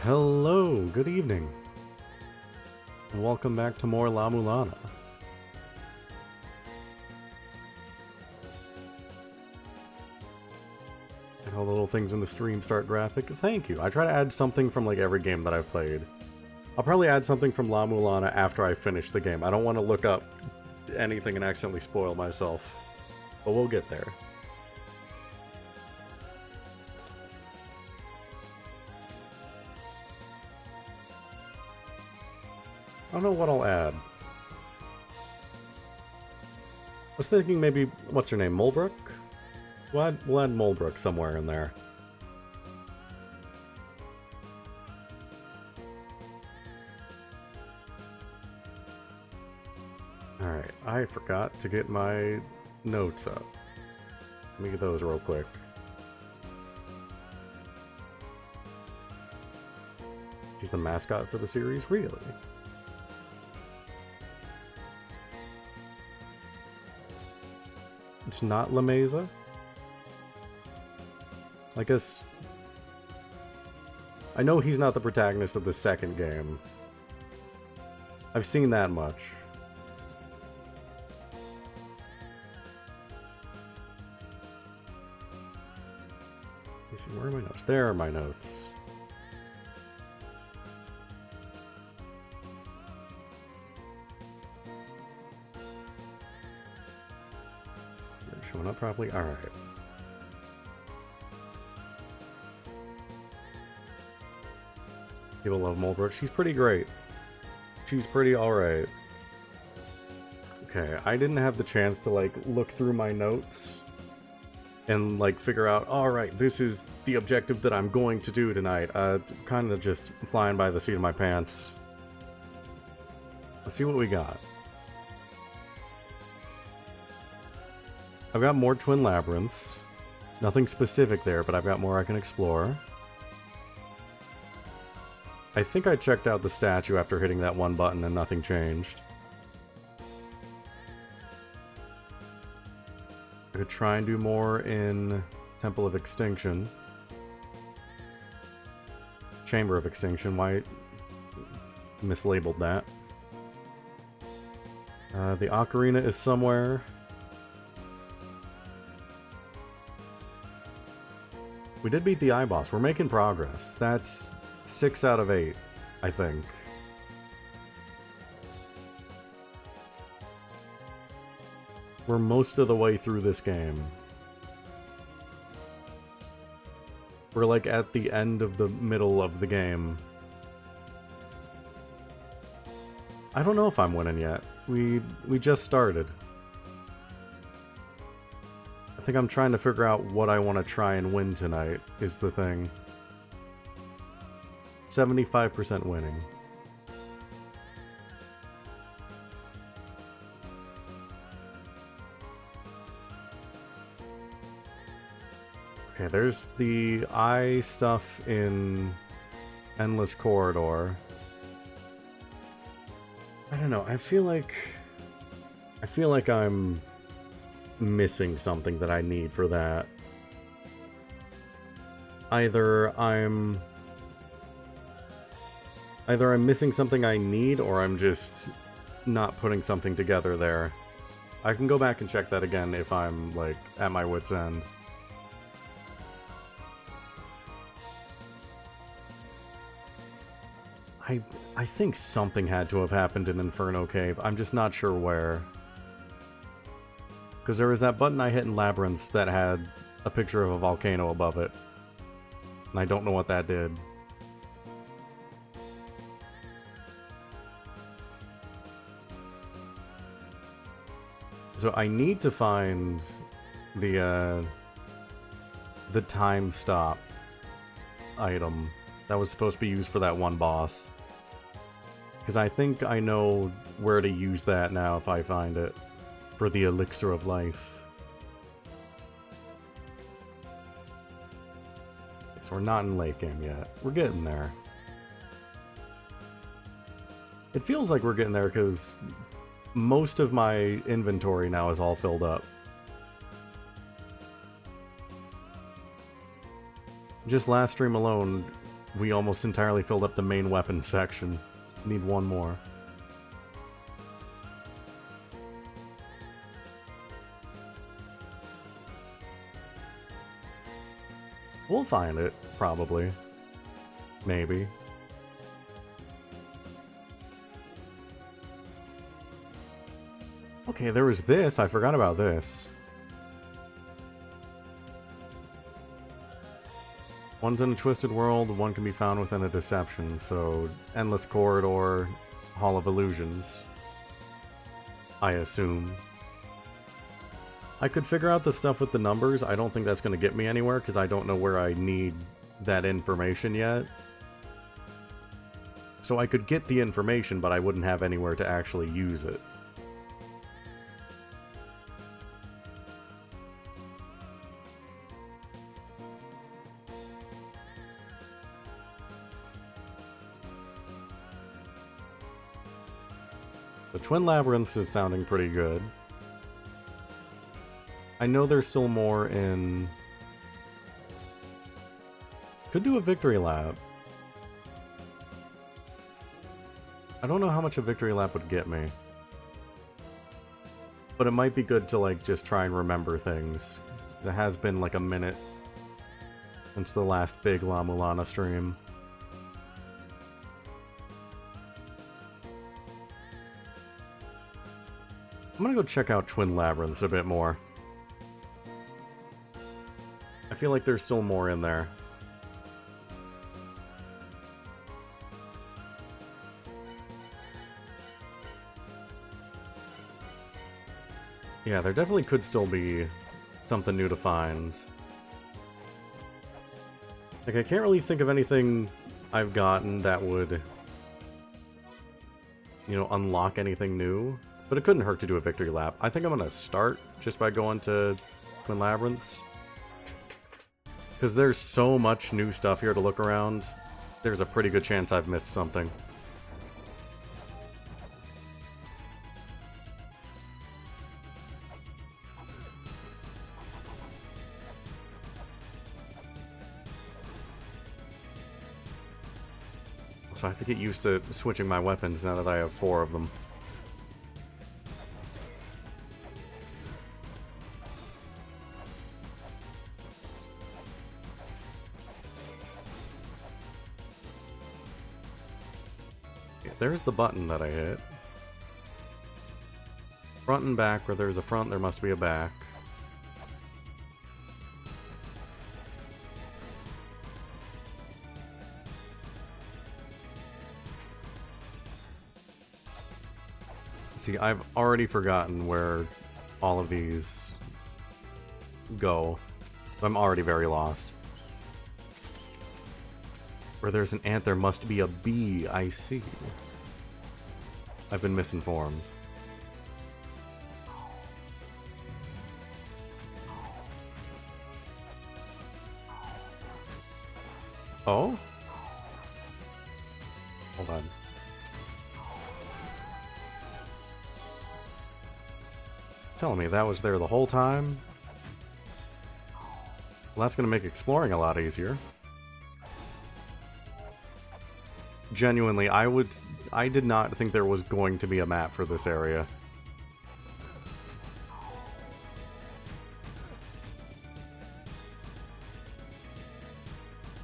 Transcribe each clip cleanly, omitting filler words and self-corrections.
Hello, good evening, and welcome back to more La-Mulana. And all the little things in the stream start graphic. Thank you. I try to add something from like every game that I've played. I'll probably add something from La-Mulana after I finish the game. I don't want to look up anything and accidentally spoil myself, but we'll get there. I don't know what I'll add. I was thinking maybe, what's her name, Mulbrook? We'll add Mulbrook somewhere in there. Alright, I forgot to get my notes up. Let me get those real quick. She's the mascot for the series? Really? It's not La Mesa? I guess... I know he's not the protagonist of the second game. I've seen that much. Let me see, where are my notes? There are my notes. Showing up properly? Alright. People love Mulbrook. She's pretty great. She's pretty alright. Okay, I didn't have the chance to, like, look through my notes and, like, figure out, alright, this is the objective that I'm going to do tonight. Kind of just flying by the seat of my pants. Let's see what we got. I've got more Twin Labyrinths. Nothing specific there, but I've got more I can explore. I think I checked out the statue after hitting that one button and nothing changed. I could try and do more in Temple of Extinction. Chamber of Extinction, why mislabeled that. The Ocarina is somewhere. We did beat the I-Boss. We're making progress. That's 6 out of 8, I think. We're most of the way through this game. We're like at the end of the middle of the game. I don't know if I'm winning yet. We just started. I think I'm trying to figure out what I want to try and win tonight, is the thing. 75% winning. Okay, there's the eye stuff in Endless Corridor. I don't know, I feel like I'm missing something that I need for that. Either I'm missing something I need, or I'm just not putting something together there. I can go back and check that again if I'm, like, at my wit's end. I think something had to have happened in Inferno Cave. I'm just not sure where. Because there was that button I hit in Labyrinths that had a picture of a volcano above it. And I don't know what that did. So I need to find the time stop item that was supposed to be used for that one boss. Because I think I know where to use that now if I find it. For the Elixir of Life. So we're not in late game yet. We're getting there. It feels like we're getting there because most of my inventory now is all filled up. Just last stream alone, We almost entirely filled up the main weapon section. Need one more. We'll find it, probably. Maybe. Okay, there was this. I forgot about this. One's in a twisted world, one can be found within a deception, so endless corridor, Hall of Illusions. I assume. I could figure out the stuff with the numbers. I don't think that's going to get me anywhere, because I don't know where I need that information yet. So I could get the information, but I wouldn't have anywhere to actually use it. The Twin Labyrinths is sounding pretty good. I know there's still more in... Could do a Victory Lap. I don't know how much a Victory Lap would get me. But it might be good to, like, just try and remember things. 'Cause it has been, like, a minute since the last big La-Mulana stream. I'm gonna go check out Twin Labyrinths a bit more. I feel like there's still more in there. Yeah, there definitely could still be something new to find. Like, I can't really think of anything I've gotten that would, you know, unlock anything new. But it couldn't hurt to do a Victory Lap. I think I'm gonna start just by going to Twin Labyrinths. Because there's so much new stuff here to look around, there's a pretty good chance I've missed something. So I have to get used to switching my weapons now that I have 4 of them. There's the button that I hit. Front and back. Where there's a front, there must be a back. See, I've already forgotten where all of these go. I'm already very lost. Where there's an ant, there must be a bee. I see. I've been misinformed. Oh? Hold on. Telling me that was there the whole time? Well, that's going to make exploring a lot easier. Genuinely, I did not think there was going to be a map for this area.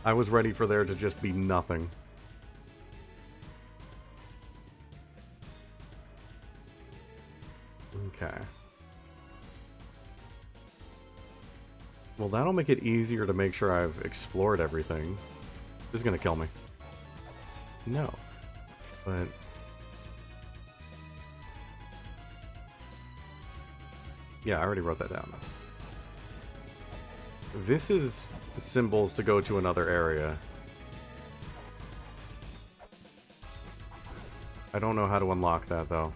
I was ready for there to just be nothing. Okay. Well, that'll make it easier to make sure I've explored everything. This is gonna kill me. No. But... yeah, I already wrote that down. This is symbols to go to another area. I don't know how to unlock that, though.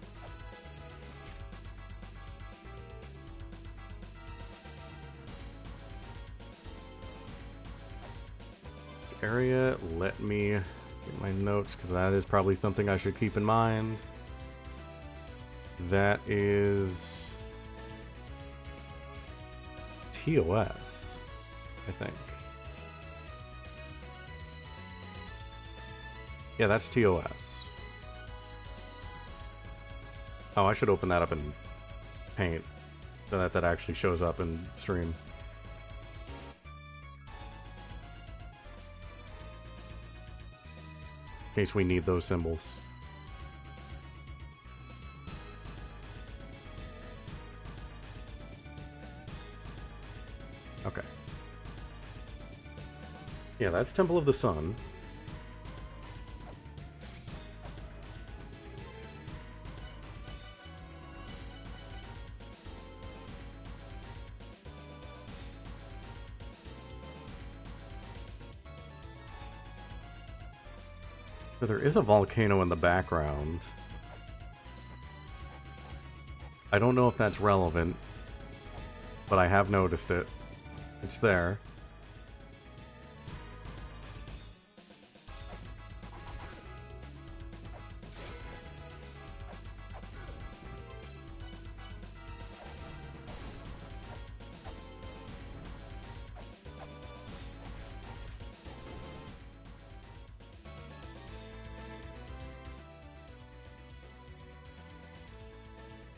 Area, let me get my notes, because that is probably something I should keep in mind. That is... TOS, I think. Yeah, that's TOS. Oh, I should open that up in Paint so that that actually shows up in stream. In case we need those symbols. Okay. Yeah, that's Temple of the Sun. So there is a volcano in the background. I don't know if that's relevant, but I have noticed it. It's there.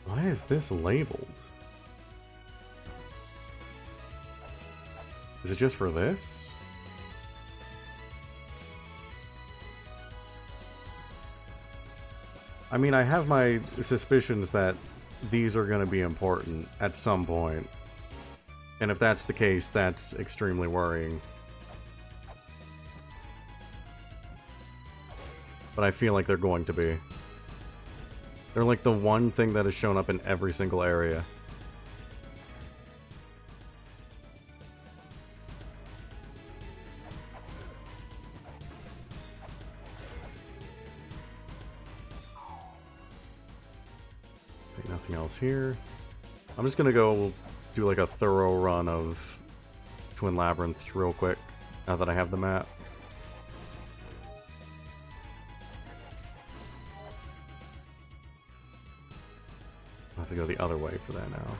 Why is this labeled? Is it just for this? I mean, I have my suspicions that these are going to be important at some point. And if that's the case, that's extremely worrying. But I feel like they're going to be. They're like the one thing that has shown up in every single area. Okay, nothing else here. I'm just gonna go do like a thorough run of Twin Labyrinth real quick, now that I have the map. I have to go the other way for that now.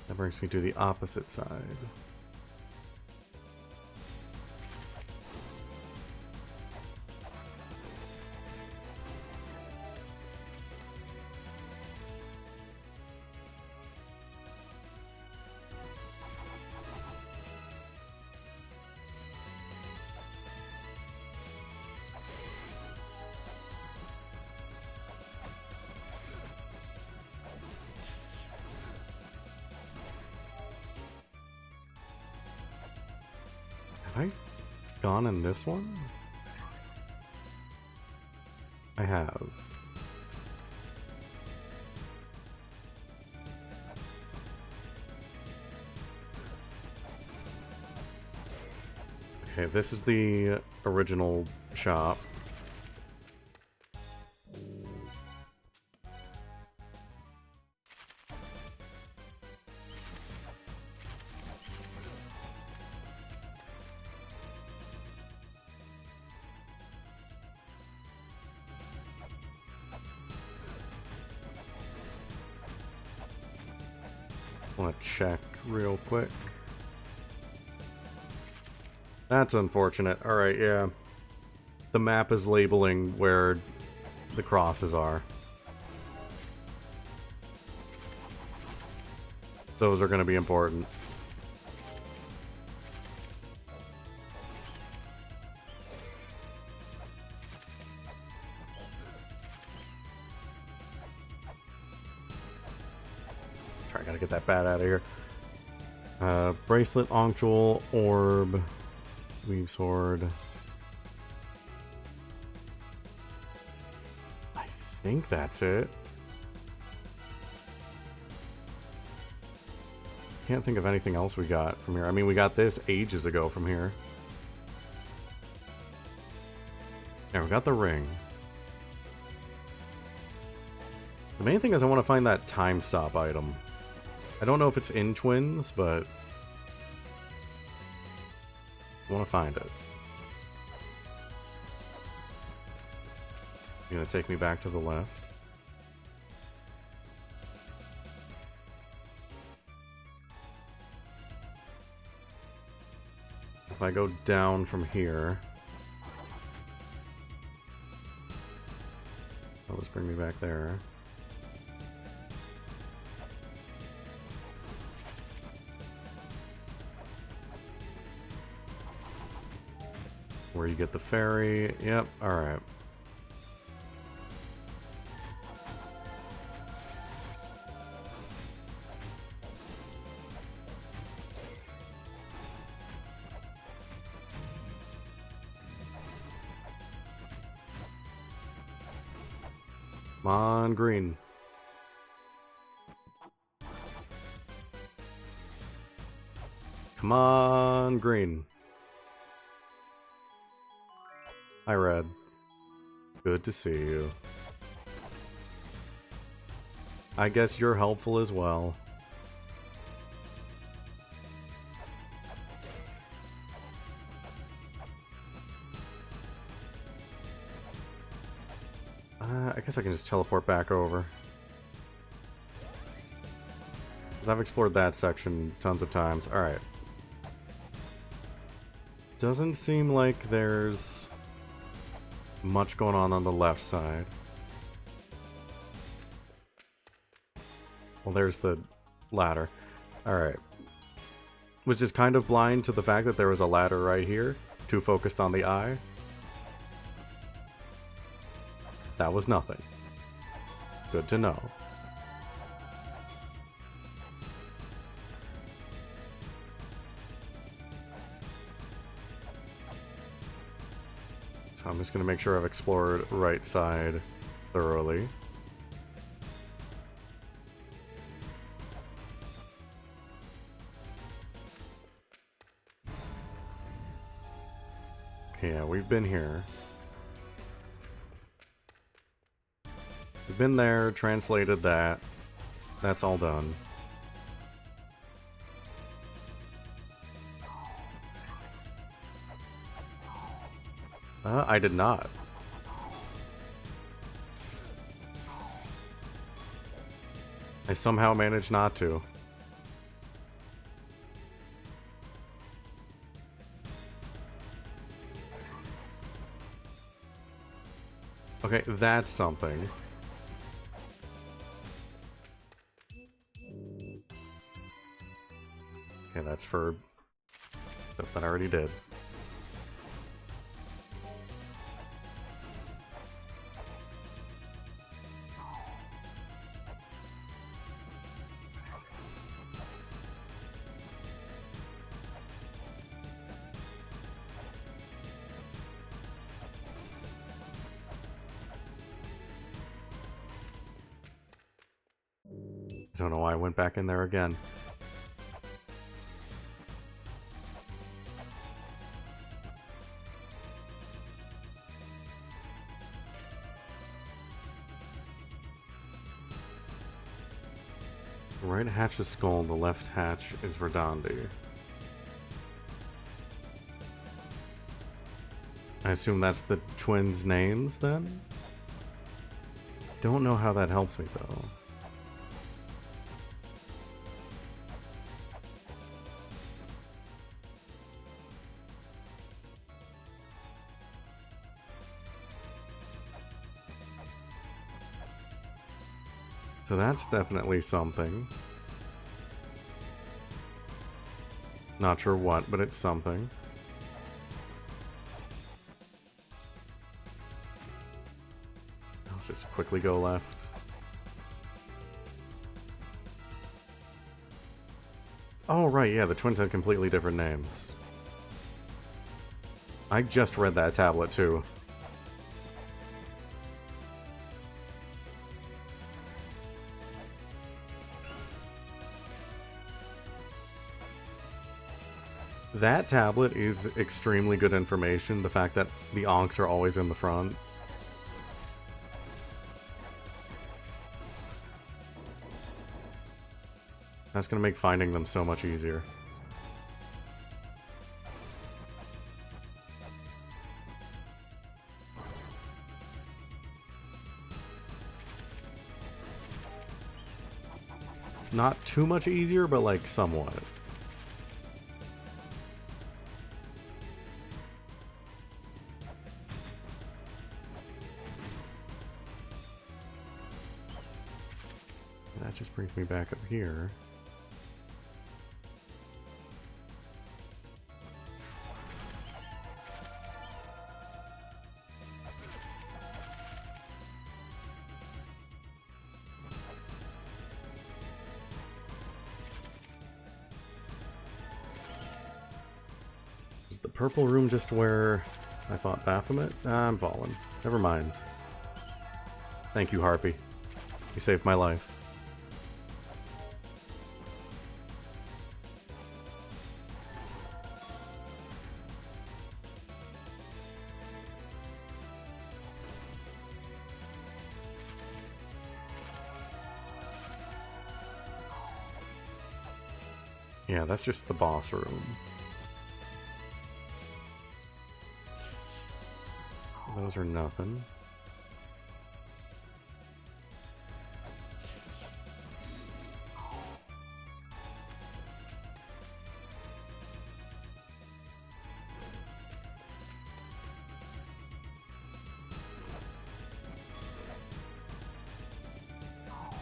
That brings me to the opposite side. Have I gone in this one? I have. Okay, this is the original shop. I want to check real quick. That's unfortunate. Alright, yeah. The map is labeling where the crosses are. Those are going to be important. Sorry, I gotta get that bat out of here. Bracelet, Ankh Jewel, Orb, Weave Sword. I think that's it. Can't think of anything else we got from here. I mean, we got this ages ago from here. Yeah, we got the ring. The main thing is I want to find that time stop item. I don't know if it's in Twins, but I want to find it. You're gonna take me back to the left. I go down from here... That'll just bring me back there. Where you get the ferry. Yep, alright. Come on, green. Come on, green. Hi, Red. Good to see you. I guess you're helpful as well. I guess I can just teleport back over. 'Cause I've explored that section tons of times. Alright. Doesn't seem like there's much going on the left side. Well, there's the ladder. Alright. Was just kind of blind to the fact that there was a ladder right here. Too focused on the eye. That was nothing. Good to know. So I'm just going to make sure I've explored right side thoroughly. Okay, yeah, we've been here. We've been there, translated that. That's all done. I did not. I somehow managed not to. Okay, that's something. Okay, that's for stuff that I already did. I don't know why I went back in there again. The right hatch is Skull, the left hatch is Verdandi. I assume that's the twins' names, then? Don't know how that helps me, though. So that's definitely something. Not sure what, but it's something. Let's just quickly go left. Oh, right, yeah, the twins had completely different names. I just read that tablet, too. That tablet is extremely good information, the fact that the onks are always in the front. That's going to make finding them so much easier. Not too much easier, but like somewhat. that just brings me back up here. Is the purple room just where I fought Baphomet? I'm falling. Never mind. Thank you, Harpy. You saved my life. Yeah, that's just the boss room. Those are nothing.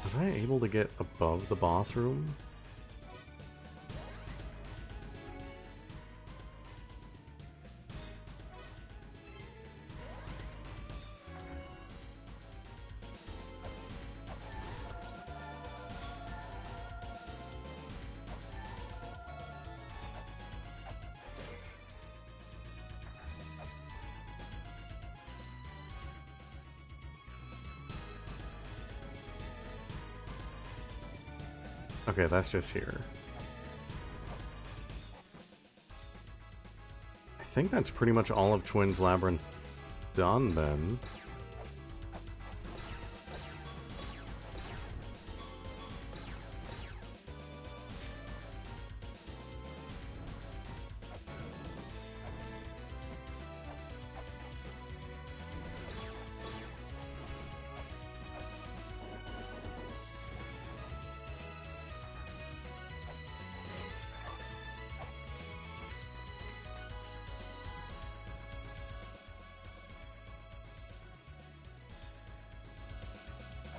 Was I able to get above the boss room? Okay, that's just here. I think that's pretty much all of Twins Labyrinth done then.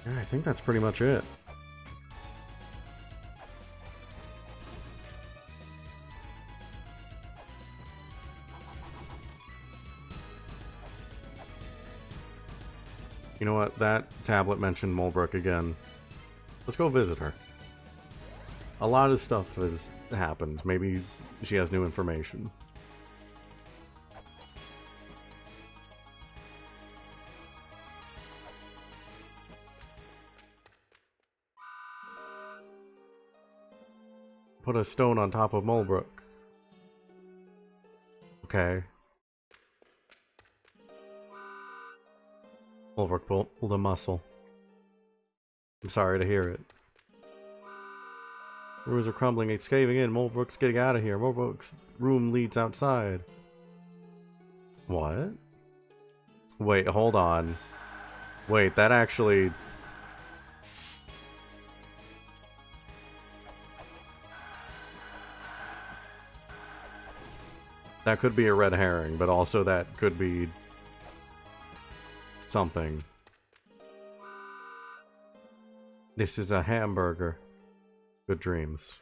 Yeah, I think that's pretty much it. You know what? That tablet mentioned Mulbrook again. Let's go visit her. A lot of stuff has happened. Maybe she has new information. Put a stone on top of Mulbrook. Okay. Mulbrook pulled a muscle. I'm sorry to hear it. Ruins are crumbling, it's caving in. Mulbrook's getting out of here. Mulbrook's room leads outside. What? Wait, hold on. Wait, that actually... That could be a red herring, but also that could be... something. This is a hamburger. Good dreams.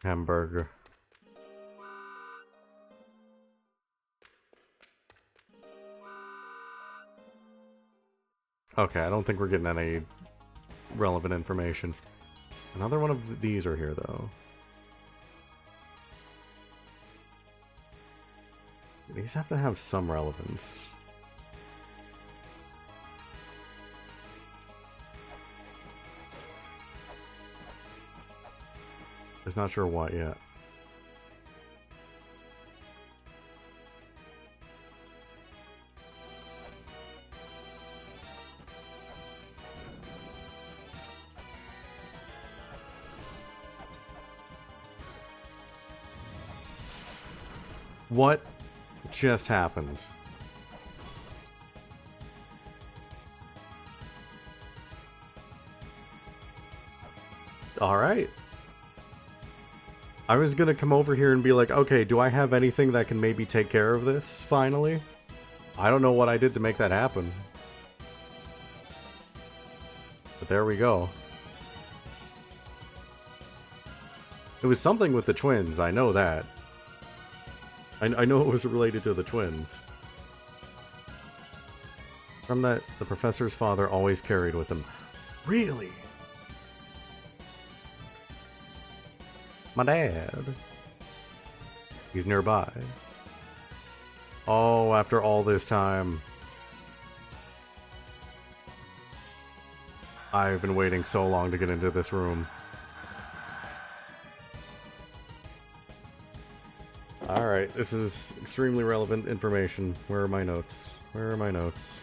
Hamburger. Okay, I don't think we're getting any relevant information. Another one of these are here, though. These have to have some relevance. Just not sure what yet. What just happened? All right. I was gonna come over here and be like, okay, do I have anything that can maybe take care of this, finally? I don't know what I did to make that happen. But there we go. It was something with the twins, I know that. I know it was related to the twins. From that, the professor's father always carried with him. Really? My dad. He's nearby. Oh, after all this time. I've been waiting so long to get into this room. Alright, this is extremely relevant information. Where are my notes? Where are my notes?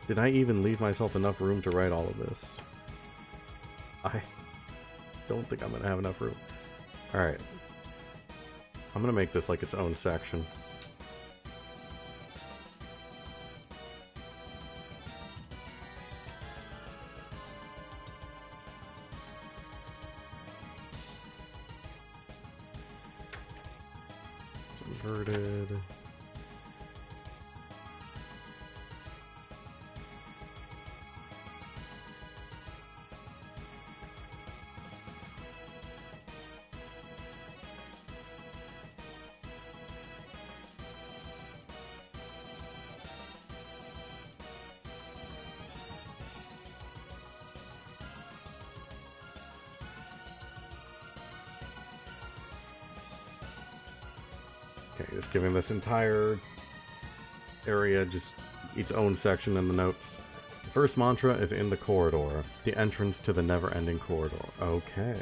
Did I even leave myself enough room to write all of this? I don't think I'm gonna have enough room. Alright. I'm gonna make this like its own section. It's inverted. Okay, just giving this entire area just its own section in the notes. The first mantra is in the corridor, the entrance to the never-ending corridor. Okay.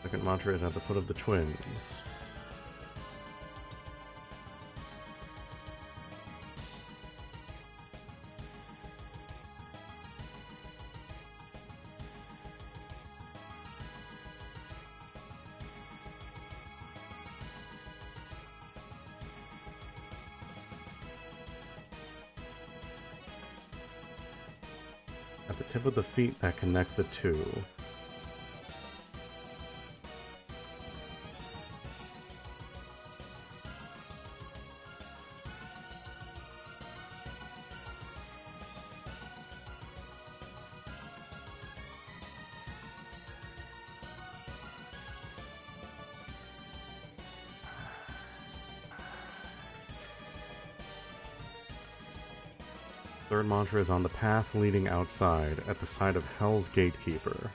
Second mantra is at the foot of the twins. At the tip of the feet that connect the two. Third mantra is on the path leading outside, at the side of Hell's Gatekeeper.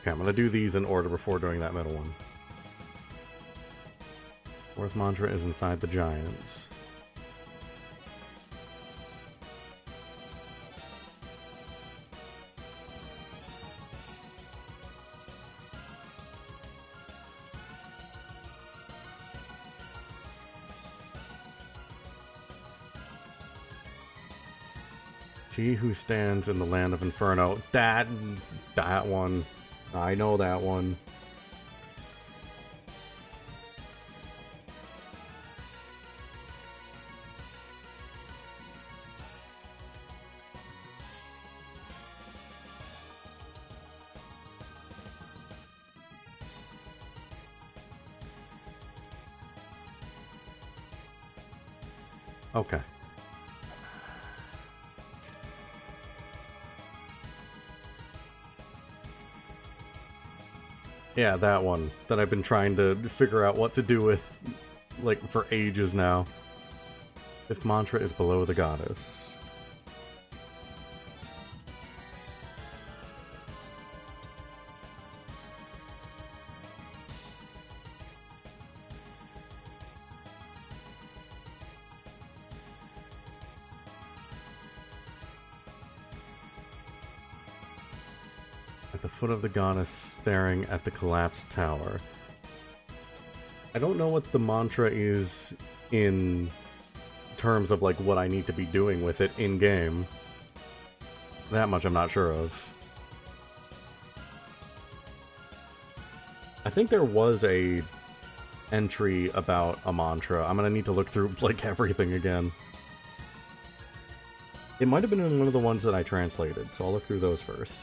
Okay, I'm gonna do these in order before doing that middle one. Fourth mantra is inside the giants. She who stands in the land of Inferno. That one. I know that one. Okay. Yeah, that one that I've been trying to figure out what to do with, like, for ages now. Fifth mantra is below the goddess. At the foot of the goddess, staring at the collapsed tower. I don't know what the mantra is in terms of, like, what I need to be doing with it in-game. That much I'm not sure of. I think there was a entry about a mantra. I'm gonna need to look through, like, everything again. It might have been in one of the ones that I translated, so I'll look through those first.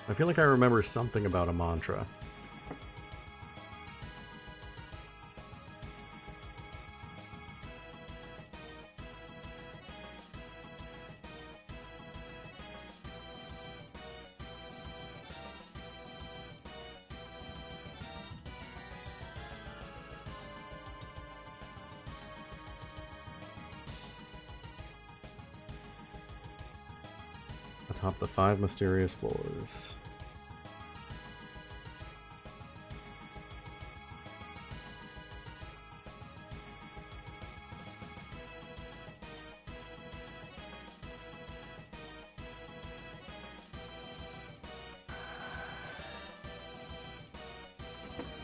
I feel like I remember something about a mantra. Atop the 5 mysterious floors.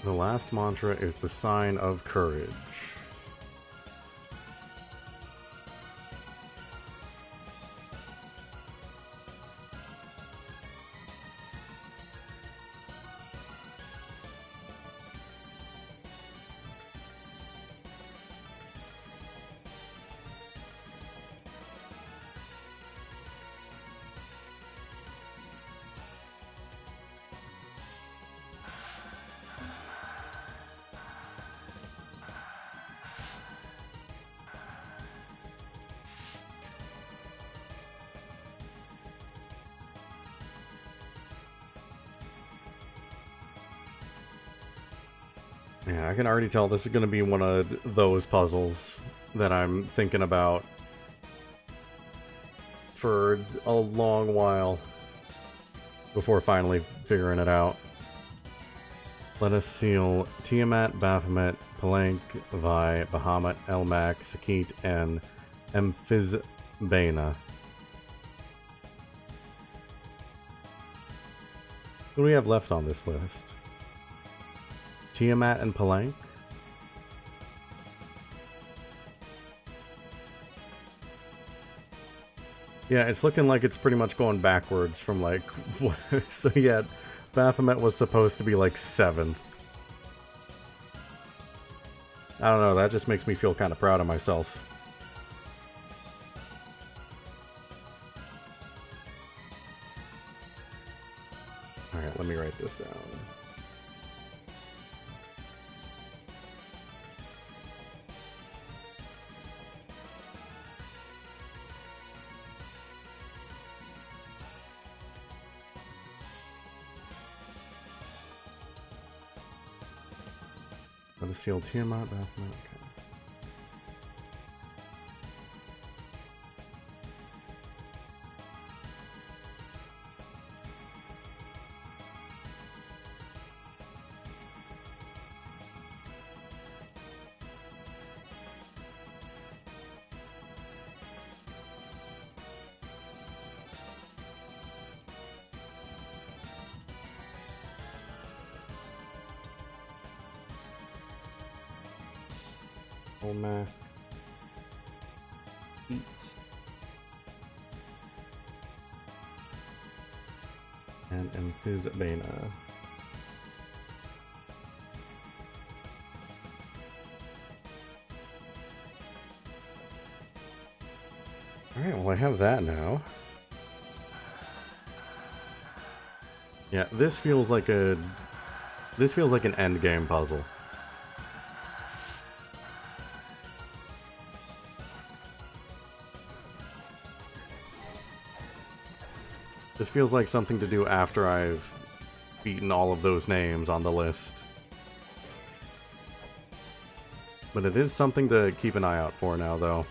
The last mantra is the sign of courage. Yeah, I can already tell this is going to be one of those puzzles that I'm thinking about for a long while before finally figuring it out. Let us seal Tiamat, Baphomet, Palenque, Vi, Bahamut, Elmac, Sakit, and Emphysbana. Who do we have left on this list? Tiamat and Palenque? Yeah, it's looking like it's pretty much going backwards from, like, so yeah, Baphomet was supposed to be, like, 7th. I don't know, that just makes me feel kind of proud of myself. Alright, let me write this down. Let us seal Tiamat, Baphomet, okay. Olmec. Eat. and Amphisbaena. Alright, well I have that now. Yeah, this feels like an end game puzzle. This feels like something to do after I've beaten all of those names on the list. But it is something to keep an eye out for now, though.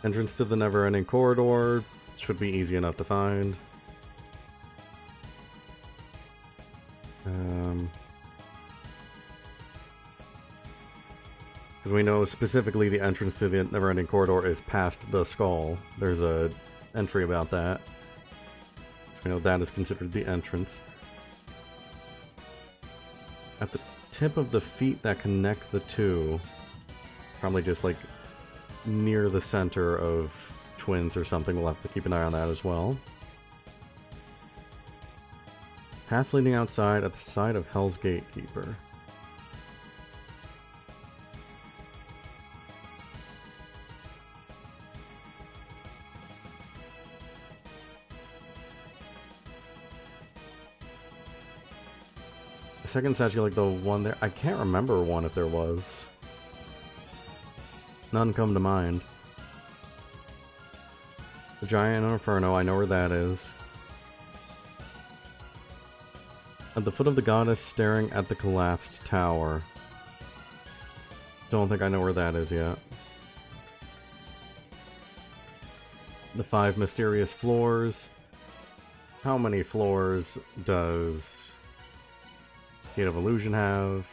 Entrance to the never-ending corridor should be easy enough to find. Because we know specifically the entrance to the never-ending corridor is past the skull. There's a entry about that. We know that is considered the entrance. At the tip of the feet that connect the two, probably just like near the center of twins or something, we'll have to keep an eye on that as well. Path leading outside at the side of Hell's Gatekeeper. The second statue, like the one there, I can't remember one if there was. None come to mind. The Giant Inferno, I know where that is. At the foot of the goddess staring at the collapsed tower. Don't think I know where that is yet. The 5 mysterious floors. How many floors does Gate of Illusion have?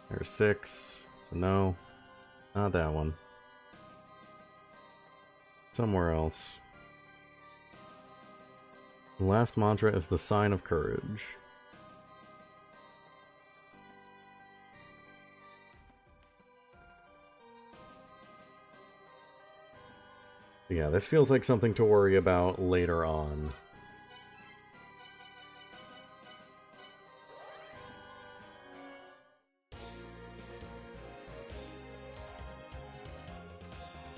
There's 6, so no, not that one. Somewhere else. The last mantra is the Sign of Courage. Yeah, this feels like something to worry about later on.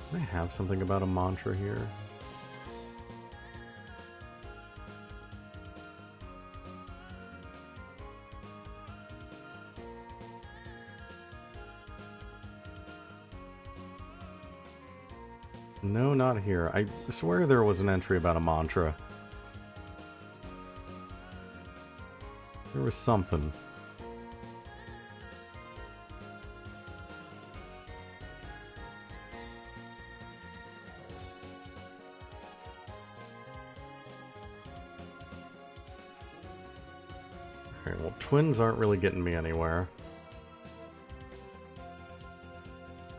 Do I have something about a mantra here? No, not here. I swear there was an entry about a mantra. There was something. Alright, well, twins aren't really getting me anywhere.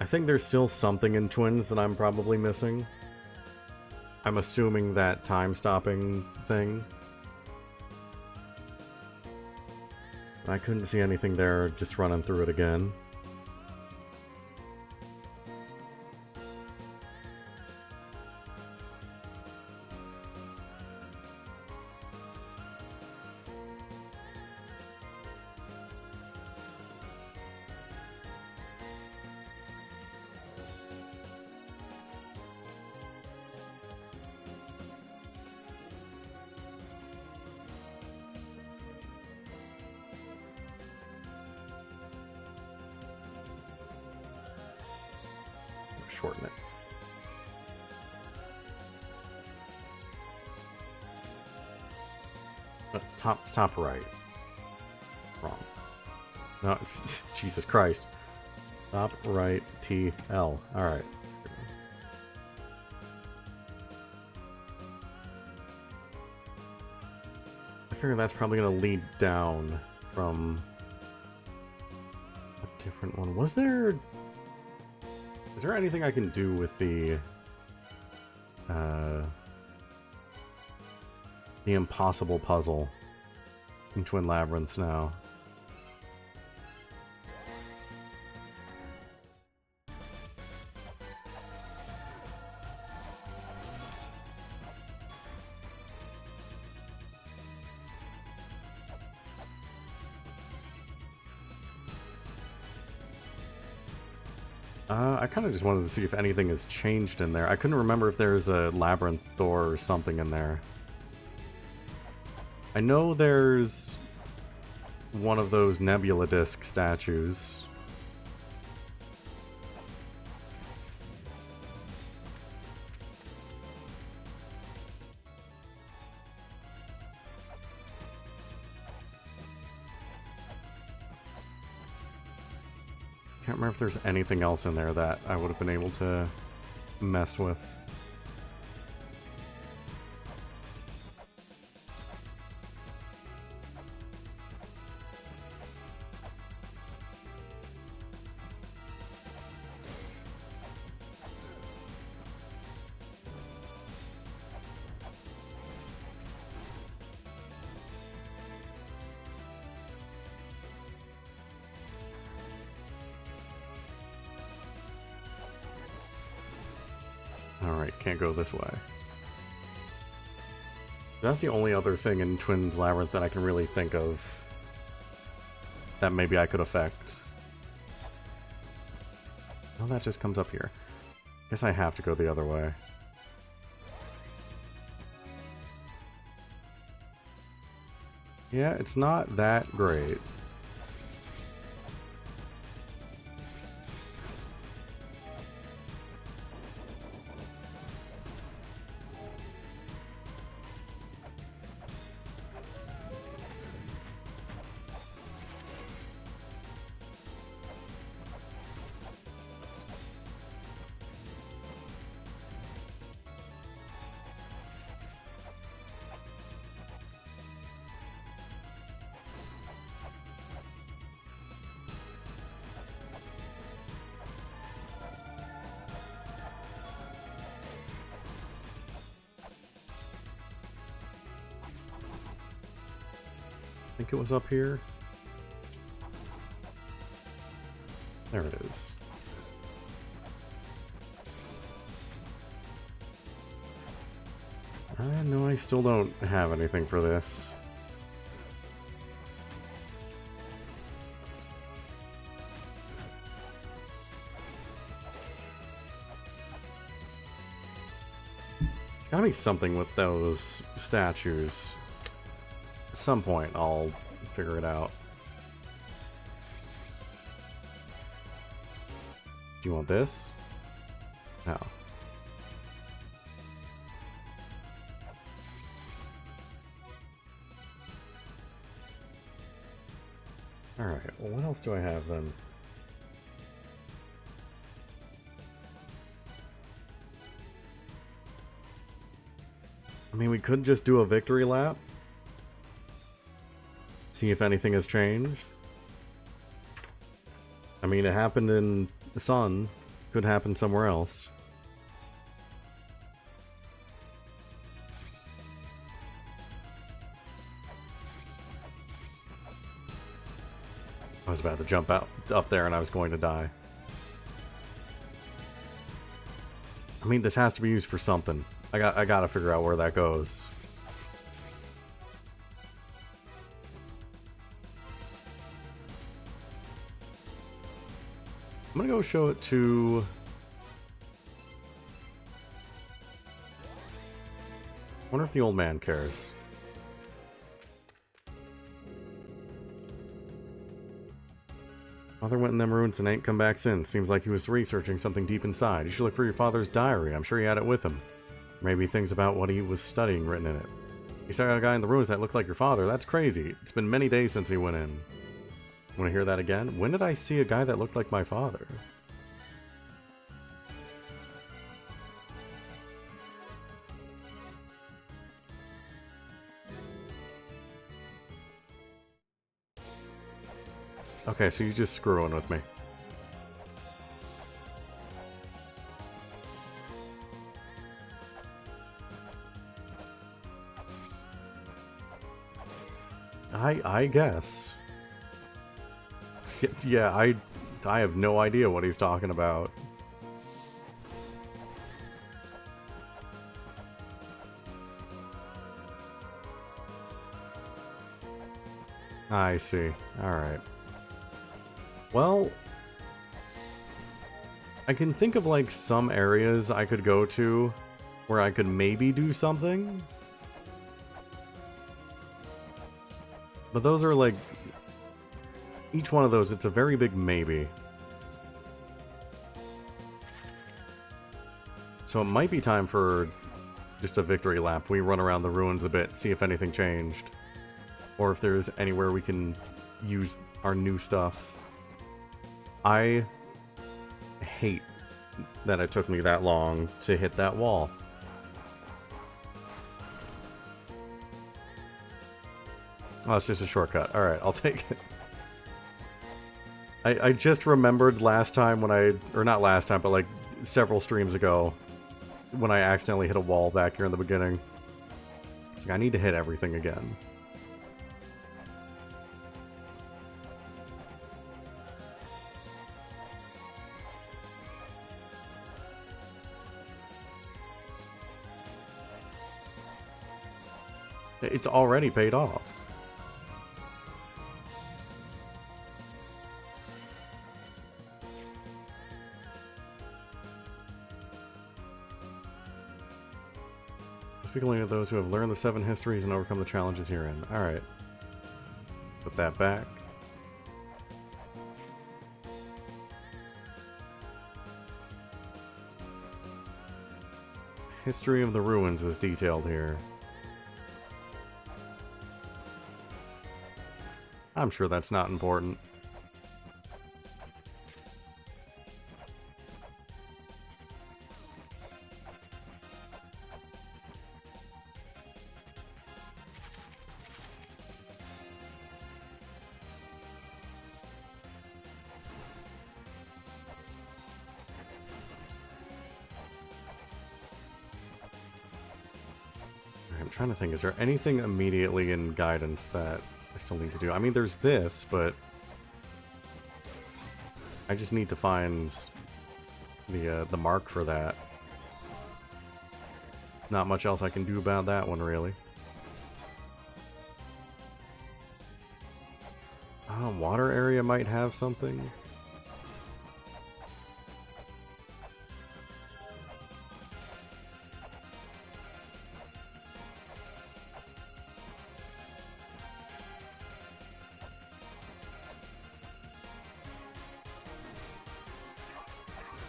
I think there's still something in twins that I'm probably missing. I'm assuming that time-stopping thing. I couldn't see anything there, just running through it again. Shorten it. It's top right. Wrong. No, it's Jesus Christ. Top right TL. Alright. I figure that's probably gonna lead down from a different one. Was there... Is there anything I can do with the impossible puzzle in Twin Labyrinths now? I kind of just wanted to see if anything has changed in there. I couldn't remember if there's a labyrinth door or something in there. I know there's one of those nebula disc statues. Can't remember if there's anything else in there that I would have been able to mess with. Alright, can't go this way. That's the only other thing in Twin's Labyrinth that I can really think of that maybe I could affect. Oh, that just comes up here. Guess I have to go the other way. Yeah, it's not that great. I think it was up here. There it is. I know I still don't have anything for this. There's gotta be something with those statues. At some point, I'll figure it out. Do you want this? No. Alright, well, what else do I have then? I mean, we could just do a victory lap. See if anything has changed. I mean, it happened in the sun. Could happen somewhere else. I was about to jump out up there and I was going to die. I mean, this has to be used for something. I gotta figure out where that goes. I'm gonna go show it to... I wonder if the old man cares. Father went in them ruins and ain't come back since. Seems like he was researching something deep inside. You should look for your father's diary. I'm sure he had it with him. Maybe things about what he was studying written in it. You saw a guy in the ruins that looked like your father. That's crazy. It's been many days since he went in. Want to hear that again? When did I see a guy that looked like my father? Okay, so you're just screwing with me. I guess. Yeah, I have no idea what he's talking about. I see. Alright. Well, I can think of like some areas I could go to where I could maybe do something. But those are like, each one of those, it's a very big maybe. So it might be time for just a victory lap. We run around the ruins a bit, see if anything changed. Or if there's anywhere we can use our new stuff. I hate that it took me that long to hit that wall. Oh, it's just a shortcut. Alright, I'll take it. I just remembered last time when or not last time, but like several streams ago, when I accidentally hit a wall back here in the beginning. It's like, I need to hit everything again. It's already paid off. Speaking of those who have learned the 7 histories and overcome the challenges herein. Alright. Put that back. History of the ruins is detailed here. I'm sure that's not important. I'm trying to think, is there anything immediately in guidance that I still need to do? I mean, there's this, but I just need to find the mark for that. Not much else I can do about that one, really. Water area might have something.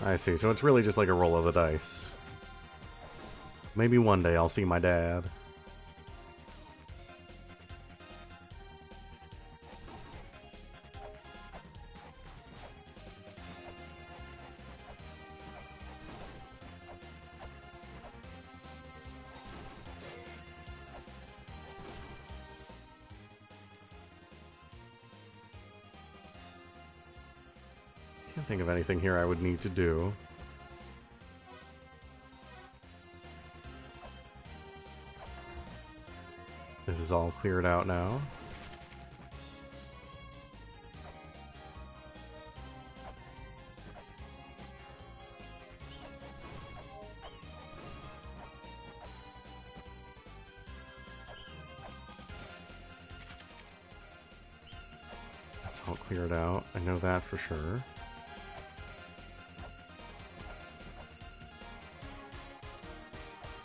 I see, so it's really just like a roll of the dice. Maybe one day I'll see my dad. Can't think of anything here I would need to do. This is all cleared out now. That's all cleared out. I know that for sure.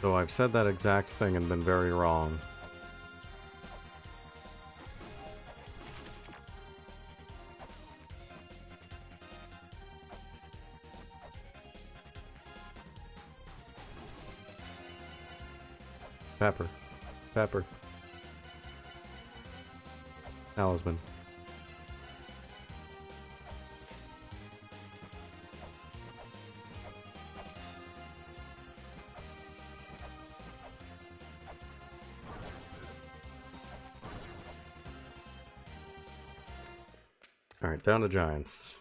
Though I've said that exact thing and been very wrong. Pepper. Pepper. Talisman. Alright, down to giants.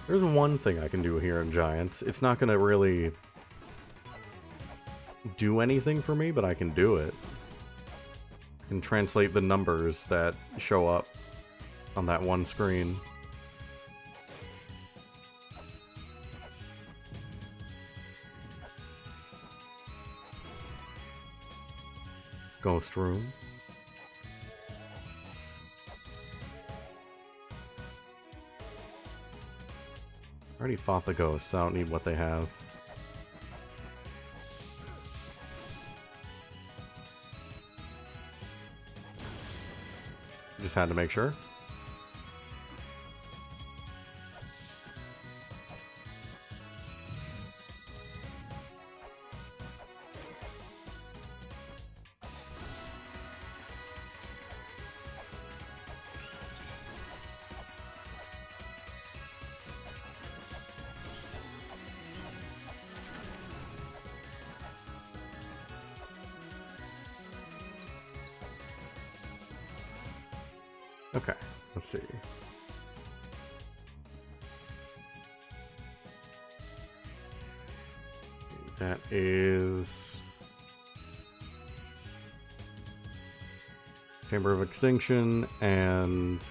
There's one thing I can do here in giants. It's not gonna really do anything for me, but I can do it. I can translate the numbers that show up on that one screen. Ghost room. I already fought the ghosts, I don't need what they have. Just had to make sure. Okay, let's see. That is Chamber of Extinction and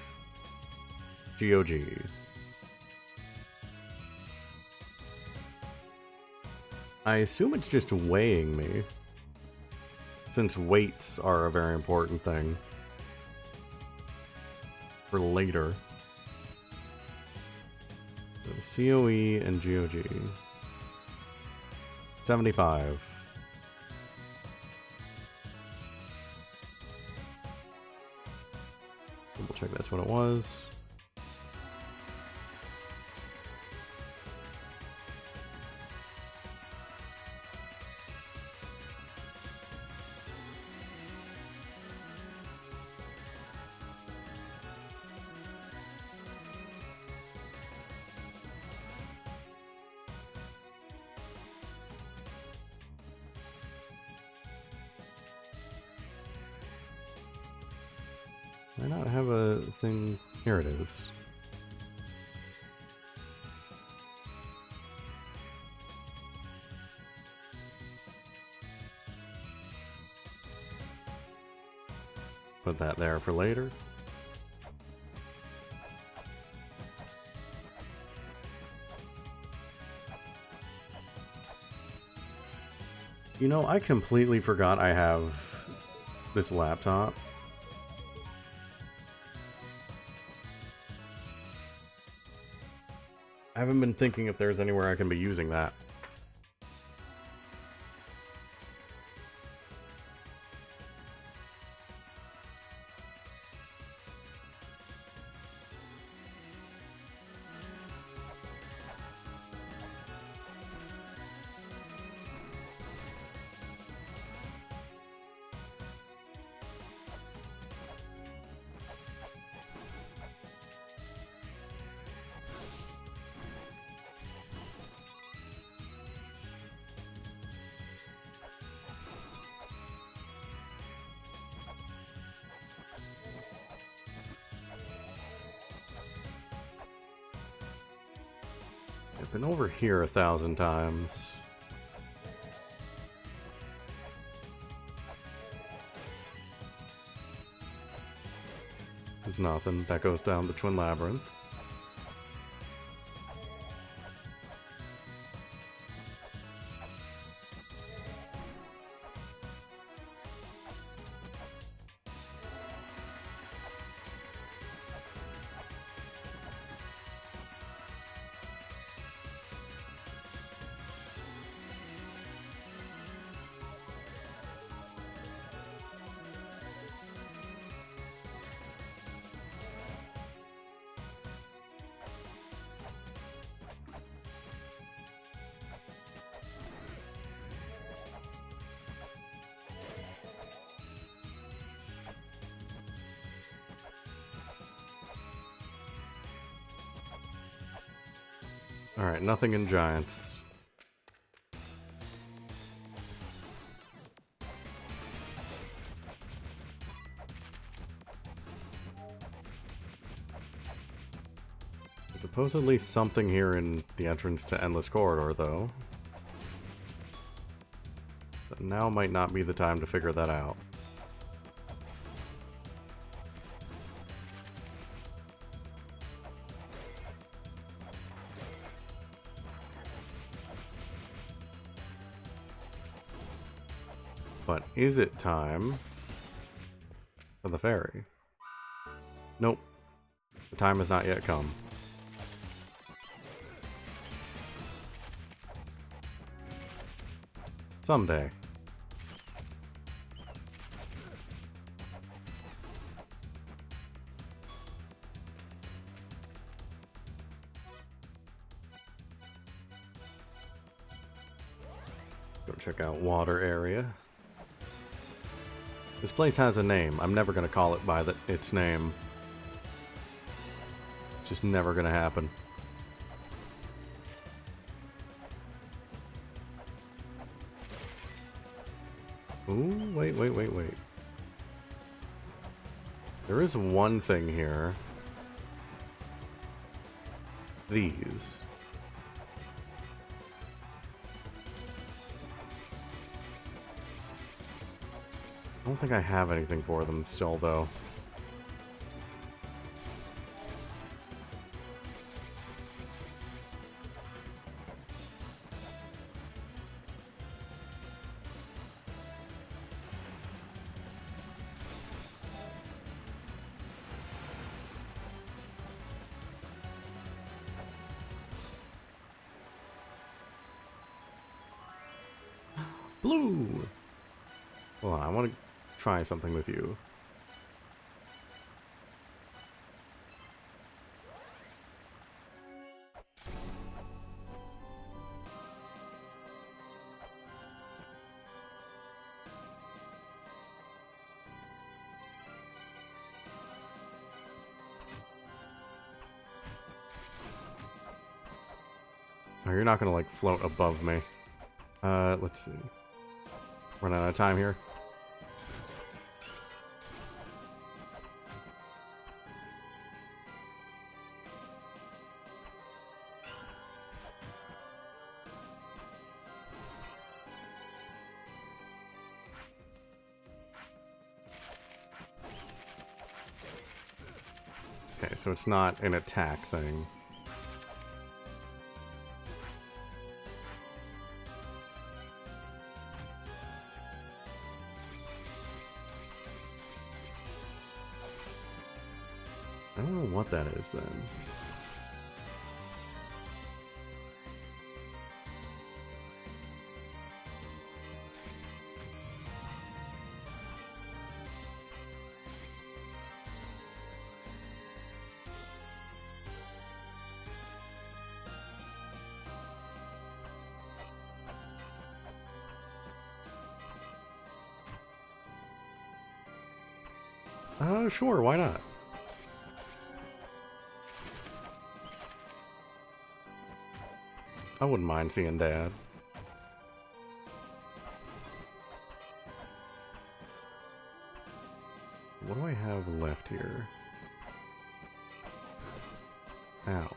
GOG. I assume it's just weighing me, since weights are a very important thing for later. So COE and GOG. 75. Double check that's what it was. Why not have a thing? Here it is. Put that there for later. You know, I completely forgot I have this laptop. I haven't been thinking if there's anywhere I can be using that. I've been over here 1,000 times. This is nothing. That goes down the Twin Labyrinth. Alright, nothing in Giants. There's supposedly something here in the entrance to Endless Corridor, though. But now might not be the time to figure that out. But is it time for the ferry? Nope. The time has not yet come. Someday. Go check out water area. This place has a name. I'm never gonna call it by its name. Just never gonna happen. Ooh, wait. There is one thing here. These. I don't think I have anything for them still, though. Blue! Hold on, I want to try something with you. Oh, you're not gonna, like, float above me. Let's see. Running out of time here. Okay, so it's not an attack thing. I don't know what that is then. Sure, why not? I wouldn't mind seeing Dad. What do I have left here? Ow.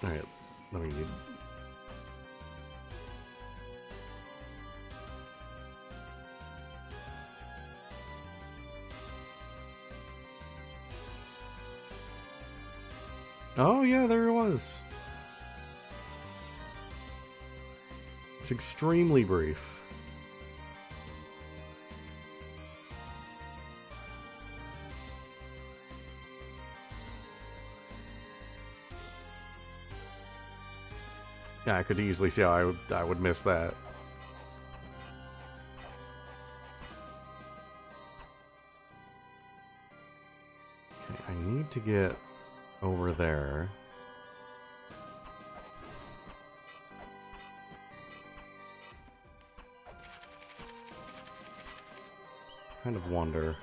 Alright, let me... Oh yeah, there it was. It's extremely brief. Yeah, I could easily see how I would miss that. Okay, I need to get over there. Kind of wonder.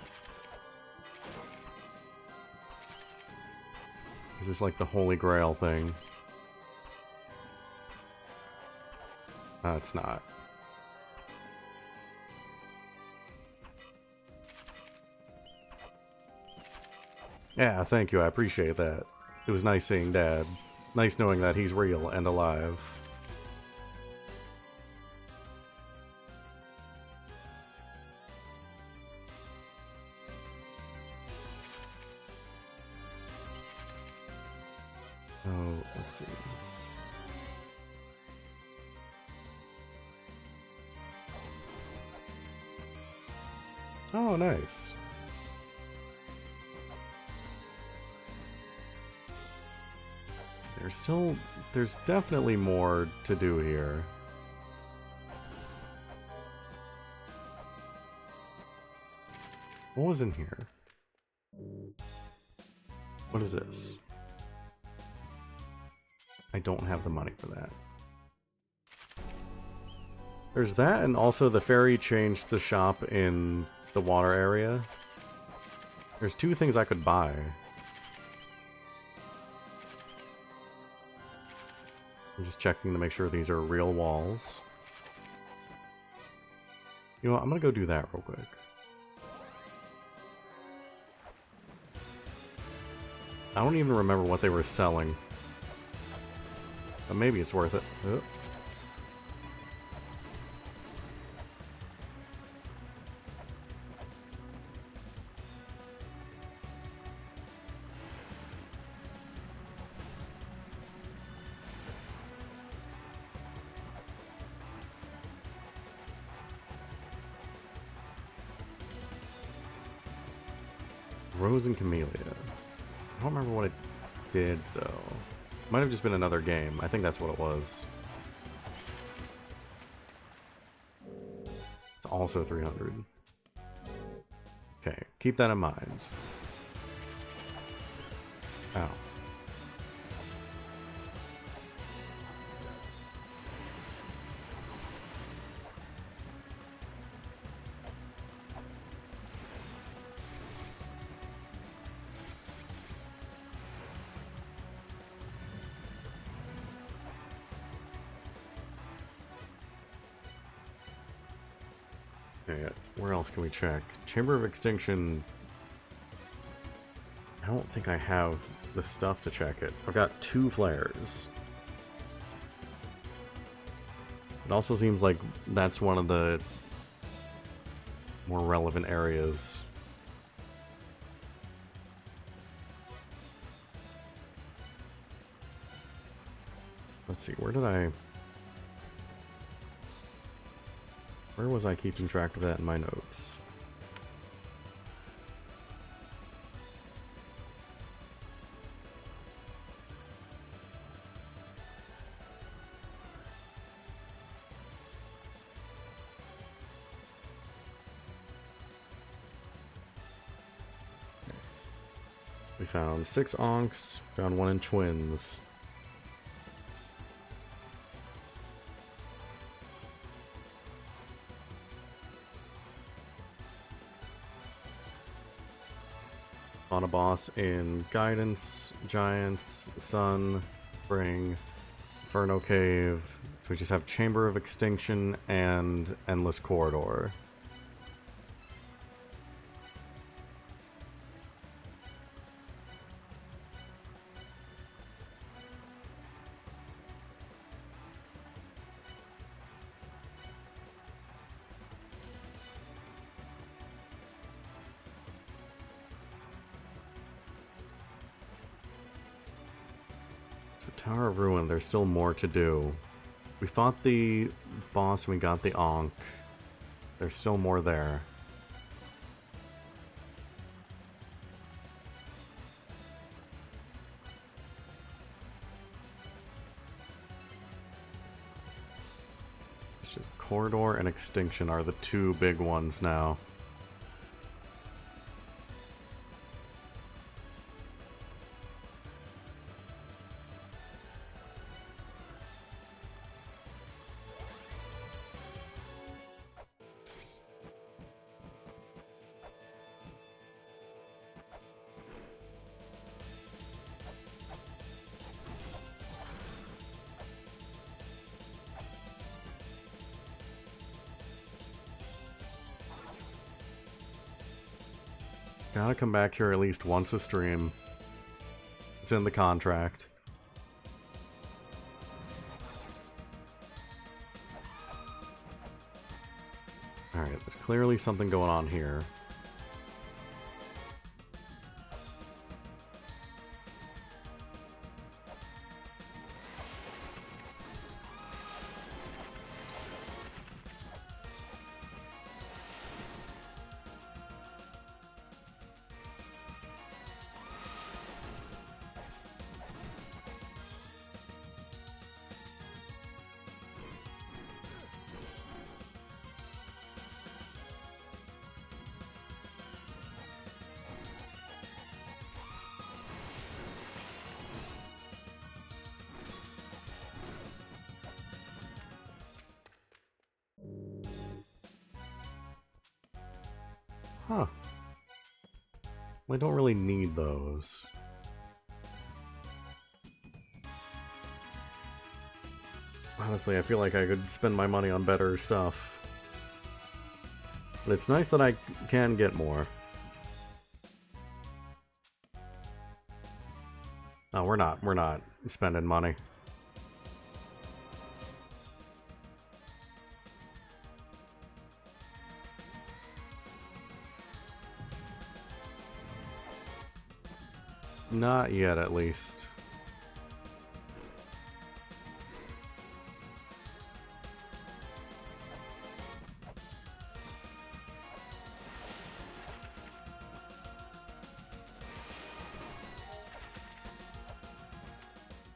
Is this like the Holy Grail thing? It's not. Yeah, thank you. I appreciate that. It was nice seeing Dad. Nice knowing that he's real and alive. Oh, let's see. Oh, nice. There's definitely more to do here. What was in here? What is this? I don't have the money for that. There's that, and also the ferry changed the shop in the water area. There's two things I could buy. I'm just checking to make sure these are real walls. You know what, I'm gonna go do that real quick. I don't even remember what they were selling. But maybe it's worth it. Oh. Rose and Camellia. I don't remember what it did, though. Might have just been another game. I think that's what it was. It's also 300. Okay, keep that in mind. Ow. Okay, where else can we check? Chamber of Extinction. I don't think I have the stuff to check it. I've got 2 flares. It also seems like that's one of the more relevant areas. Let's see, where was I keeping track of that in my notes? We found 6 onks, found 1 in twins. On a boss in Guidance, Giants, Sun, Spring, Inferno Cave. So we just have Chamber of Extinction and Endless Corridor. Tower of Ruin, there's still more to do. We fought the boss and we got the Ankh. There's still more there. Corridor and Extinction are the 2 big ones now. Gotta come back here at least once a stream. It's in the contract. Alright, there's clearly something going on here. Huh. I don't really need those. Honestly, I feel like I could spend my money on better stuff. But it's nice that I can get more. No, we're not spending money. Not yet, at least.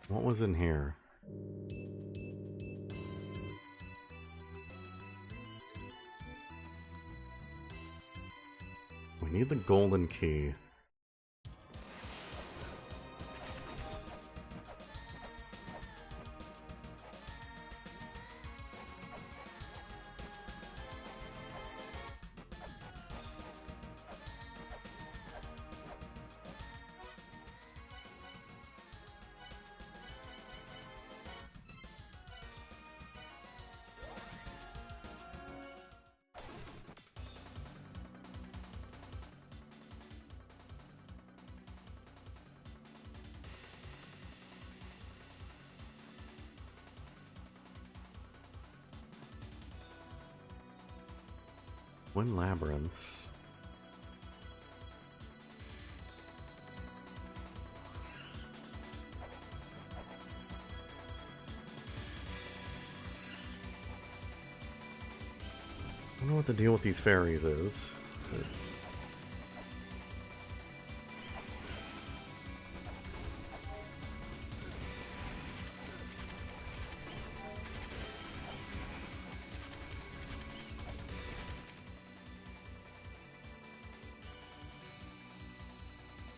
What was in here? We need the golden key. Twin labyrinths. I don't know what the deal with these fairies is.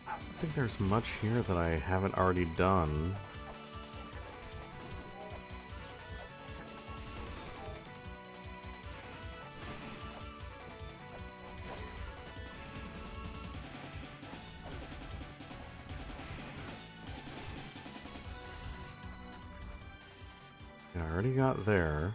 I don't think there's much here that I haven't already done. I already got there.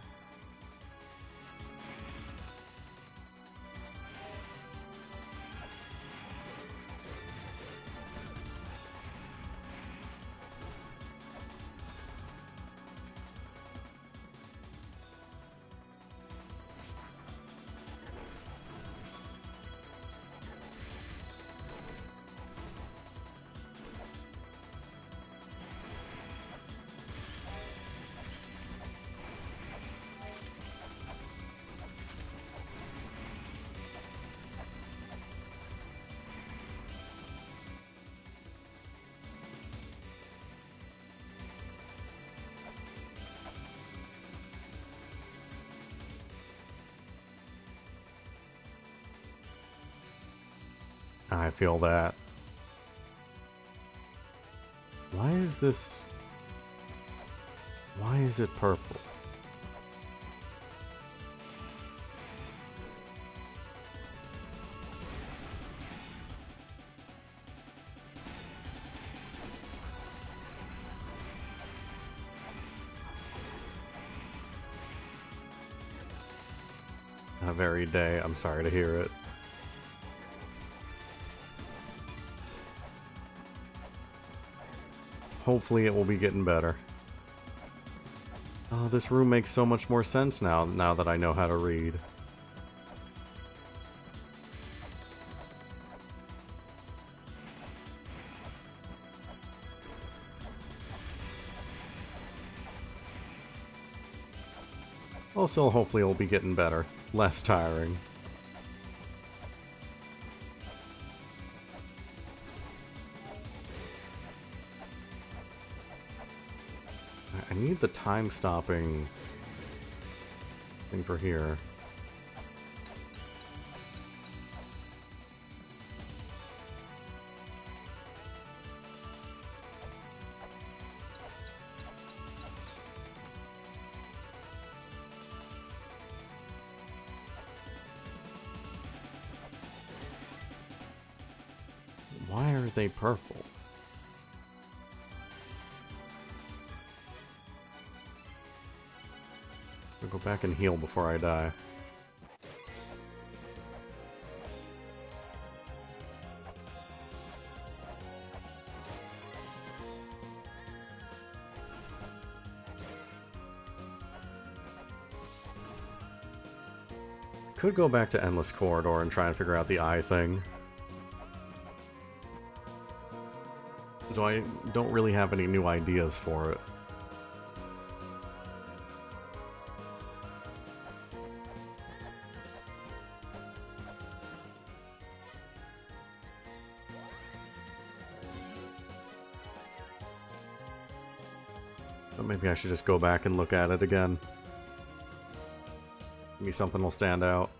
I feel that. Why is this... Why is it purple? That very day, I'm sorry to hear it. Hopefully it will be getting better. Oh, this room makes so much more sense now that I know how to read. Also, hopefully it will be getting better. Less tiring. I need the time-stopping thing for here. are they purple? I'll go back and heal before I die. Could go back to Endless Corridor and try and figure out the eye thing. Though I don't really have any new ideas for it. But maybe I should just go back and look at it again. Maybe something will stand out.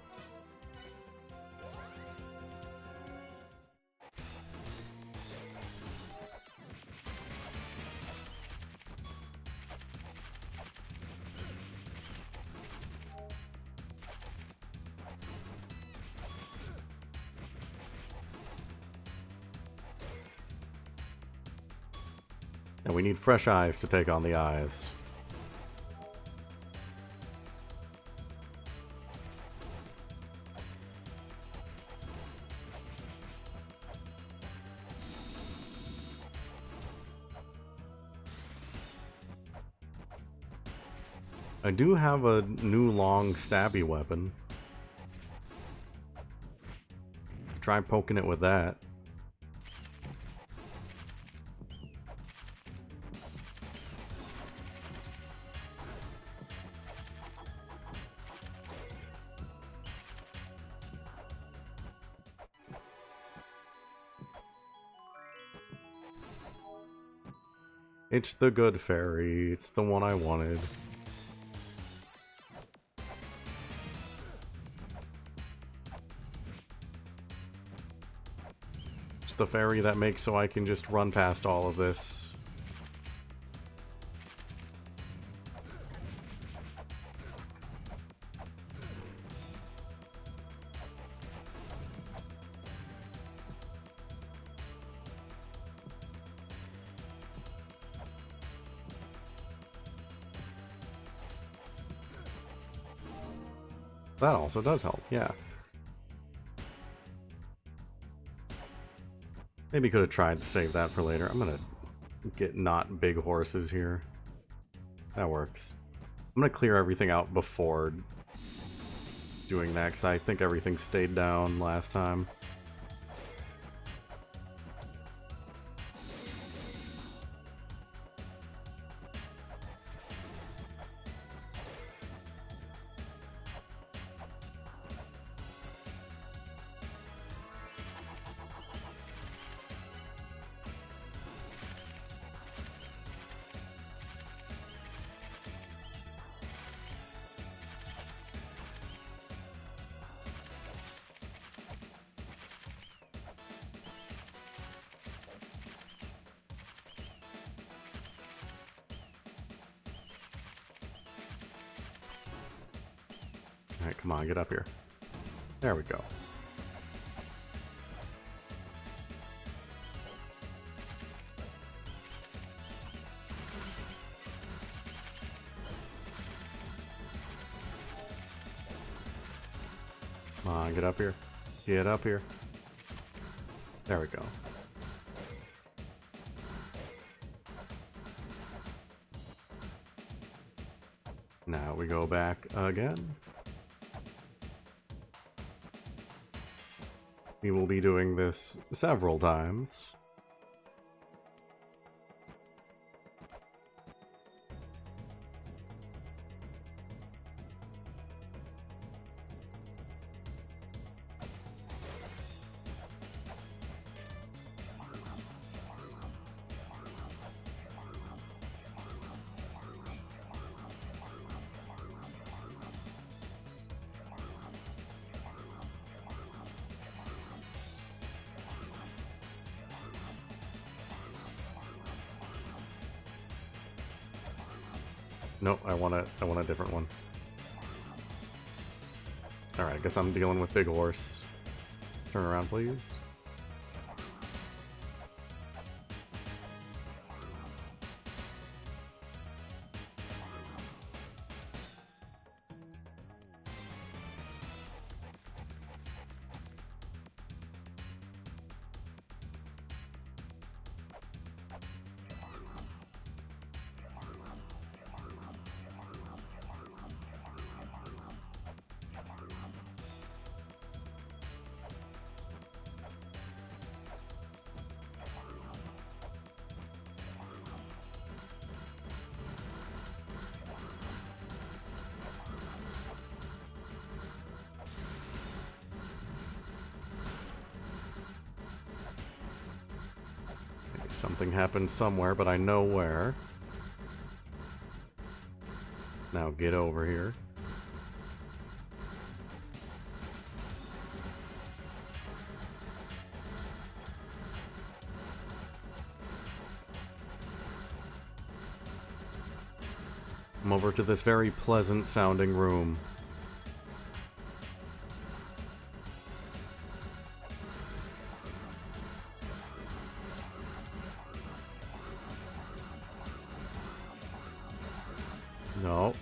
And we need fresh eyes to take on the eyes. I do have a new long stabby weapon. Try poking it with that. It's the good fairy. It's the one I wanted. It's the fairy that makes so I can just run past all of this. That also does help, yeah. Maybe could have tried to save that for later. I'm gonna get not big horses here. That works. I'm gonna clear everything out before doing that, because I think everything stayed down last time. Alright, come on, get up here. There we go. Come on, get up here. Get up here. There we go. Now we go back again. We will be doing this several times. Nope, I want a different one. Alright, I guess I'm dealing with Big Horse. Turn around, please. Something happened somewhere, but I know where. Now get over here. I'm over to this very pleasant sounding room. No.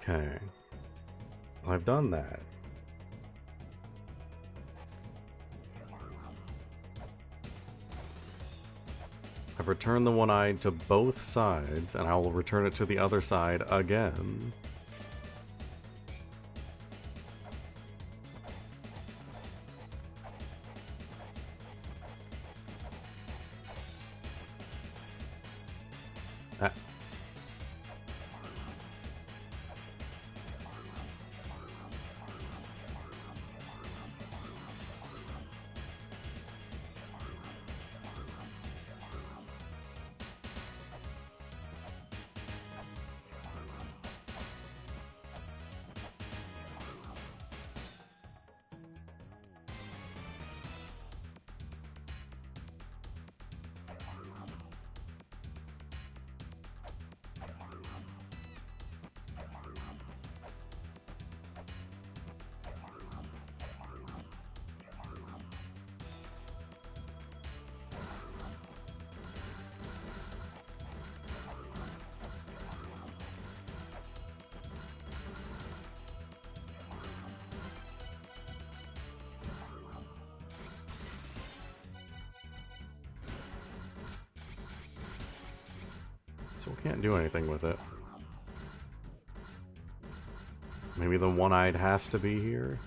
Okay. I've done that. I've returned the one-eyed to both sides, and I will return it to the other side again. Ah. So we can't do anything with it. Maybe the one-eyed has to be here?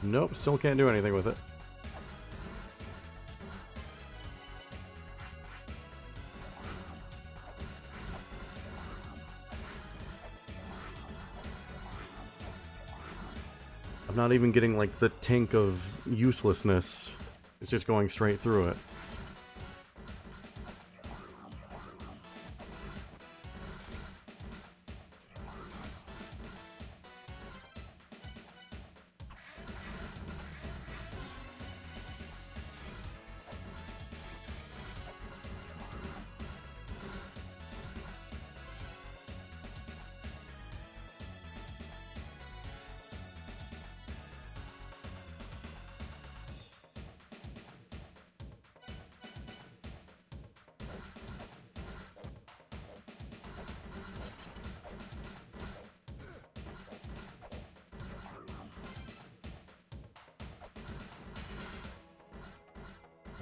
Nope, still can't do anything with it. I'm not even getting, like, the tink of uselessness. It's just going straight through it.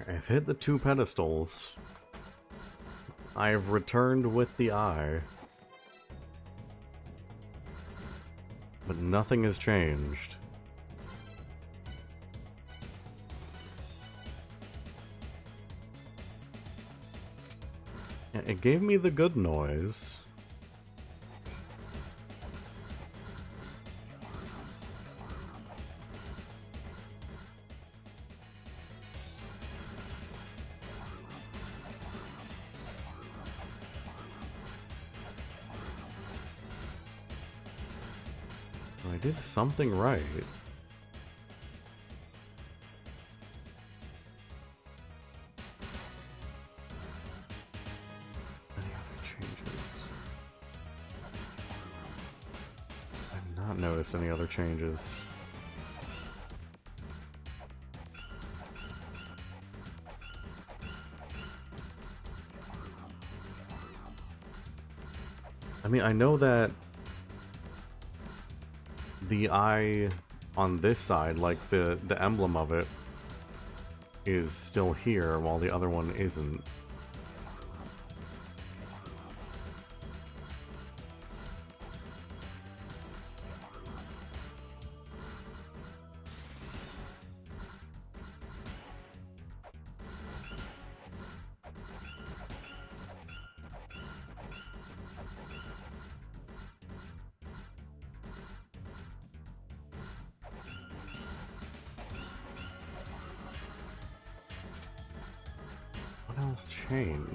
I've hit the 2 pedestals. I've returned with the eye. But nothing has changed. It gave me the good noise. I did something right. Any other changes? I've not noticed any other changes. I mean, I know that the eye on this side, like the emblem of it, is still here while the other one isn't. What else changed?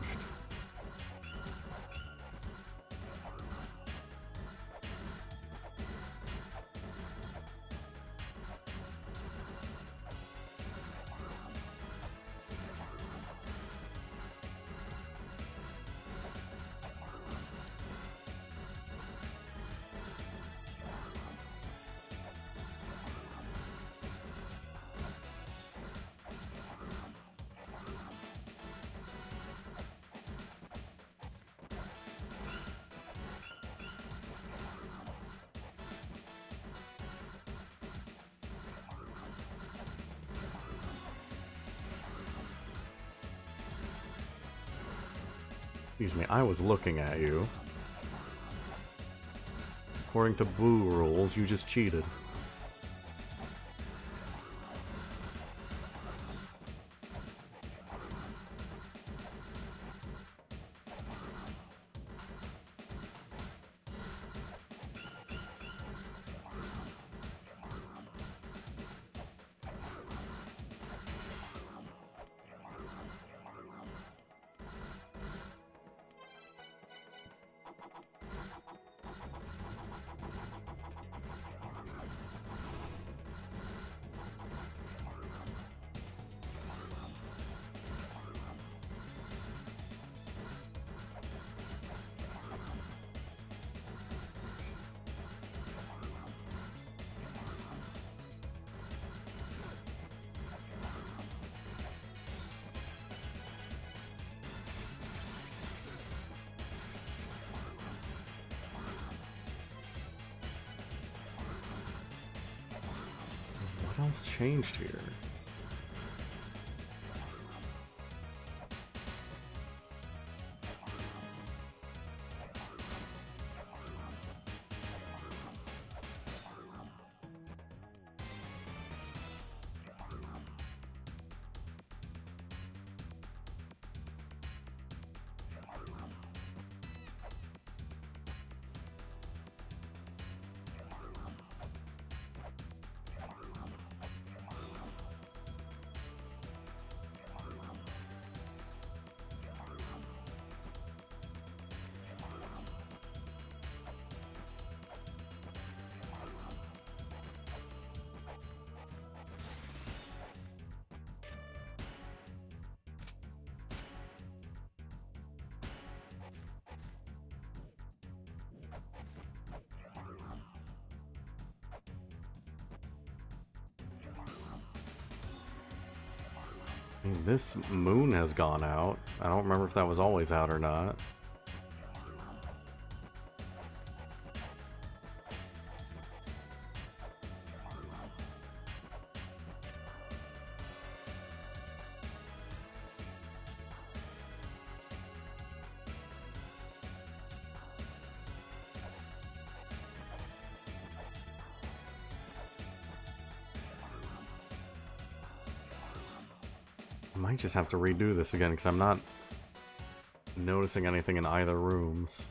Excuse me, I was looking at you. According to Boo rules, you just cheated. What else changed here? I mean, this moon has gone out. I don't remember if that was always out or not. I might just have to redo this again because I'm not noticing anything in either rooms.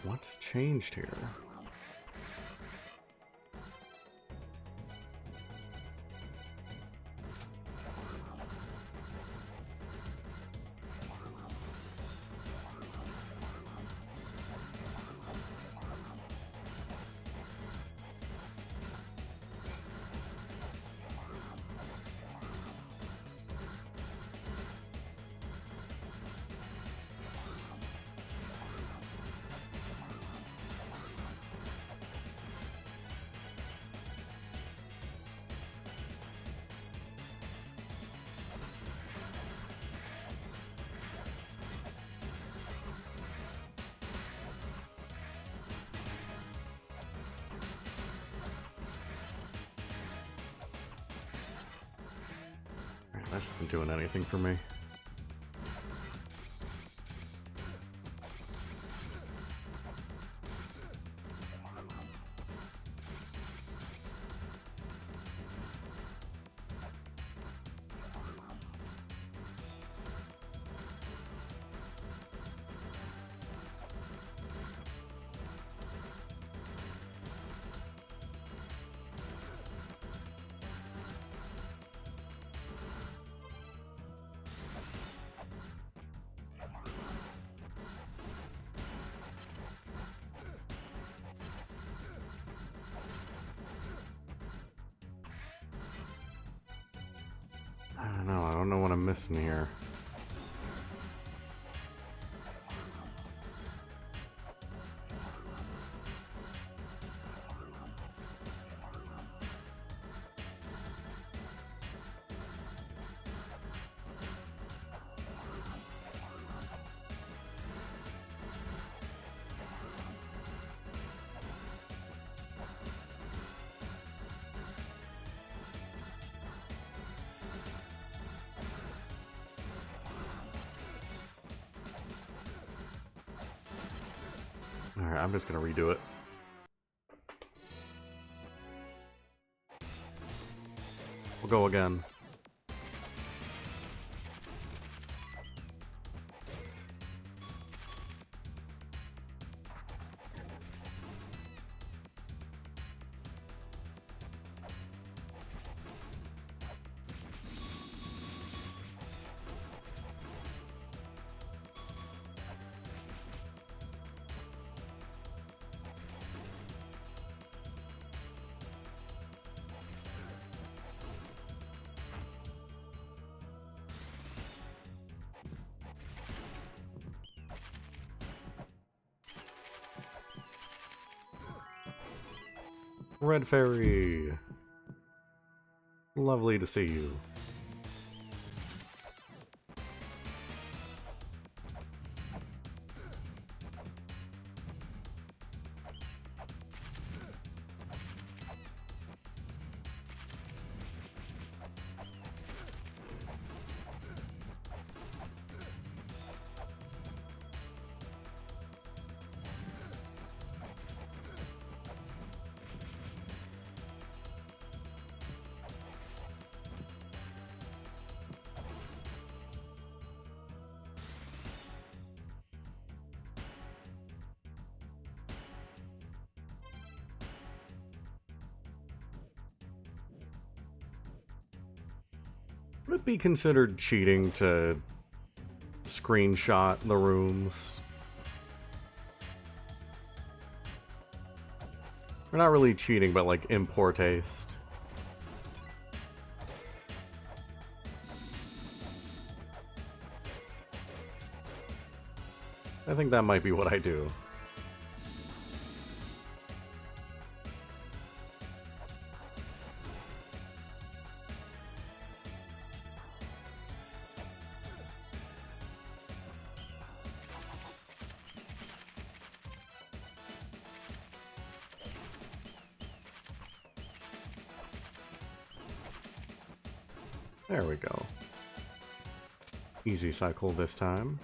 What's changed here? That isn't doing anything for me. I don't know what I'm missing here. Alright, I'm just gonna redo it. We'll go again. Red Fairy! Lovely to see you. Would it be considered cheating to screenshot the rooms? Or not really cheating, but like in poor taste. I think that might be what I do. There we go. Easy cycle this time.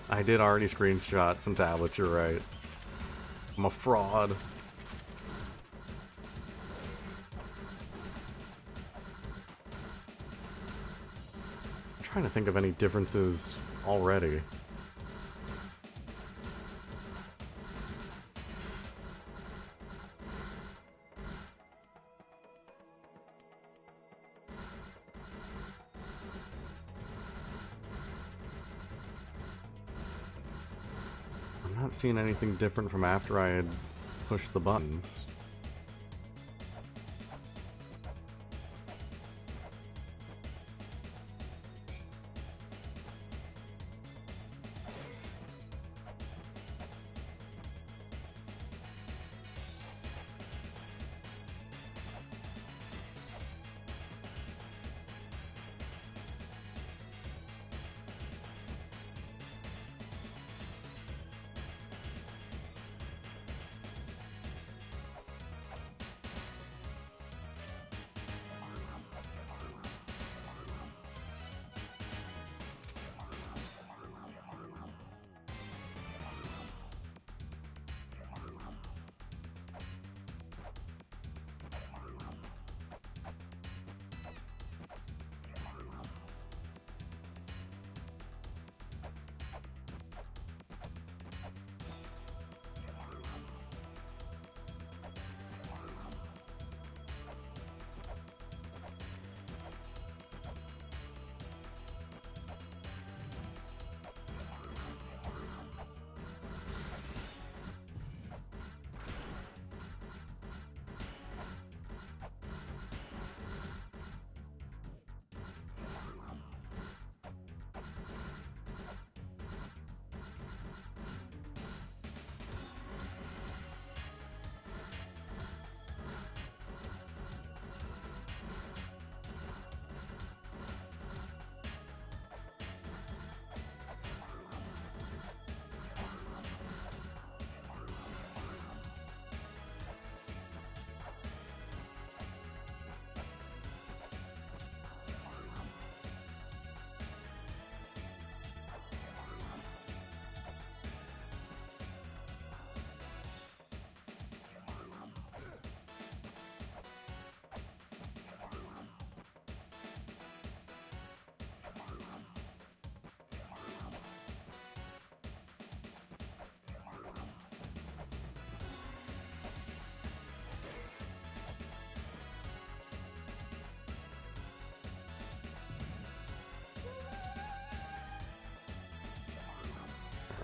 I did already screenshot some tablets, you're right. I'm a fraud. trying to think of any differences already. I'm not seeing anything different from after I had pushed the buttons.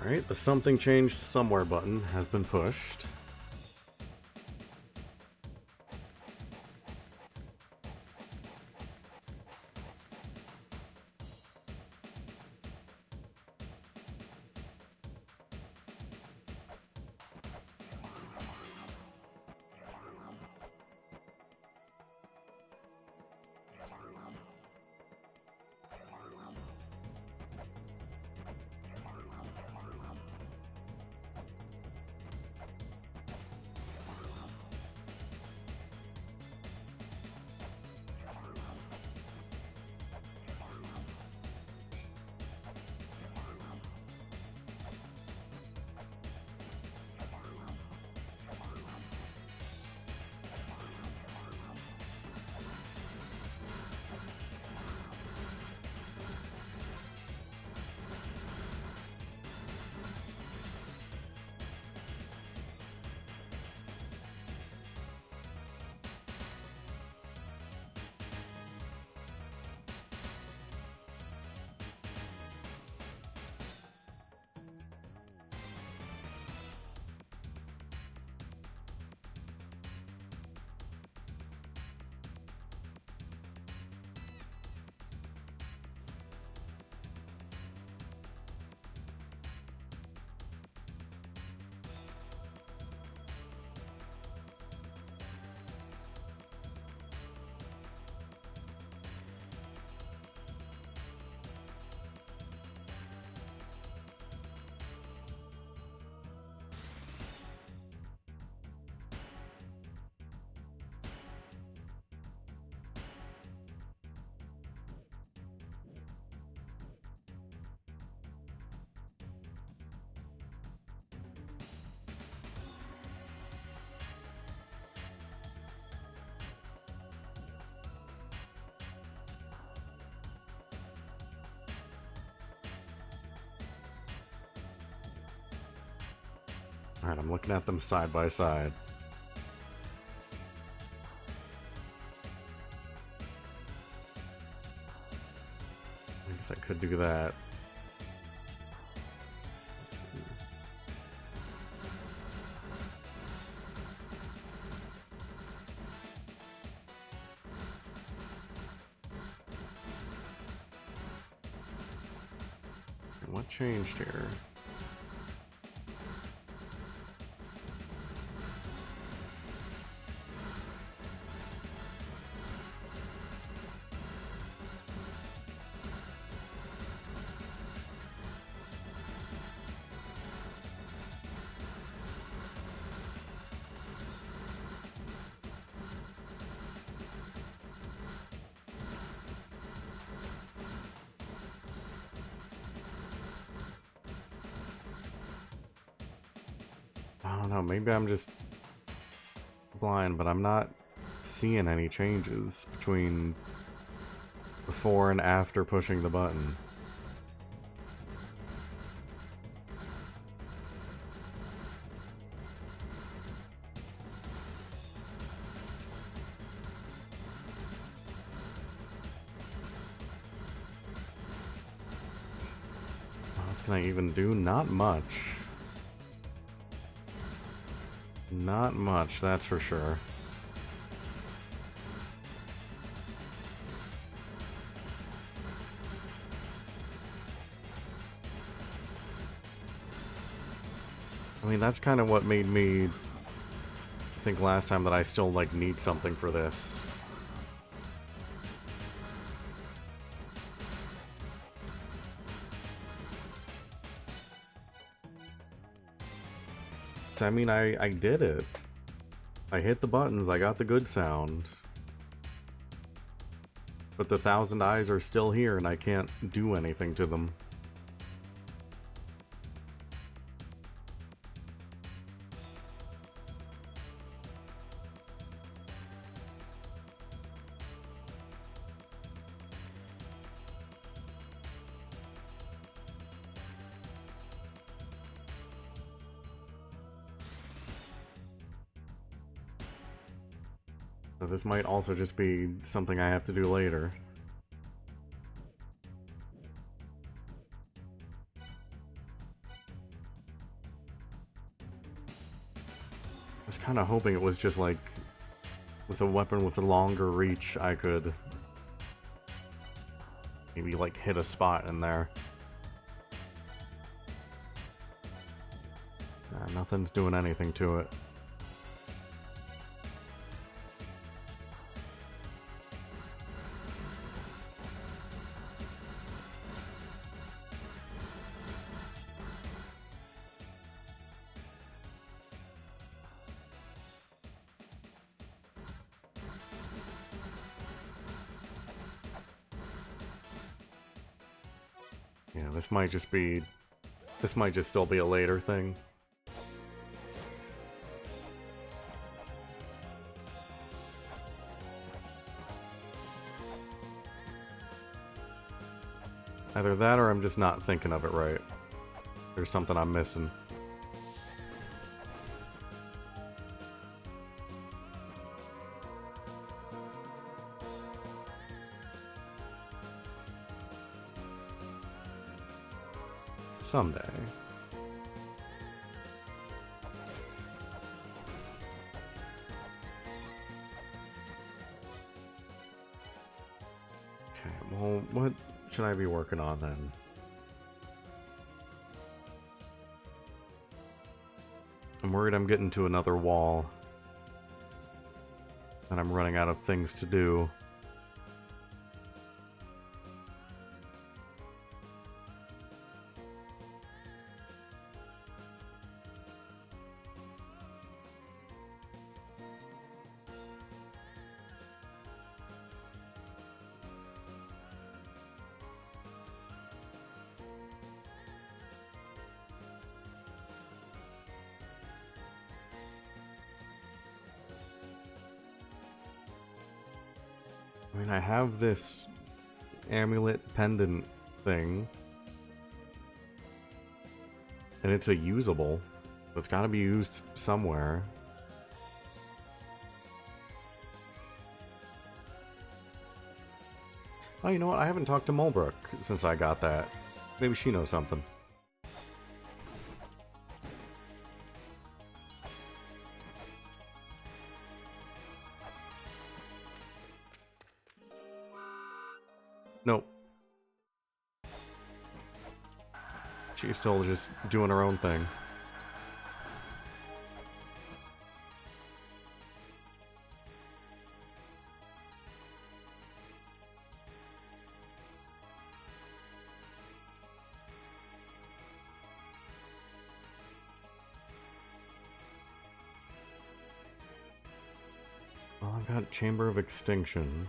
Alright, the something changed somewhere button has been pushed. Alright, I'm looking at them side by side. I guess I could do that. What changed here? I don't know, maybe I'm just blind, but I'm not seeing any changes between before and after pushing the button. What else can I even do? Not much. Not much, that's for sure. I mean, that's kind of what made me think last time that I still, like, need something for this. I mean, I did it. I hit the buttons, I got the good sound. But the 1,000 eyes are still here and I can't do anything to them. So this might also just be something I have to do later. I was kind of hoping it was just like, with a weapon with a longer reach, I could maybe like hit a spot in there. Nah, nothing's doing anything to it. Yeah, this might just still be a later thing. Either that or I'm just not thinking of it right. There's something I'm missing. Someday. Okay, well, what should I be working on then? I'm worried I'm getting to another wall. And I'm running out of things to do. I mean, I have this amulet pendant thing. And it's a usable. It's gotta be used somewhere. Oh, you know what? I haven't talked to Mulbrook since I got that. Maybe she knows something. Nope. She's still just doing her own thing. Well, I've got Chamber of Extinction.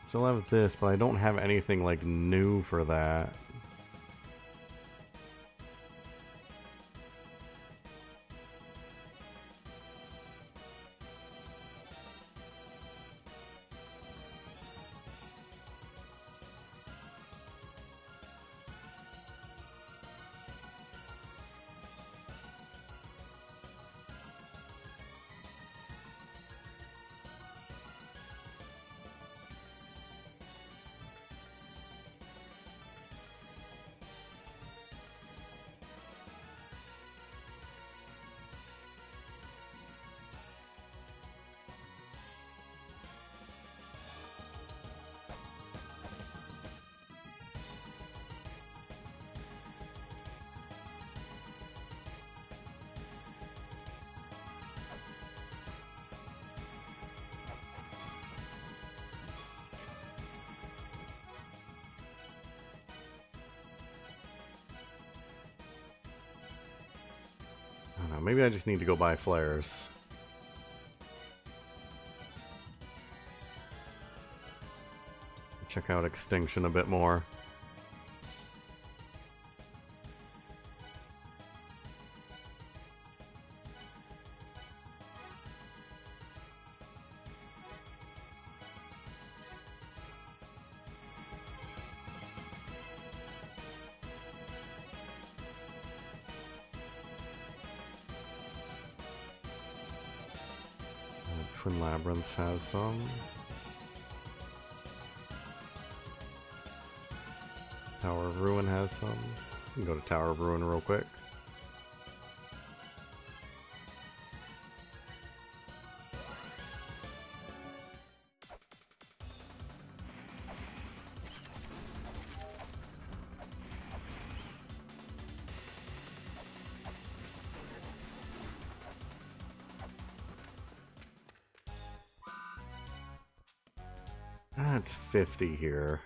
Still have this, but I don't have anything like new for that. I don't know, maybe I just need to go buy flares. Check out Extinction a bit more. Twin Labyrinths has some. Tower of Ruin has some. We can go to Tower of Ruin real quick. That's 50 here.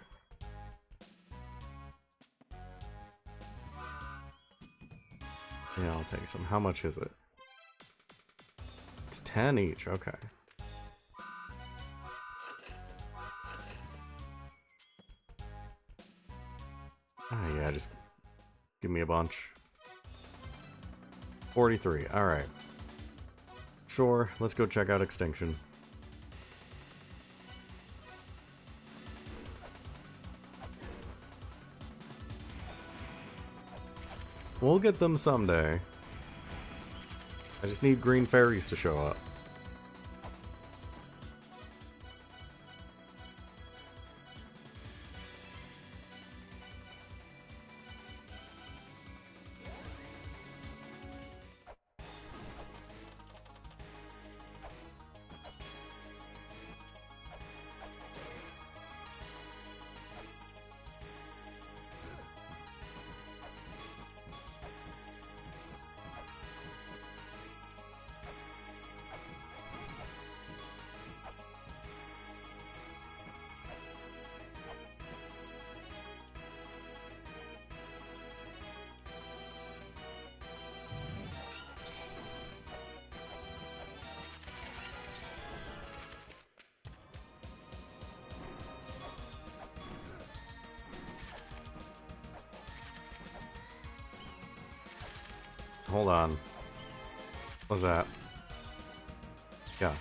Yeah, I'll take some. How much is it? It's 10 each, okay. Ah, yeah, just give me a bunch. 43, alright. Sure, let's go check out Extinction. We'll get them someday. I just need green fairies to show up. Hold on. What's that? Yeah.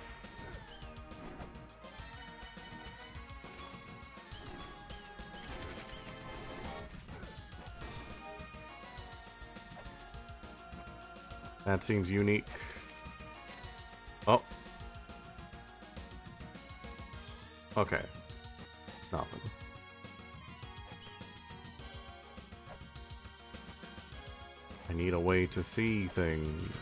That seems unique. Oh. Okay. Nothing. I need a way to see things.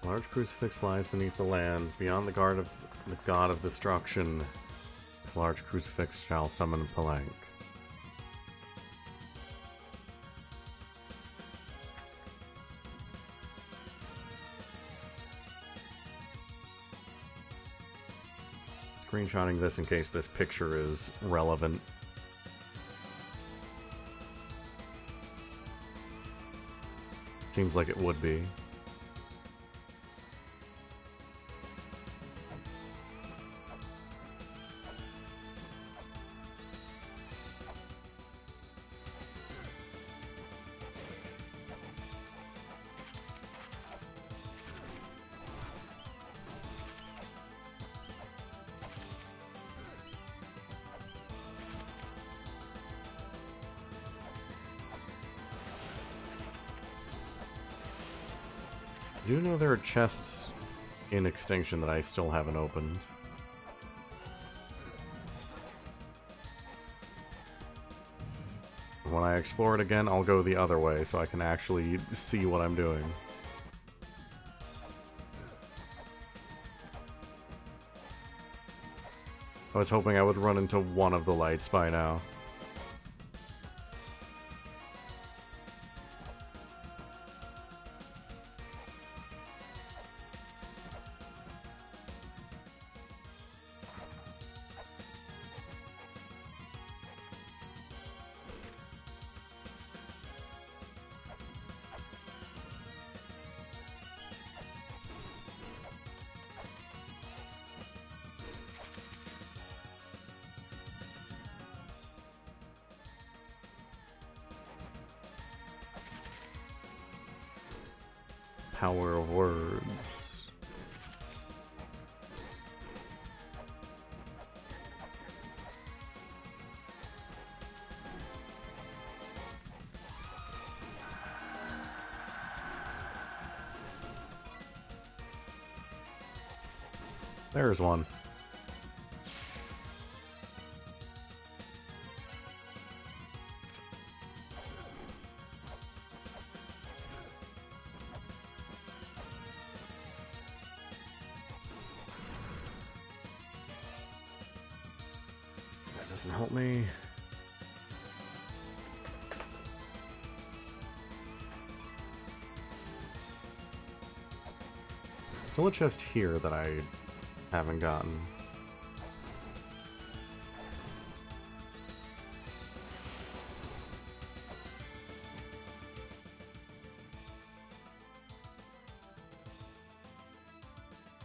A large crucifix lies beneath the land, beyond the god of destruction. This large crucifix shall summon Palank. Screenshotting this in case this picture is relevant. Seems like it would be. I do know there are chests in Extinction that I still haven't opened. When I explore it again, I'll go the other way so I can actually see what I'm doing. I was hoping I would run into one of the lights by now. Power of words. There's one. Doesn't help me. Still a chest here that I haven't gotten.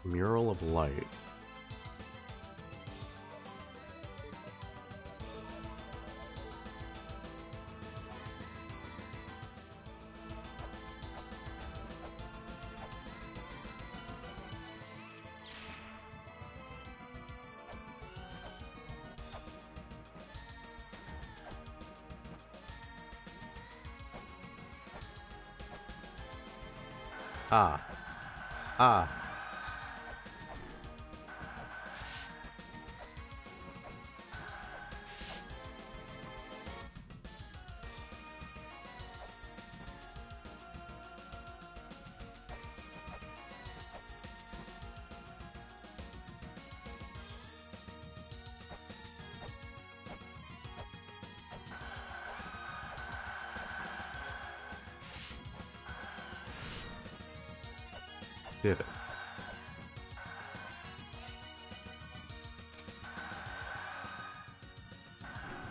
Mural of Light. Ah. Ah. did it.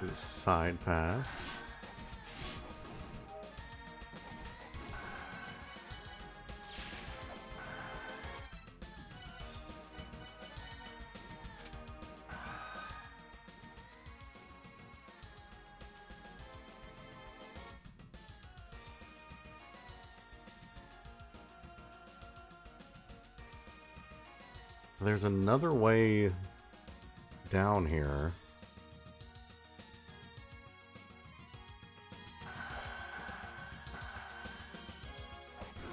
This side path. There's another way down here.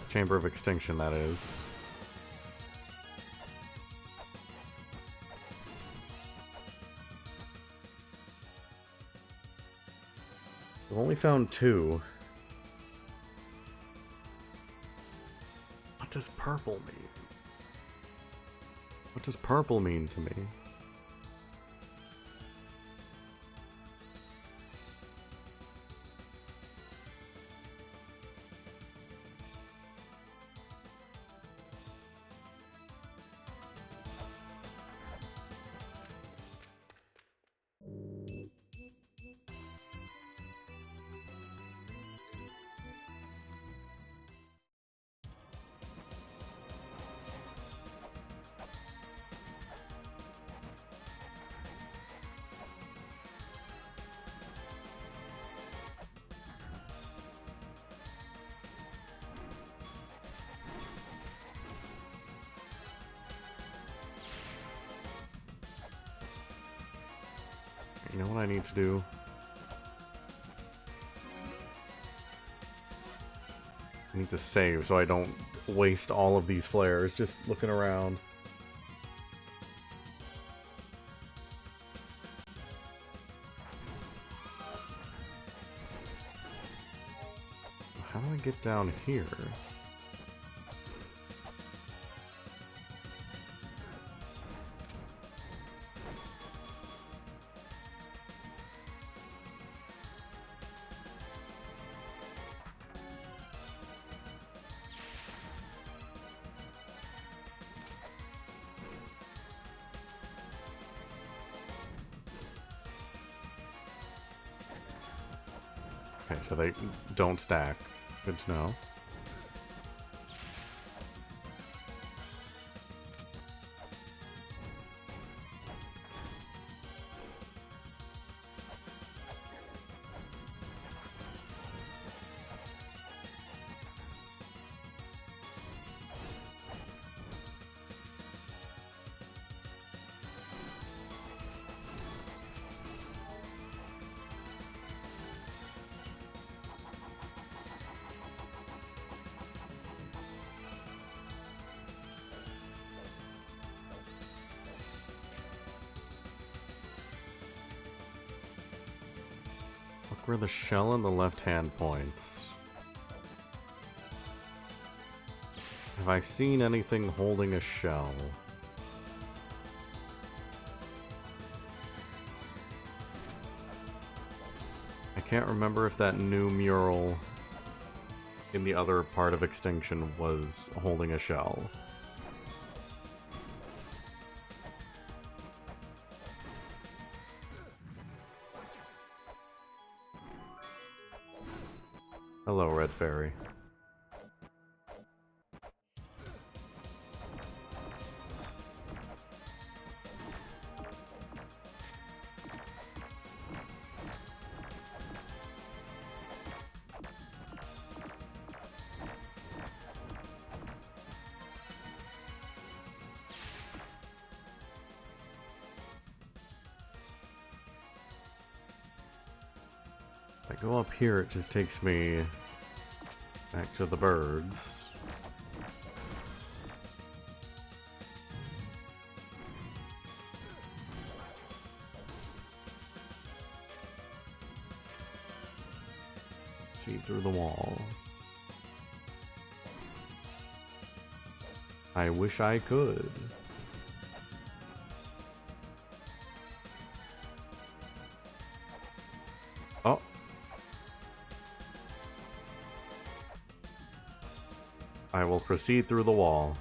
Chamber of Extinction, that is. I've only found 2. What does purple mean? What does purple mean to me? You know what I need to do? I need to save so I don't waste all of these flares just looking around. How do I get down here? Okay, so they don't stack. Good to know. Look where the shell and the left hand points. Have I seen anything holding a shell? I can't remember if that new mural in the other part of Extinction was holding a shell. Hello, Red Fairy. If I go up here, it just takes me back to the birds. See through the wall. I wish I could. Oh. I will proceed through the wall.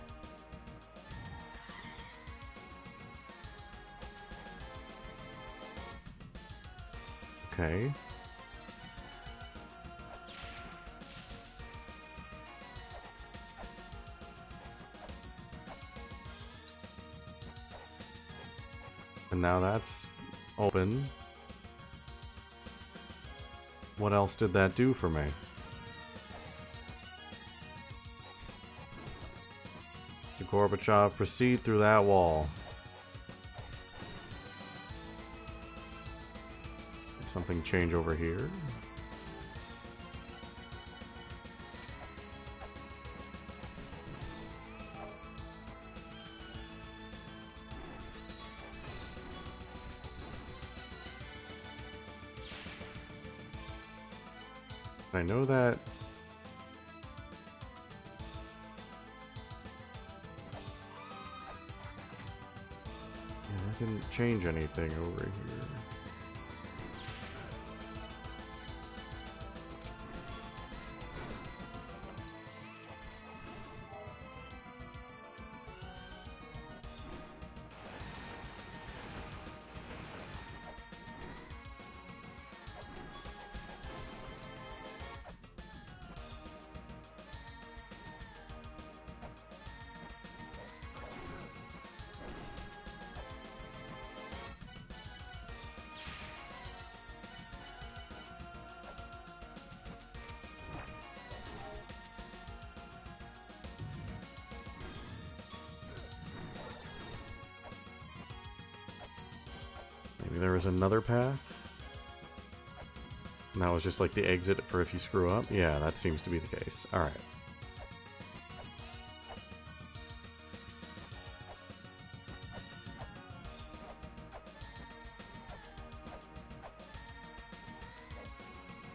Okay. And now that's open. What else did that do for me? To Gorbachev, proceed through that wall. Did something change over here? I know that... Yeah, that didn't change anything over here. Maybe there was another path? And that was just like the exit for if you screw up? Yeah, that seems to be the case. Alright.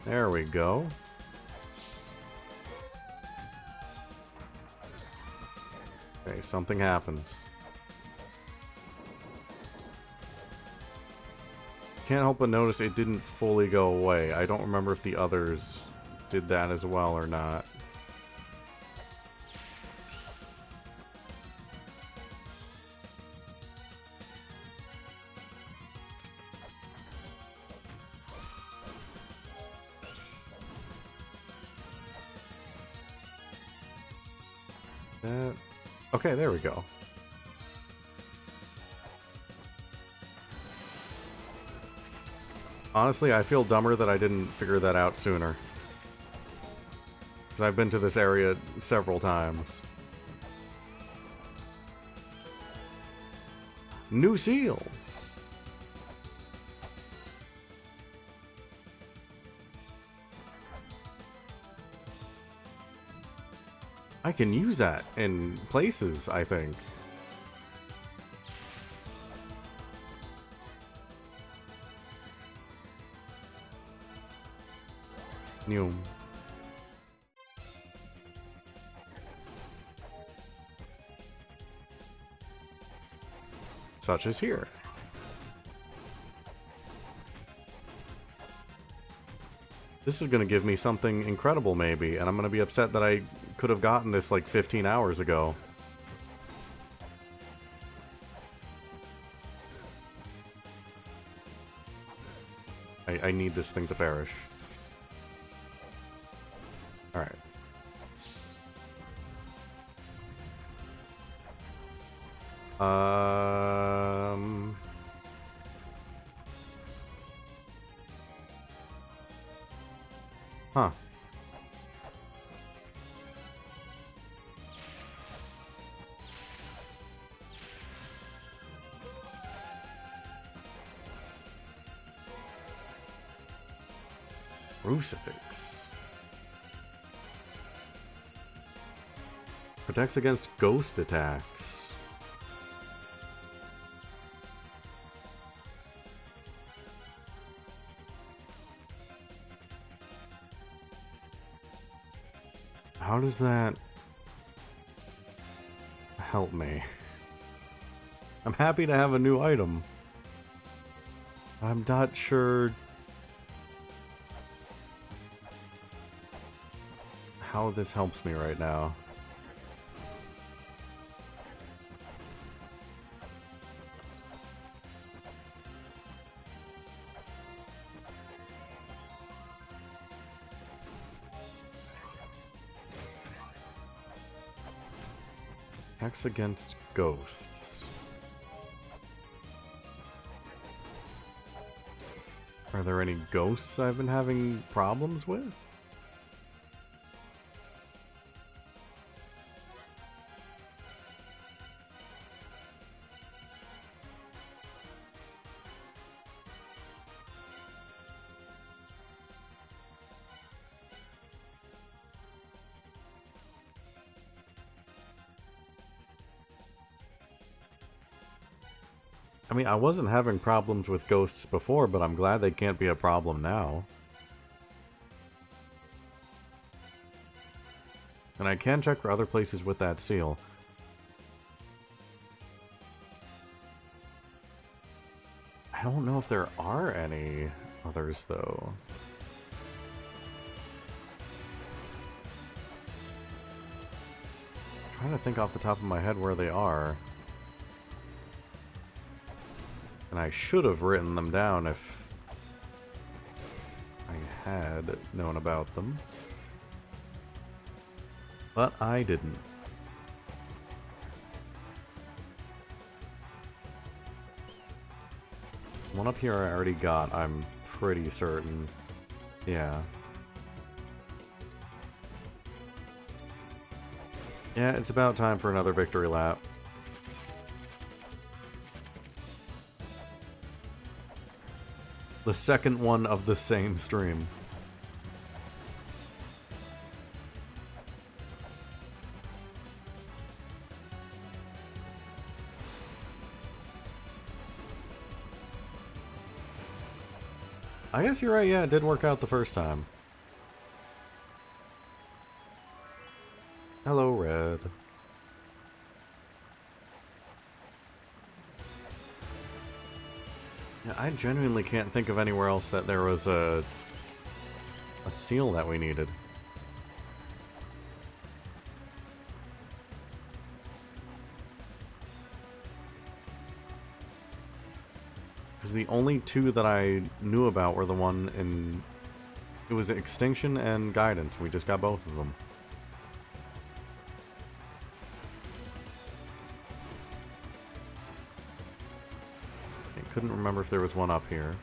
There we go. Okay, something happens. Can't help but notice it didn't fully go away. I don't remember if the others did that as well or not. Okay, there we go. Honestly, I feel dumber that I didn't figure that out sooner. Because I've been to this area several times. New seal! I can use that in places, I think. New. Such as here. This is going to give me something incredible, maybe, and I'm going to be upset that I could have gotten this like 15 hours ago. I need this thing to perish. Alright. Huh. Crucifix. Protects against ghost attacks. How does that help me? I'm happy to have a new item. I'm not sure how this helps me right now. Attacks against ghosts. Are there any ghosts I've been having problems with? I mean, I wasn't having problems with ghosts before, but I'm glad they can't be a problem now. And I can check for other places with that seal. I don't know if there are any others, though. I'm trying to think off the top of my head where they are. And I should have written them down if I had known about them. But I didn't. One up here I already got, I'm pretty certain. Yeah. Yeah, it's about time for another victory lap. The second one of the same stream. I guess you're right, yeah, it did work out the first time. Hello, Red. Yeah, I genuinely can't think of anywhere else that there was a seal that we needed. Because the only two that I knew about were the one in... It was Extinction and Guidance. We just got both of them. I couldn't remember if there was one up here.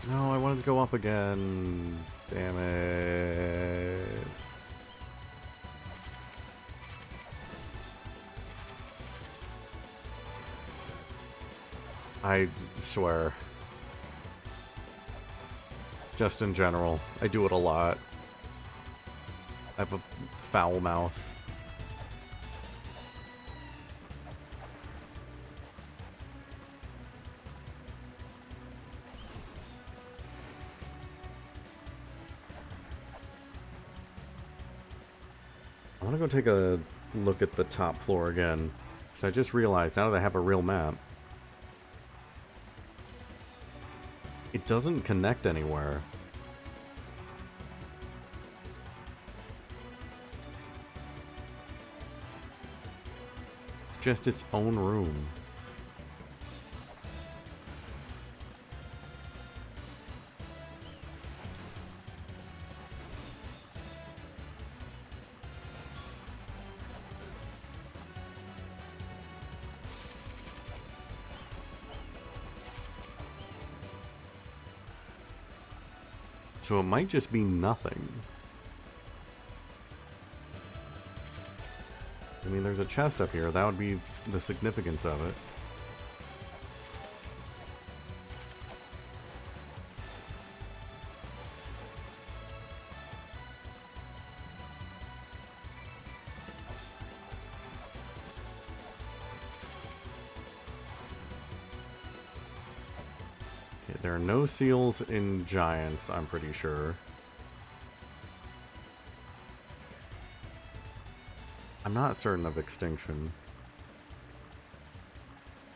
No, I wanted to go up again. Damn it. I swear. Just in general, I do it a lot. I have a foul mouth. I want to go take a look at the top floor again, because I just realized now that I have a real map, it doesn't connect anywhere. It's just its own room. So it might just be nothing. I mean, there's a chest up here. That would be the significance of it. Okay, there are no seals in giants, I'm pretty sure. I'm not certain of extinction.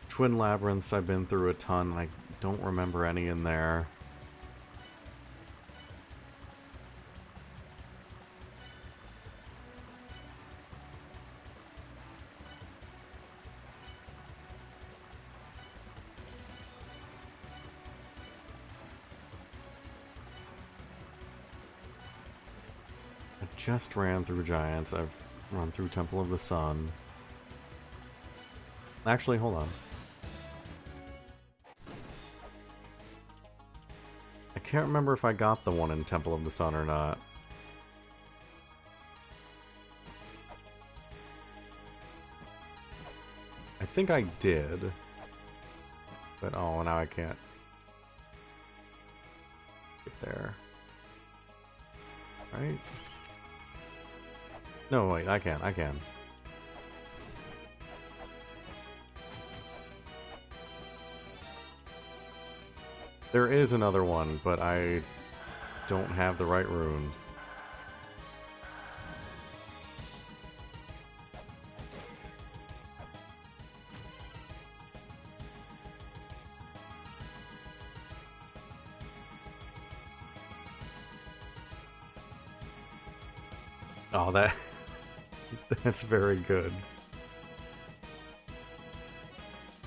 Twin labyrinths, I've been through a ton. I don't remember any in there. I just ran through giants. I've run through Temple of the Sun. Actually, hold on. I can't remember if I got the one in Temple of the Sun or not. I think I did. But oh, now I can't get there. Right? No, wait, I can. There is another one, but I don't have the right rune. Oh, that's very good.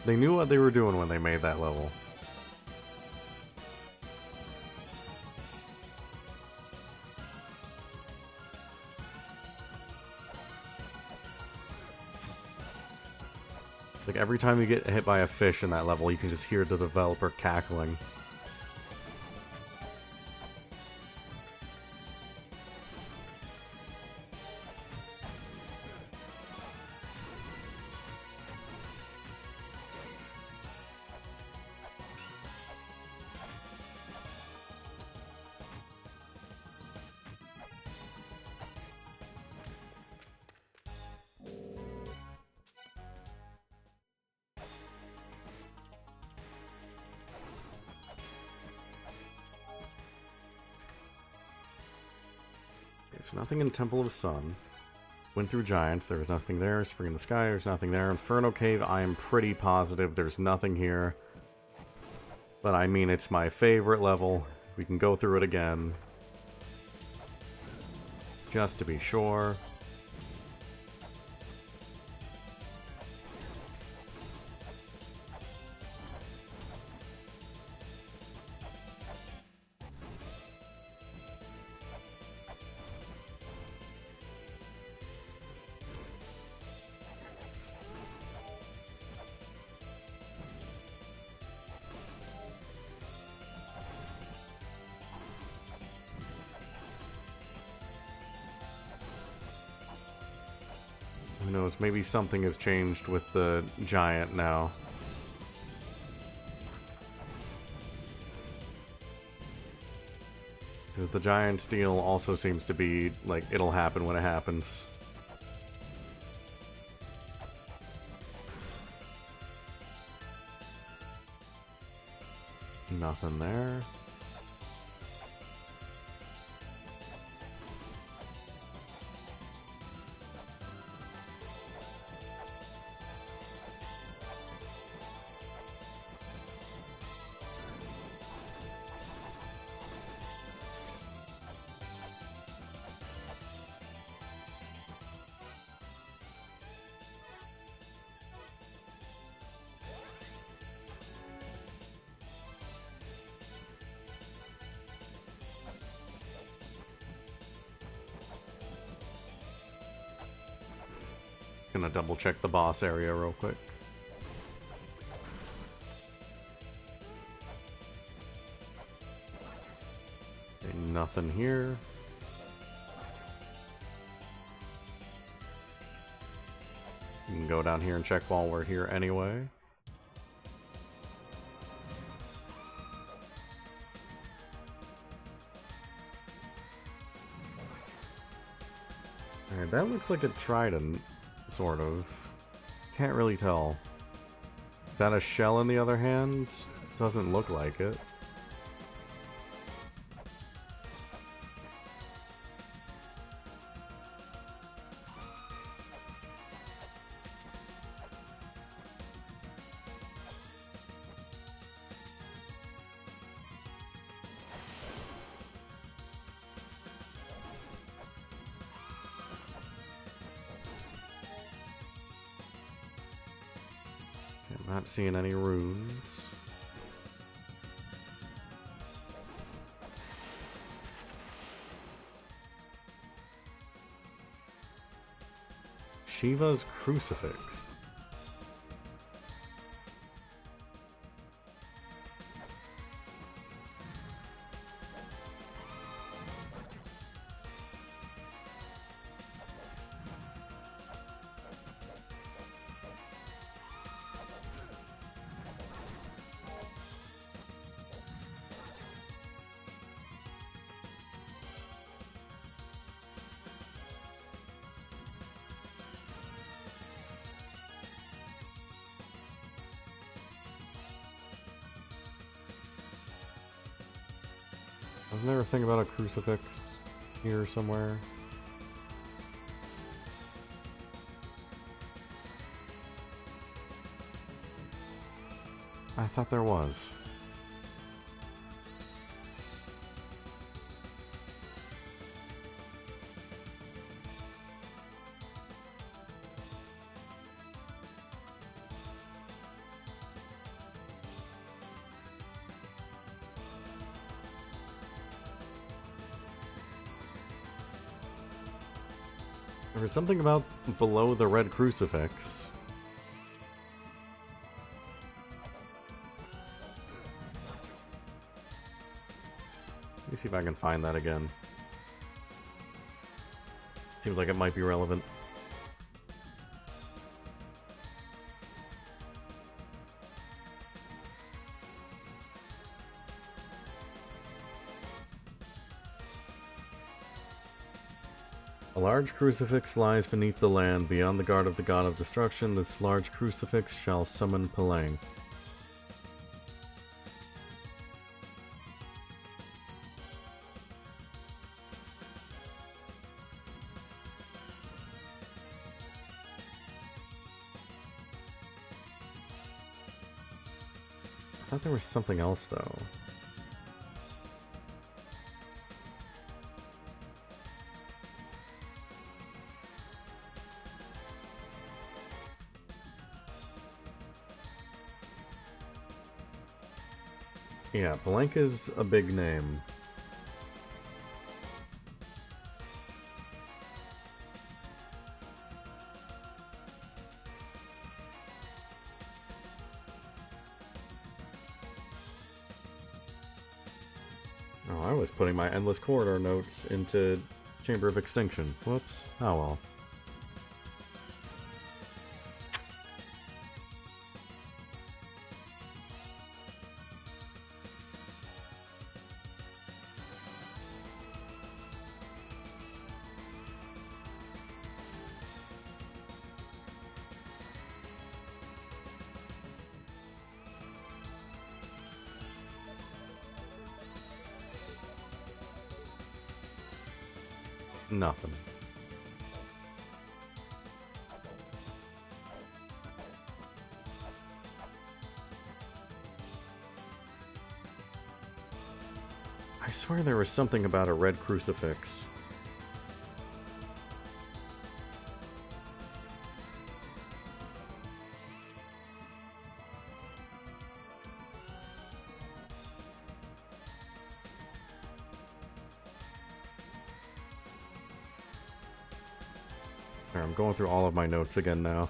They knew what they were doing when they made that level. Like, every time you get hit by a fish in that level, you can just hear the developer cackling. So nothing in Temple of the Sun. Went through Giants, there was nothing there. Spring in the Sky, there's nothing there. Inferno Cave, I am pretty positive there's nothing here. But I mean, it's my favorite level. We can go through it again. Just to be sure. Who knows, maybe something has changed with the giant now. Because the giant steel also seems to be, like, it'll happen when it happens. Nothing there. Gonna double check the boss area real quick. Okay, nothing here. You can go down here and check while we're here anyway. Alright, that looks like a trident. Sort of. Can't really tell. Is that a shell on the other hand? Doesn't look like it. Not seeing any runes. Shiva's crucifix. Wasn't there a thing about a crucifix here somewhere? I thought there was. There was something about below the red crucifix. Let me see if I can find that again. Seems like it might be relevant. A large crucifix lies beneath the land, beyond the guard of the god of destruction. This large crucifix shall summon Pelang. I thought there was something else, though. Yeah, Blank is a big name. Oh, I was putting my Endless Corridor notes into Chamber of Extinction. Whoops. Oh well. Nothing. I swear there was something about a red crucifix. I'm going through all of my notes again now.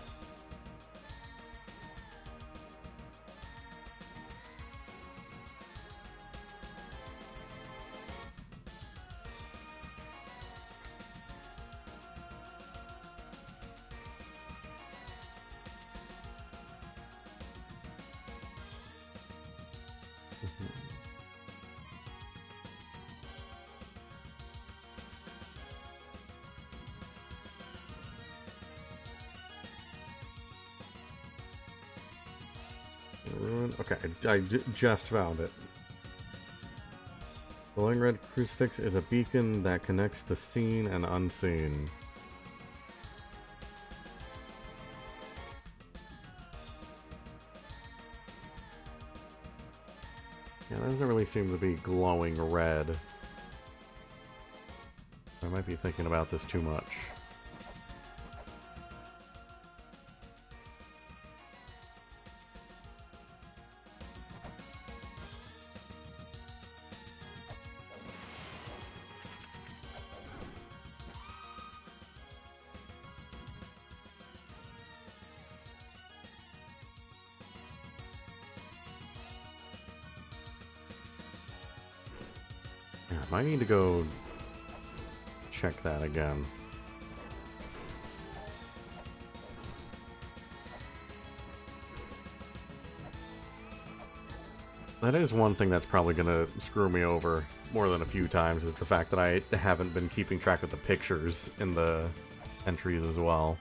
Okay, I just found it. Glowing red crucifix is a beacon that connects the seen and unseen. Yeah, that doesn't really seem to be glowing red. I might be thinking about this too much. I might need to go check that again. That is one thing that's probably going to screw me over more than a few times, is the fact that I haven't been keeping track of the pictures in the entries as well.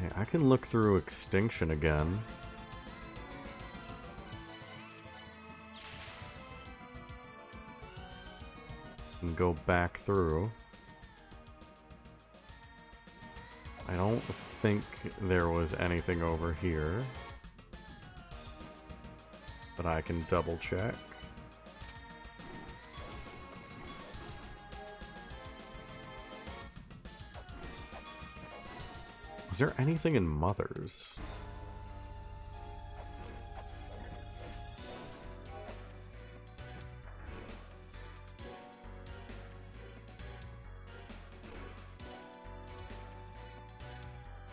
Okay, I can look through Extinction again. And go back through. I don't think there was anything over here, but I can double check. Was there anything in Mother's?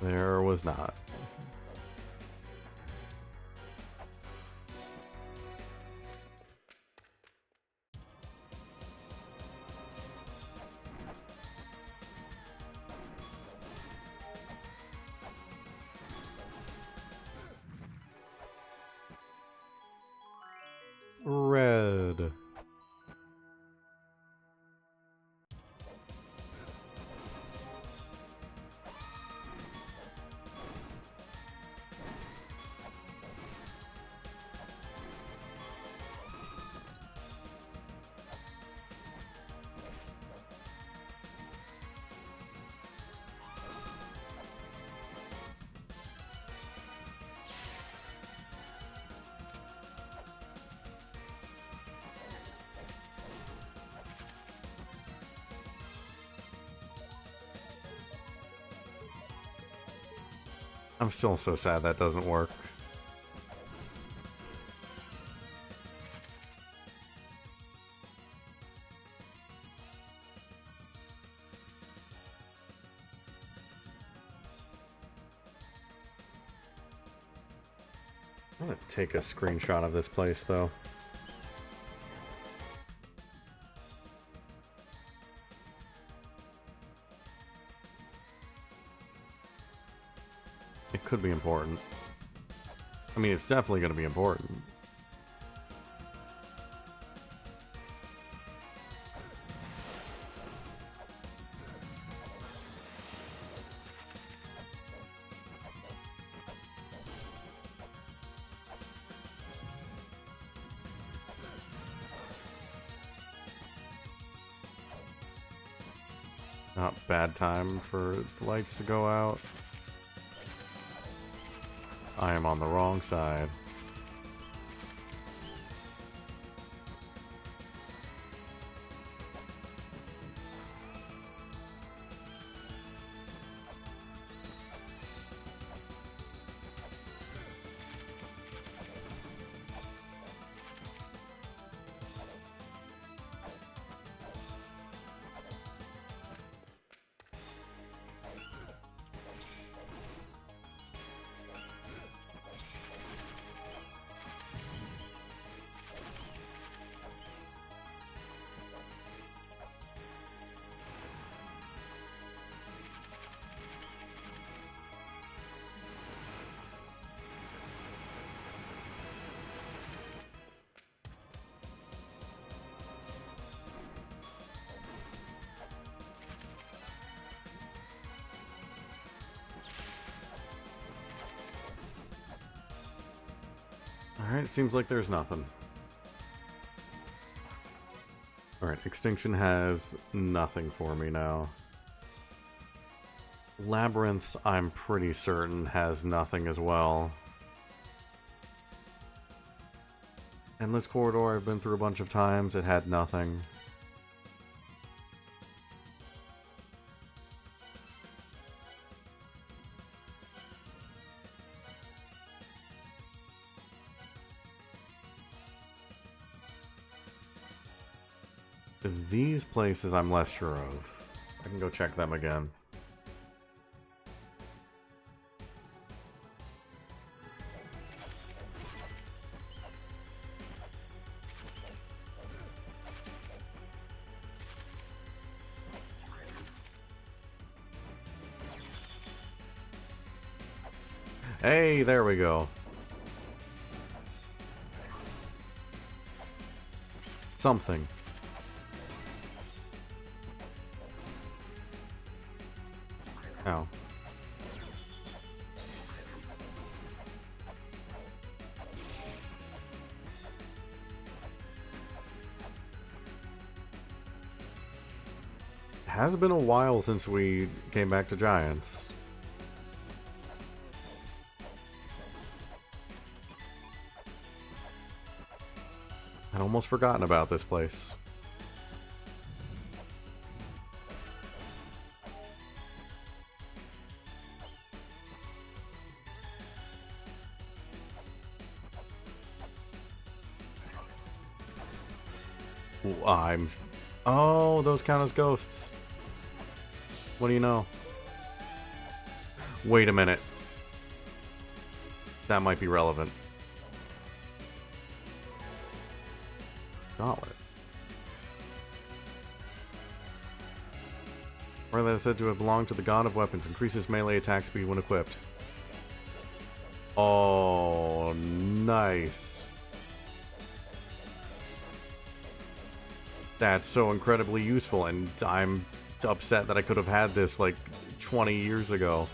There was not. Red. I'm still so sad that doesn't work. I'm gonna take a screenshot of this place, though. It could be important. I mean, it's definitely going to be important. Not bad time for the lights to go out. I am on the wrong side. Alright, seems like there's nothing. Alright, Extinction has nothing for me now. Labyrinths, I'm pretty certain, has nothing as well. Endless Corridor, I've been through a bunch of times, it had nothing. These places I'm less sure of. I can go check them again. Hey, there we go. Something. Ow. It has been a while since we came back to Giants. I'd almost forgotten about this place. Ooh, oh, those count as ghosts. What do you know? Wait a minute. That might be relevant. Gauntlet. Or that is said to have belonged to the god of weapons. Increases melee attack speed when equipped. Oh, nice. That's so incredibly useful, and I'm upset that I could have had this like 20 years ago.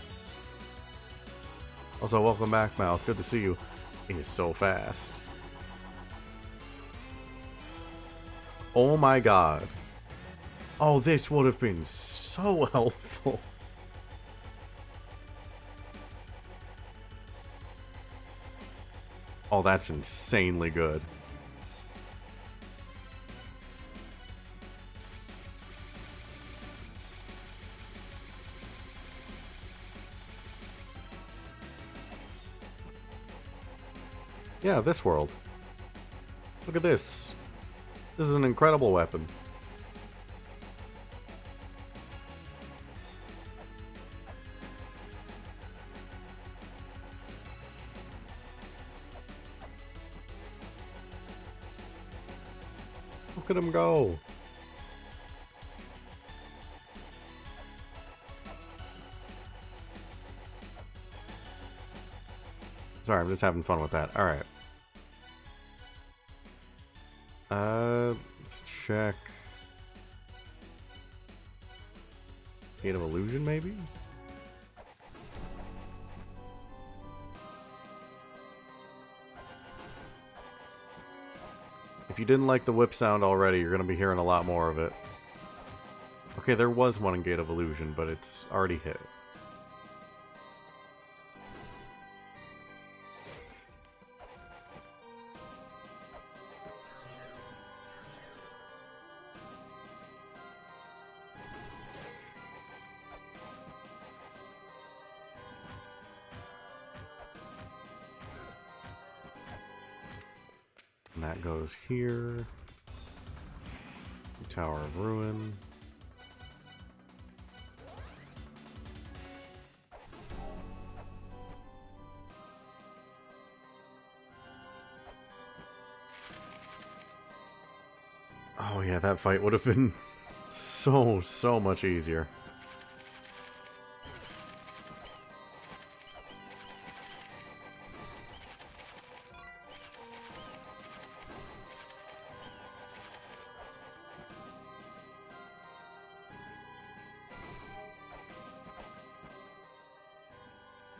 Also, welcome back, Mouth. Good to see you. He is so fast. Oh my god. Oh, this would have been so helpful. Oh, that's insanely good. Yeah, this world. Look at this. This is an incredible weapon. Look at him go. Sorry, I'm just having fun with that. Alright. Let's check. Gate of Illusion, maybe? If you didn't like the whip sound already, you're going to be hearing a lot more of it. Okay, there was one in Gate of Illusion, but it's already hit. And that goes here. Tower of Ruin. Oh yeah, that fight would have been so much easier.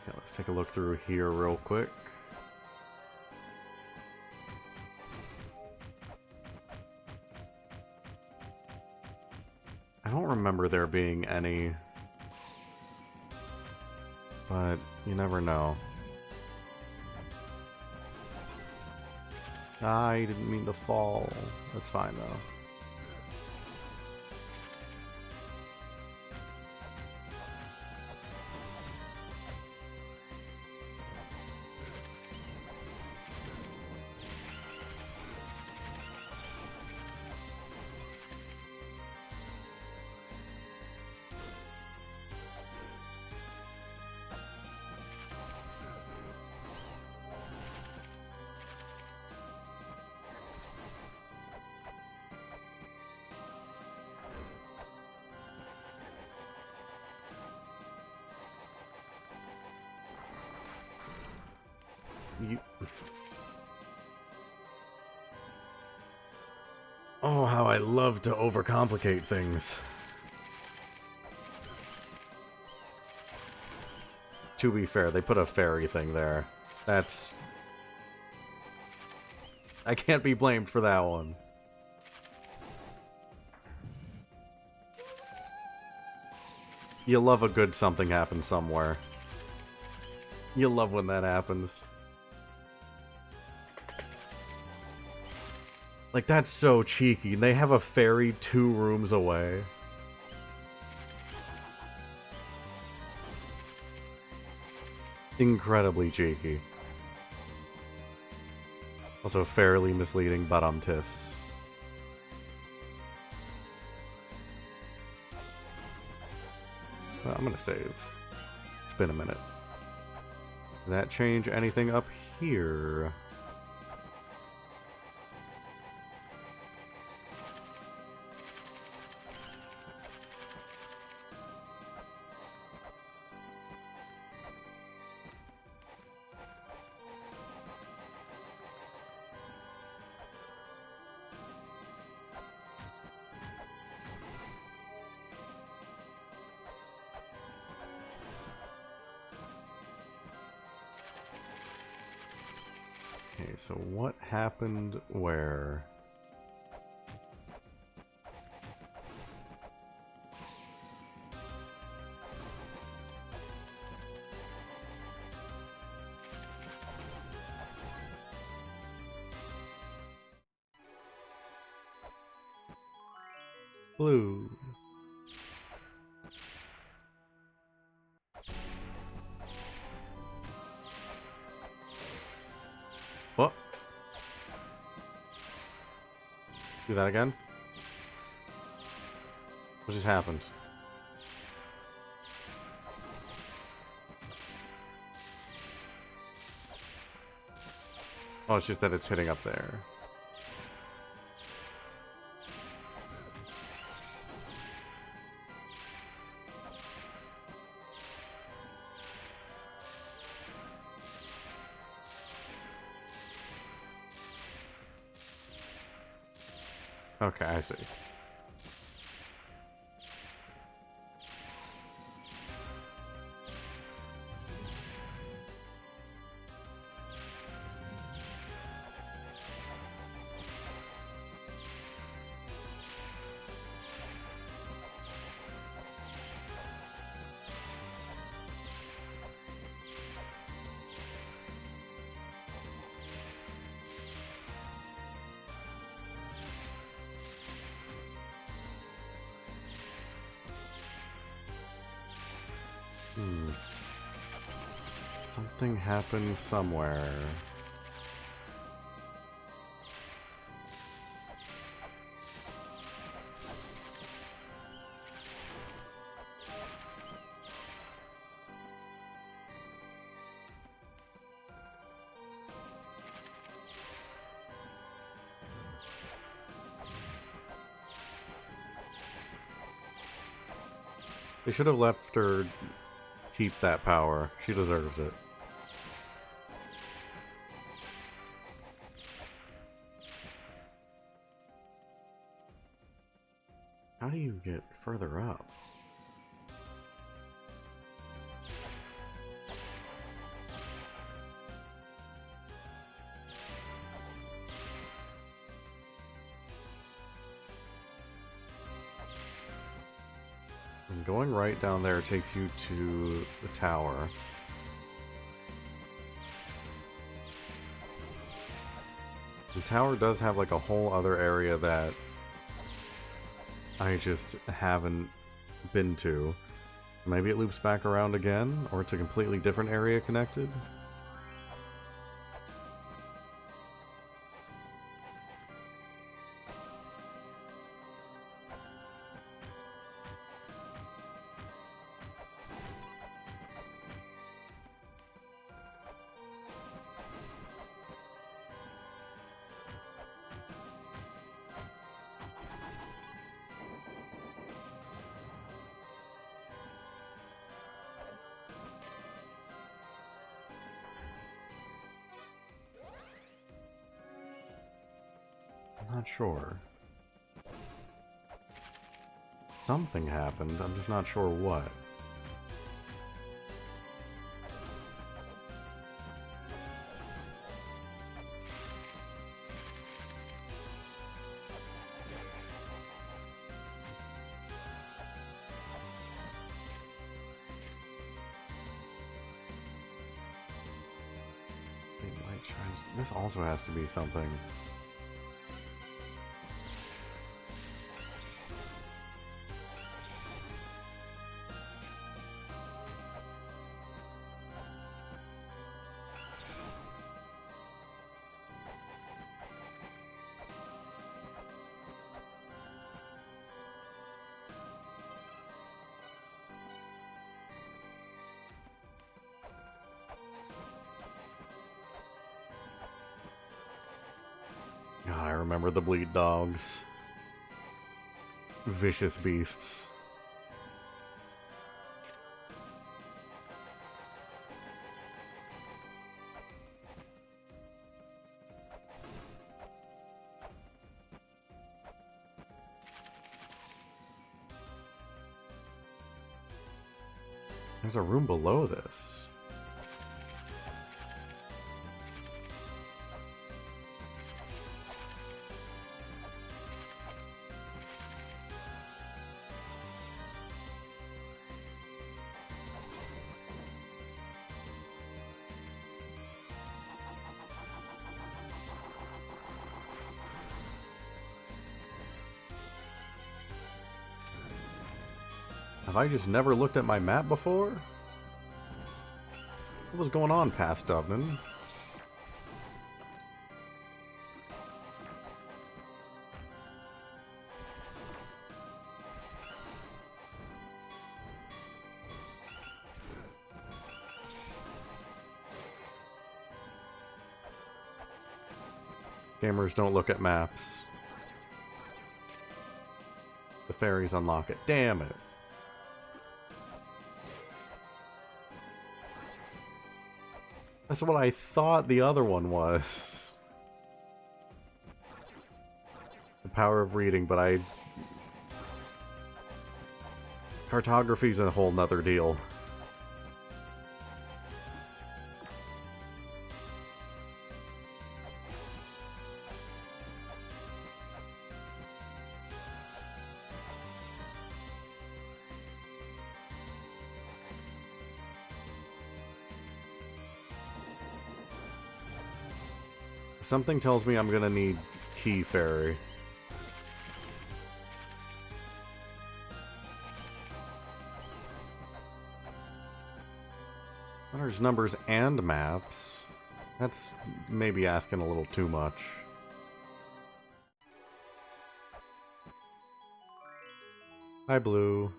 Yeah, let's take a look through here real quick. I don't remember there being any, but you never know. I didn't mean to fall. That's fine though. You... Oh, how I love to overcomplicate things. To be fair, they put a fairy thing there. That's... I can't be blamed for that one. You love a good something happens somewhere. You love when that happens. Like, that's so cheeky. They have a fairy 2 rooms away. Incredibly cheeky. Also fairly misleading, but tis. Well, I'm gonna save. It's been a minute. Did that change anything up here? Okay, so what happened where? Blue. What? Do that again? What just happened? Oh, it's just that it's hitting up there. Okay, I see. Something happened somewhere. They should have left her keep that power. She deserves it. How do you get further up? And going right down there takes you to the tower. The tower does have like a whole other area that I just haven't been to. Maybe it loops back around again, or it's a completely different area connected. Not sure. Something happened, I'm just not sure what. This also has to be something. I remember the bleed dogs. Vicious beasts. There's a room below this. Have I just never looked at my map before? What was going on past Dublin? Gamers don't look at maps. The fairies unlock it. Damn it. That's what I thought the other one was. The power of reading, but cartography's a whole nother deal. Something tells me I'm gonna need Key Fairy. There's numbers and maps. That's maybe asking a little too much. Hi, Blue.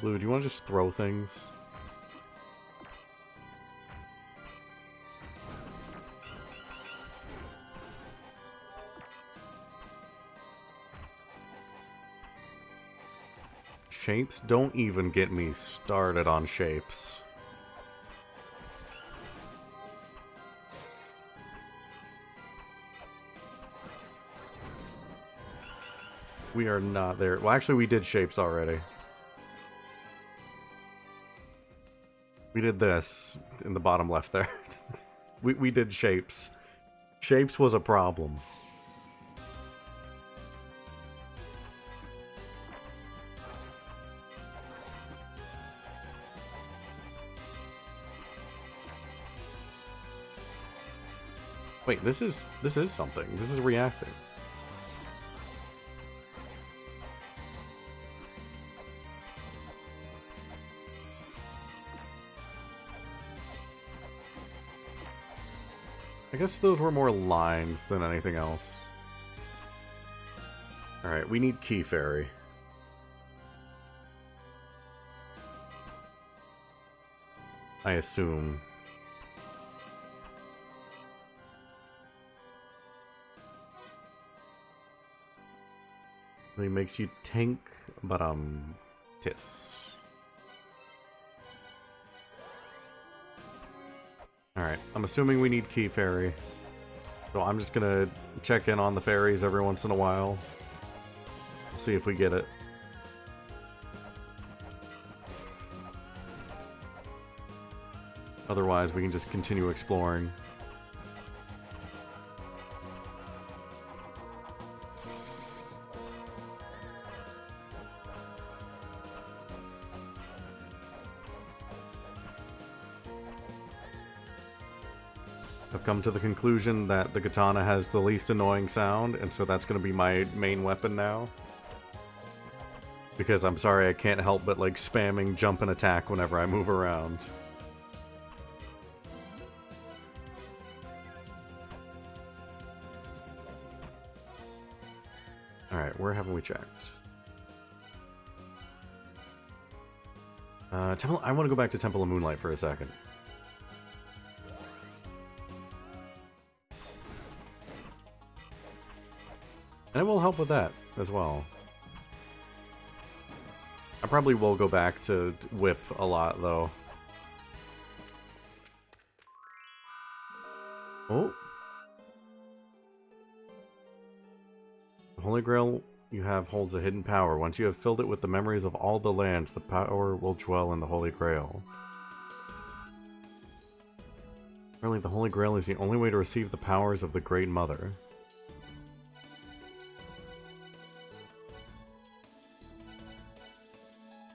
Blue, do you want to just throw things? Shapes? Don't even get me started on shapes. We are not there. Well, actually, we did shapes already. We did this in the bottom left there. we did shapes. Shapes was a problem. Wait, this is something. This is reacting. I guess those were more lines than anything else. Alright, we need Key Fairy. I assume. Really makes you think, but tis. Alright, I'm assuming we need Key Fairy. So I'm just gonna check in on the fairies every once in a while. See if we get it. Otherwise, we can just continue exploring. I've come to the conclusion that the katana has the least annoying sound, and so that's going to be my main weapon now. Because I'm sorry, I can't help but like spamming jump and attack whenever I move around. Alright, where haven't we checked? I want to go back to Temple of Moonlight for a second. And it will help with that as well. I probably will go back to Whip a lot, though. Oh. The Holy Grail you have holds a hidden power. Once you have filled it with the memories of all the lands, the power will dwell in the Holy Grail. Apparently the Holy Grail is the only way to receive the powers of the Great Mother.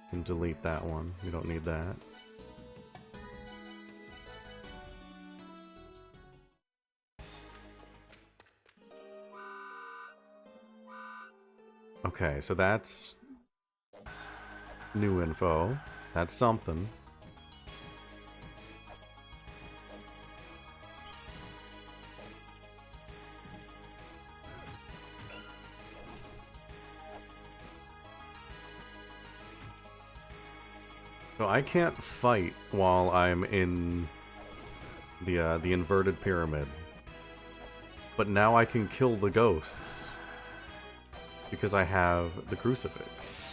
Can delete that one. We don't need that. Okay, so that's new info. That's something. So I can't fight while I'm in the inverted pyramid. But now I can kill the ghosts. Because I have the crucifix.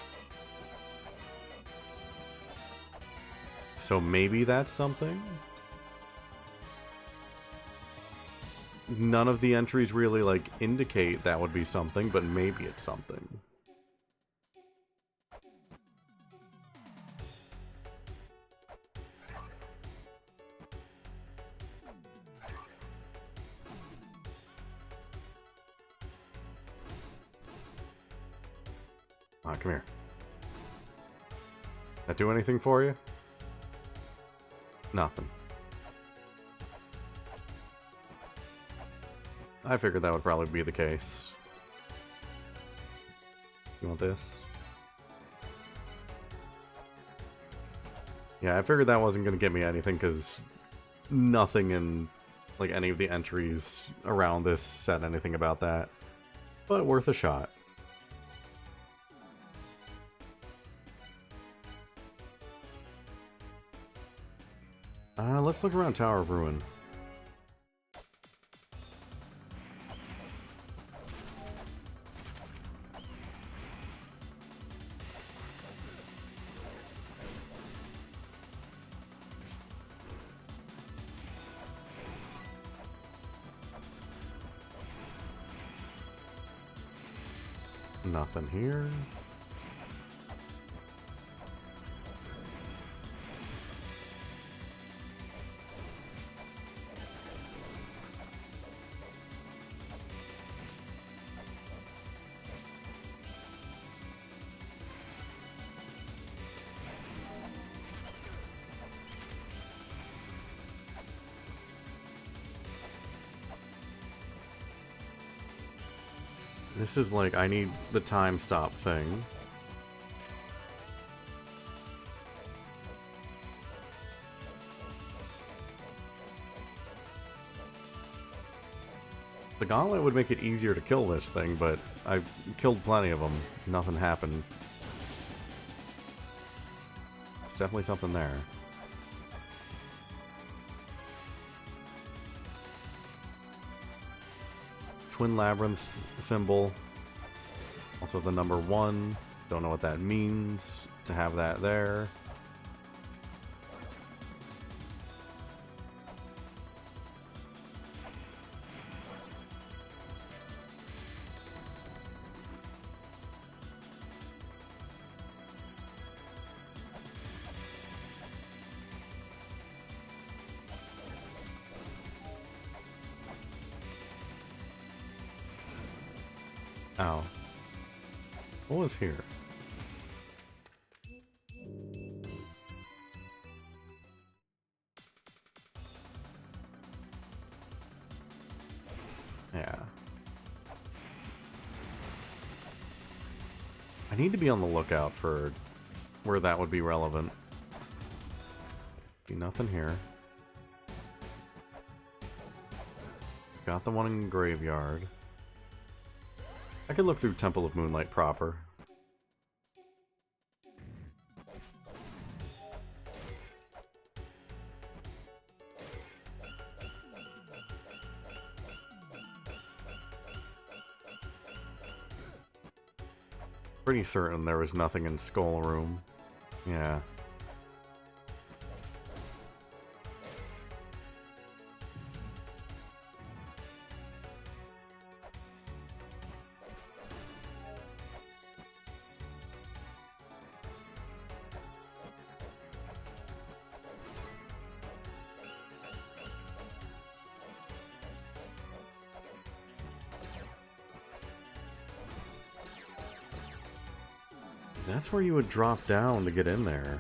So maybe that's something? None of the entries really, like, indicate that would be something, but maybe it's something. Come here. That do anything for you? Nothing. I figured that would probably be the case. You want this? Yeah, I figured that wasn't going to get me anything, because nothing in like any of the entries around this said anything about that. But worth a shot. Let's look around Tower of Ruin. Nothing here. This is like, I need the time stop thing. The gauntlet would make it easier to kill this thing, but I've killed plenty of them. Nothing happened. There's definitely something there. Twin Labyrinth symbol. Also the number 1. Don't know what that means to have that there. Ow. What was here? Yeah. I need to be on the lookout for where that would be relevant. See nothing here. Got the one in Graveyard. I could look through Temple of Moonlight proper. Pretty certain there was nothing in Skull Room. Yeah. That's where you would drop down to get in there.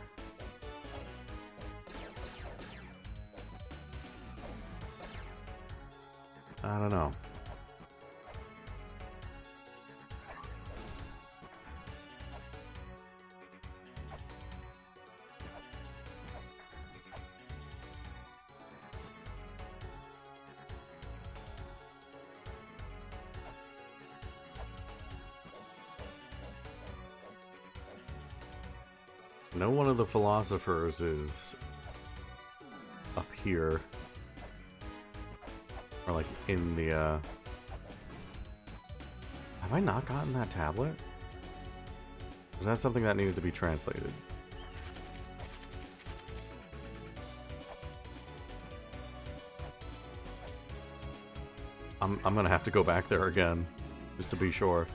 I don't know. No one of the philosophers is up here. Or like in the, Have I not gotten that tablet? Was that something that needed to be translated? I'm gonna have to go back there again, just to be sure.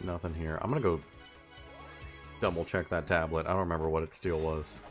Nothing here. I'm gonna go double check that tablet. I don't remember what its deal was.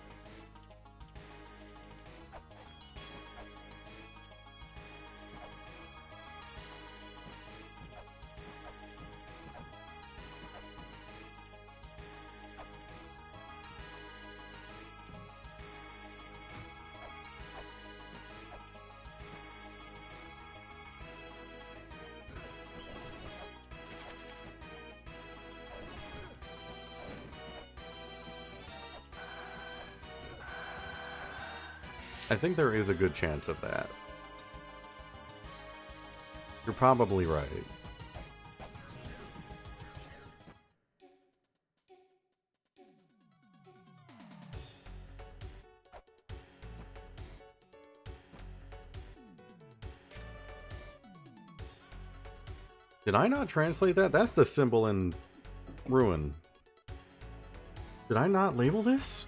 I think there is a good chance of that. You're probably right. Did I not translate that? That's the symbol in Ruin. Did I not label this?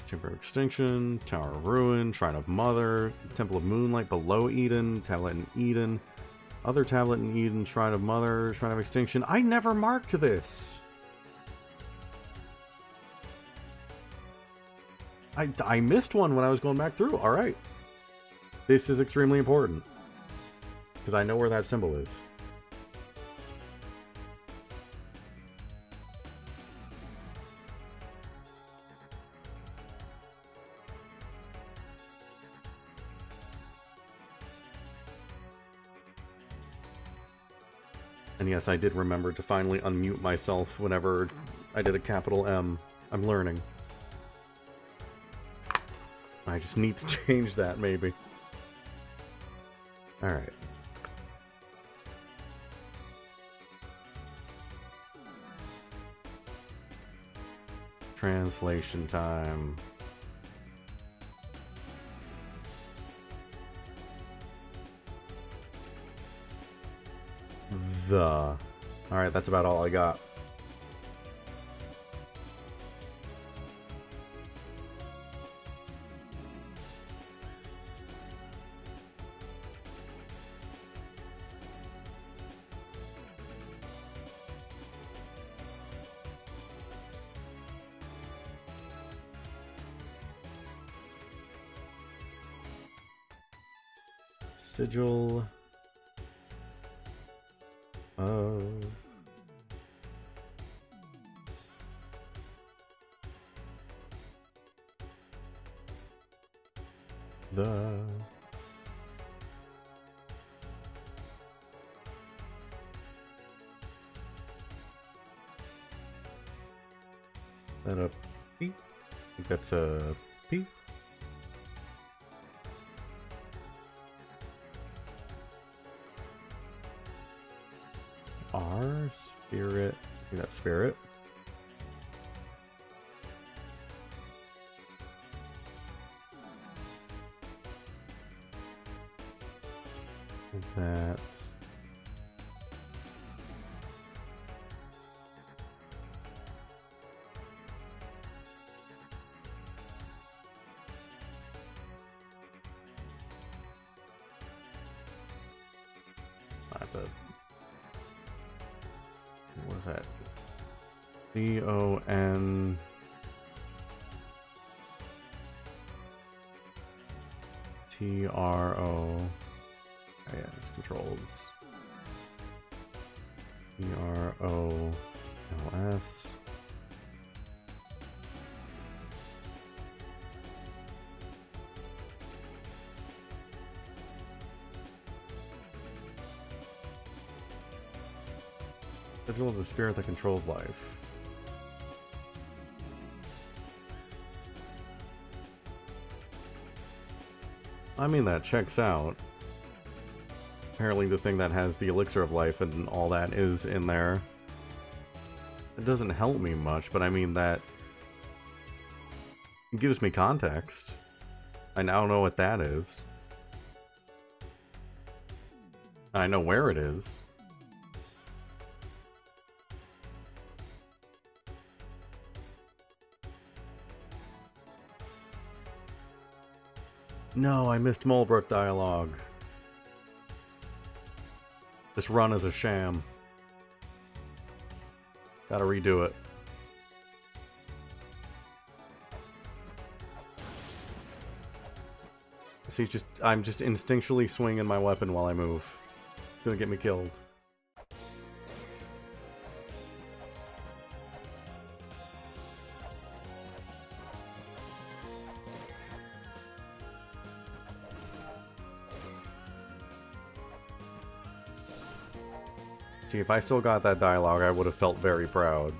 Chamber of Extinction, Tower of Ruin, Shrine of Mother, Temple of Moonlight below Eden, Tablet in Eden, other tablet in Eden, Shrine of Mother, Shrine of Extinction. I never marked this! I missed one when I was going back through. Alright. This is extremely important. Because I know where that symbol is. And yes, I did remember to finally unmute myself whenever I did a capital M. I'm learning. I just need to change that, maybe. Alright. Translation time. Alright, that's about all I got. Sigil of the that a P? I think that's a P. R spirit. I think that's spirit. That's a what is that? C-O-N T-R-O. Oh, yeah, it's controls. T-R-O-L-S. Sigil of the spirit that controls life. I mean, that checks out. Apparently the thing that has the elixir of life and all that is in there. It doesn't help me much, but I mean that it gives me context. I now know what that is. I know where it is. No, I missed Mulbrook dialogue. This run is a sham. Gotta redo it. See, I'm just instinctually swinging my weapon while I move. It's gonna get me killed. See, if I still got that dialogue, I would have felt very proud.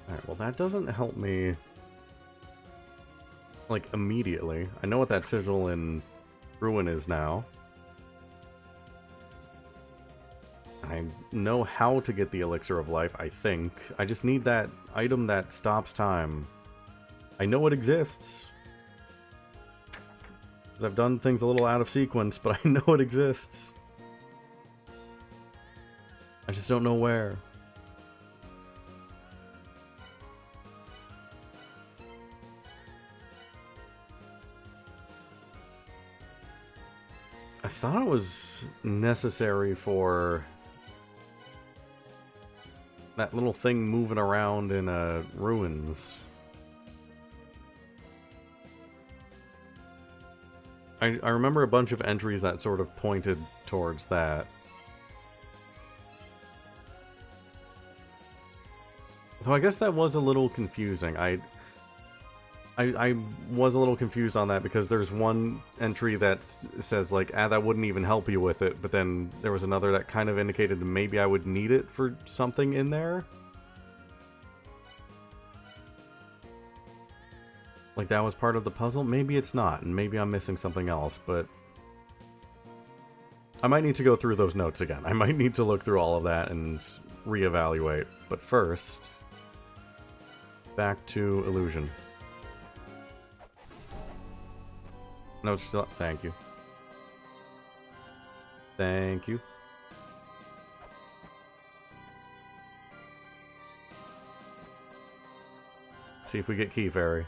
Alright, well that doesn't help me like immediately. I know what that sigil in Ruin is now. I know how to get the elixir of life, I think. I just need that item that stops time. I know it exists. Because I've done things a little out of sequence, but I know it exists. I just don't know where. I thought it was necessary for that little thing moving around in ruins. I remember a bunch of entries that sort of pointed towards that. So I guess that was a little confusing. I was a little confused on that because there's one entry that says like, that wouldn't even help you with it, but then there was another that kind of indicated maybe I would need it for something in there. Like that was part of the puzzle? Maybe it's not, and maybe I'm missing something else, but I might need to go through those notes again. I might need to look through all of that and reevaluate. But first, back to Illusion. No, it's still... Thank you. Thank you. See if we get Key Fairy.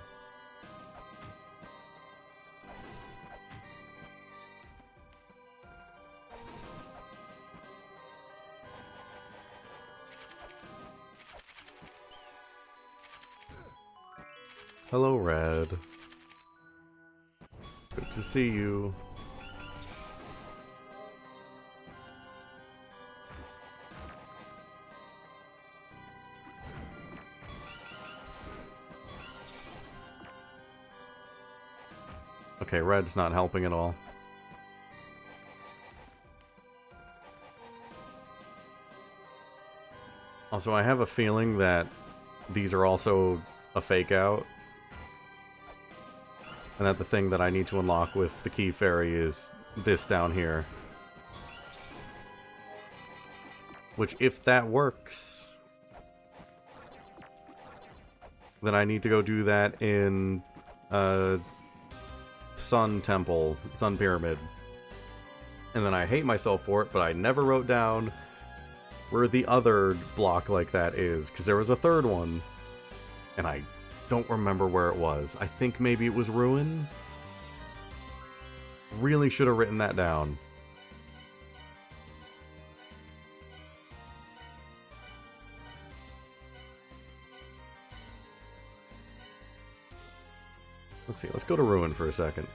Hello, Red. Good to see you. Okay, Red's not helping at all. Also, I have a feeling that these are also a fake out. And that the thing that I need to unlock with the key fairy is this down here. Which, if that works, then I need to go do that in Sun Temple, Sun Pyramid. And then I hate myself for it, but I never wrote down where the other block like that is, because there was a third one, and I don't remember where it was. I think maybe it was Ruin? Really should have written that down. Let's see, let's go to Ruin for a second.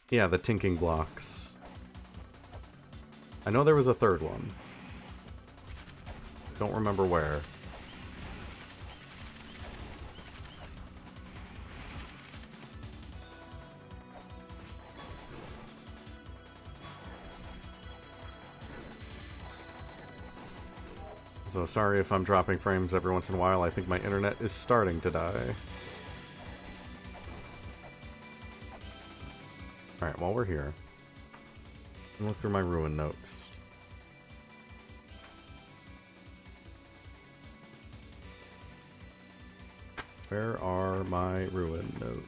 Yeah, the tinking blocks. I know there was a third one. Don't remember where. So sorry if I'm dropping frames every once in a while. I think my internet is starting to die. Alright, while we're here, I'll look through my Ruin notes. Where are my Ruin notes?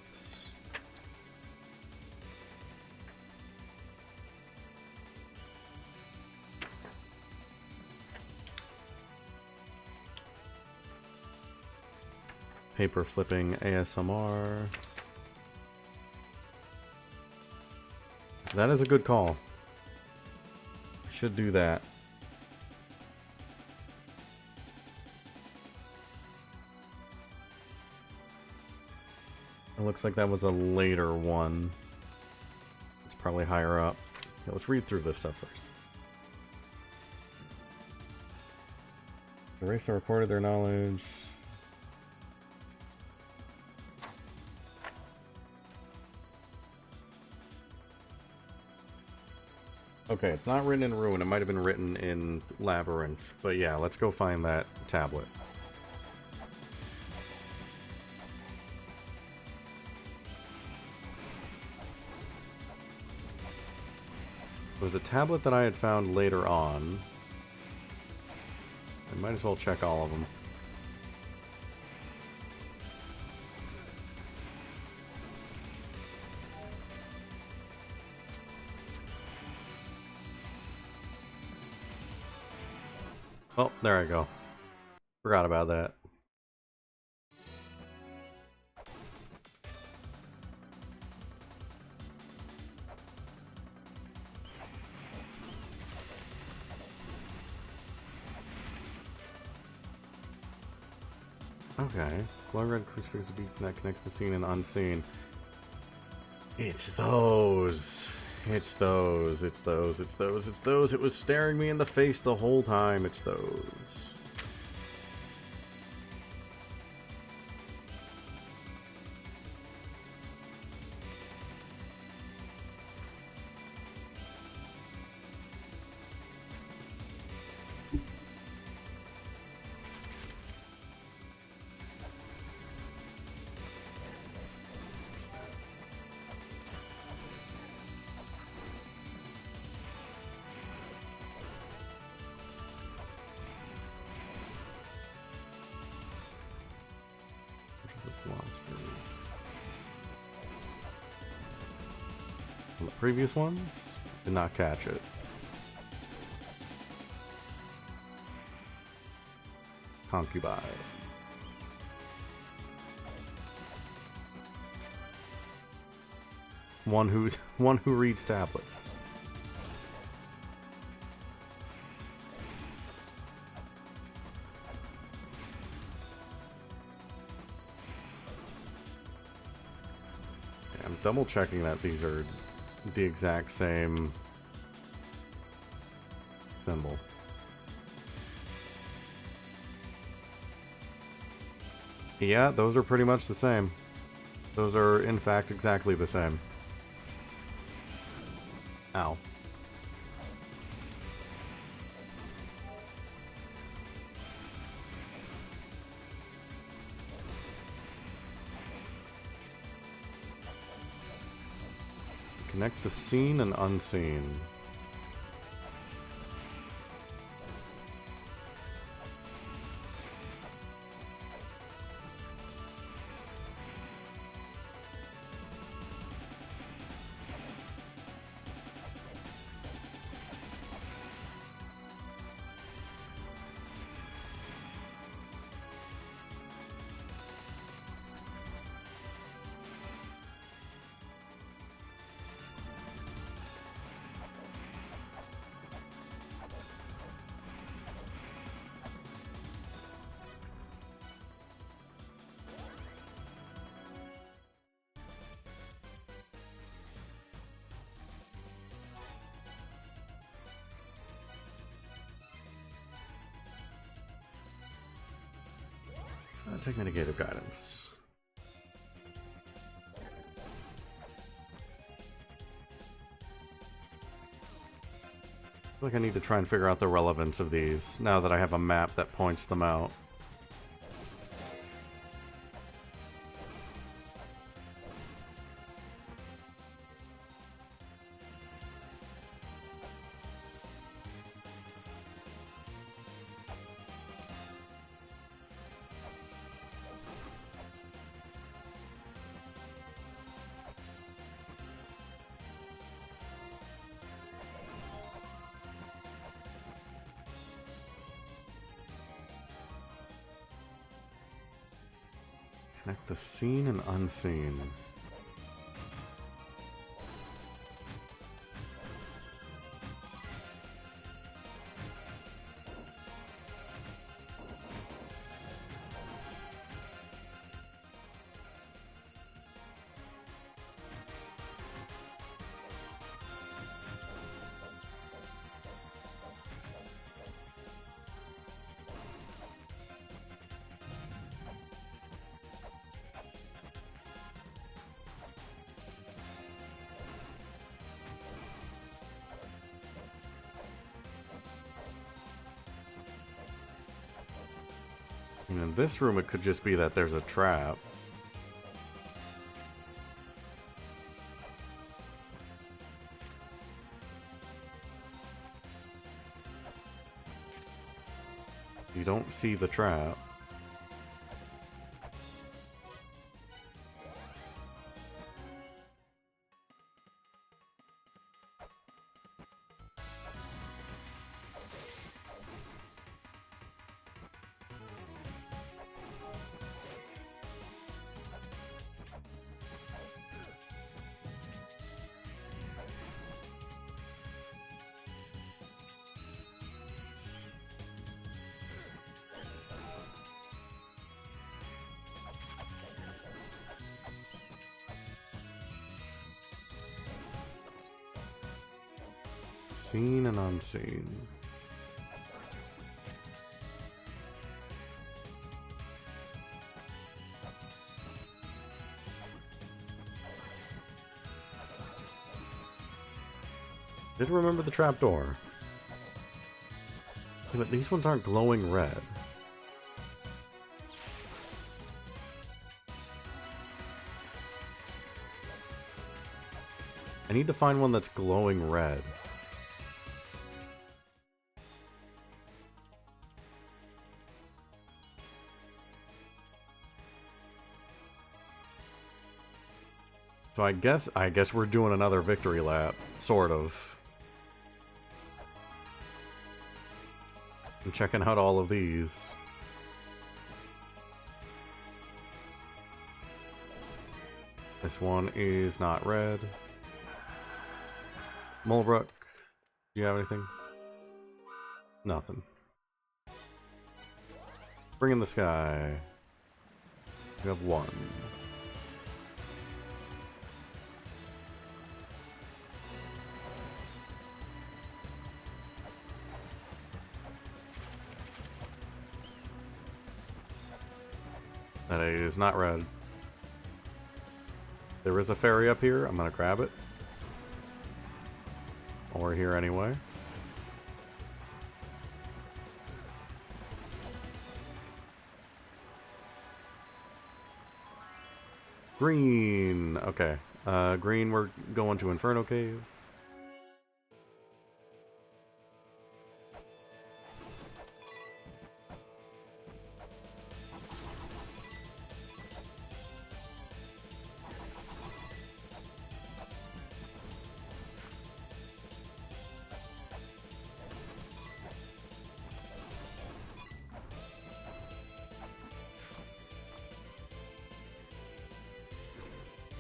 Paper flipping ASMR. That is a good call. I should do that. It looks like that was a later one. It's probably higher up. Okay, let's read through this stuff first. The racer reported their knowledge. Okay, it's not written in Ruin. It might have been written in Labyrinth. But yeah, let's go find that tablet. It was a tablet that I had found later on. I might as well check all of them. Oh, there I go. Forgot about that. Okay. Glowing red crucifix to be that connects the seen and unseen. It's those. It's those. It's those. It's those. It's those. It was staring me in the face the whole time. It's those. On the previous ones, did not catch it. Concubine. One who reads tablets. I'm double checking that these are the exact same symbol. Yeah, those are pretty much the same. Those are, in fact, exactly the same. Ow. Connect the seen and unseen. Take me negative guidance. I feel like I need to try and figure out the relevance of these now that I have a map that points them out. Connect the seen and unseen. And in this room, it could just be that there's a trap. You don't see the trap. Seen and unseen. Did remember the trapdoor. But these ones aren't glowing red. I need to find one that's glowing red. So I guess we're doing another victory lap, sort of. I'm checking out all of these. This one is not red. Mulbrook, do you have anything? Nothing. Bring in the sky. You have one. That is not red. There is a fairy up here. I'm gonna grab it. While we're here anyway. Green. Okay. Green, we're going to Inferno Cave.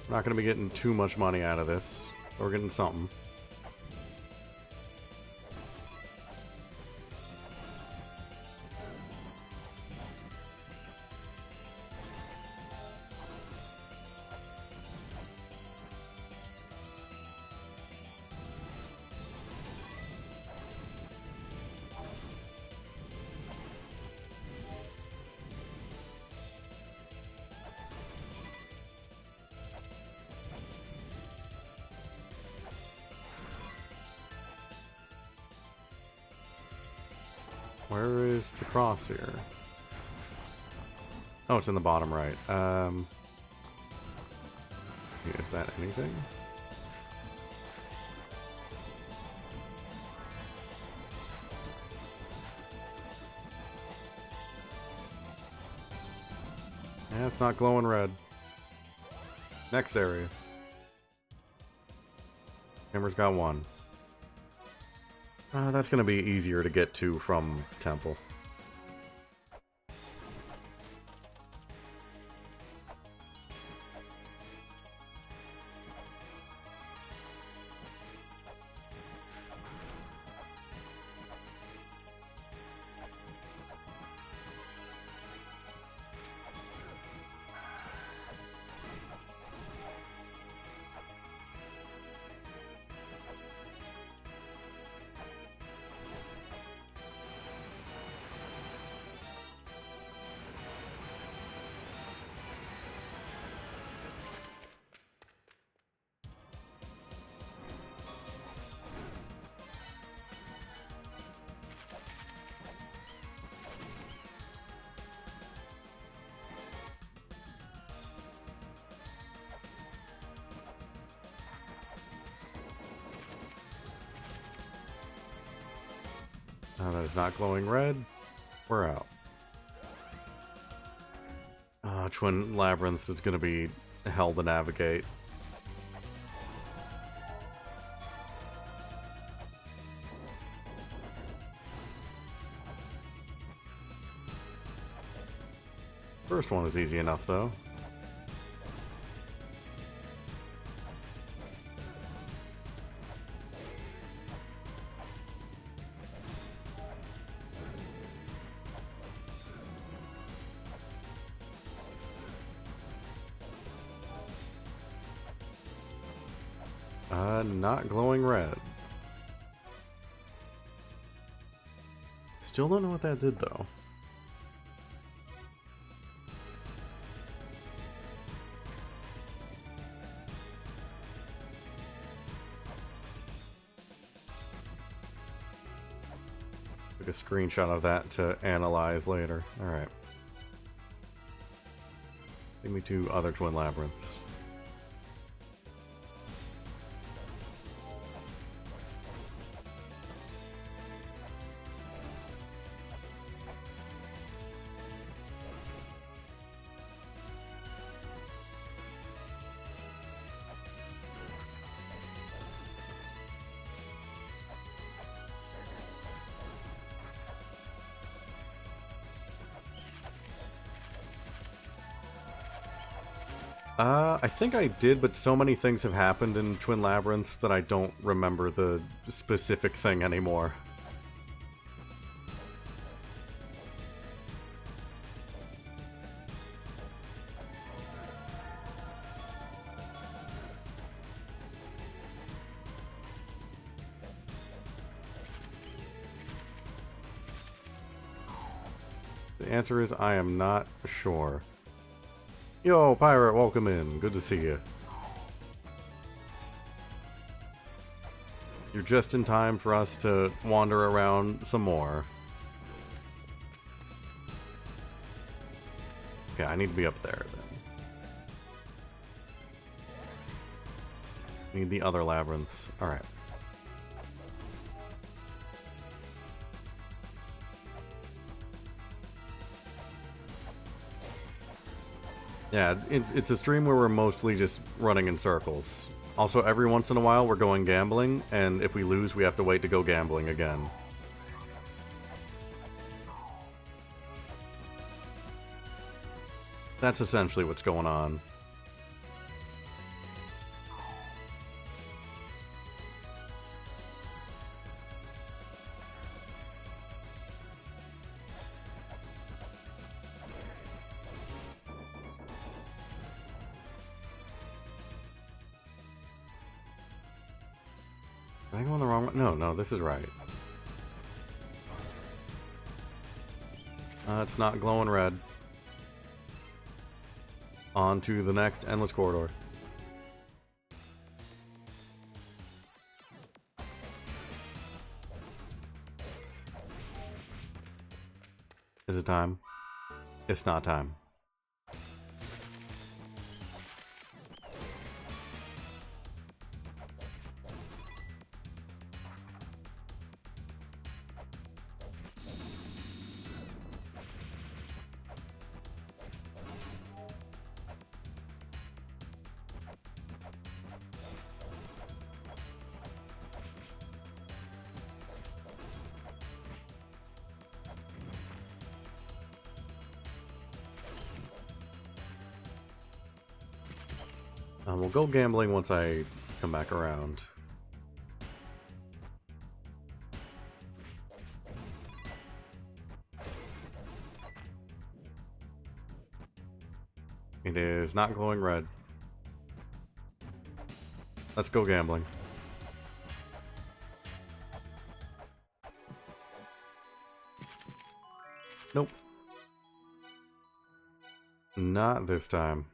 We're not going to be getting too much money out of this. But we're getting something. Where is the cross here? Oh, it's in the bottom right. Is that anything? Yeah, it's not glowing red. Next area. Hammer's got one. That's going to be easier to get to from Temple. That is not glowing red. We're out. Twin Labyrinths is going to be hell to navigate. First one is easy enough, though. Not glowing red. Still don't know what that did, though. Took a screenshot of that to analyze later. Alright. Take me to other Twin Labyrinths. I think I did, but so many things have happened in Twin Labyrinths that I don't remember the specific thing anymore. The answer is I am not sure. Yo, Pirate, welcome in. Good to see you. You're just in time for us to wander around some more. Okay, I need to be up there then. Need the other labyrinths. Alright. Yeah, it's a stream where we're mostly just running in circles. Also, every once in a while we're going gambling, and if we lose, we have to wait to go gambling again. That's essentially what's going on. Am I going the wrong way? No, this is right. It's not glowing red. On to the next endless corridor. Is it time? It's not time. We'll go gambling once I come back around. It is not glowing red. Let's go gambling. Nope. Not this time.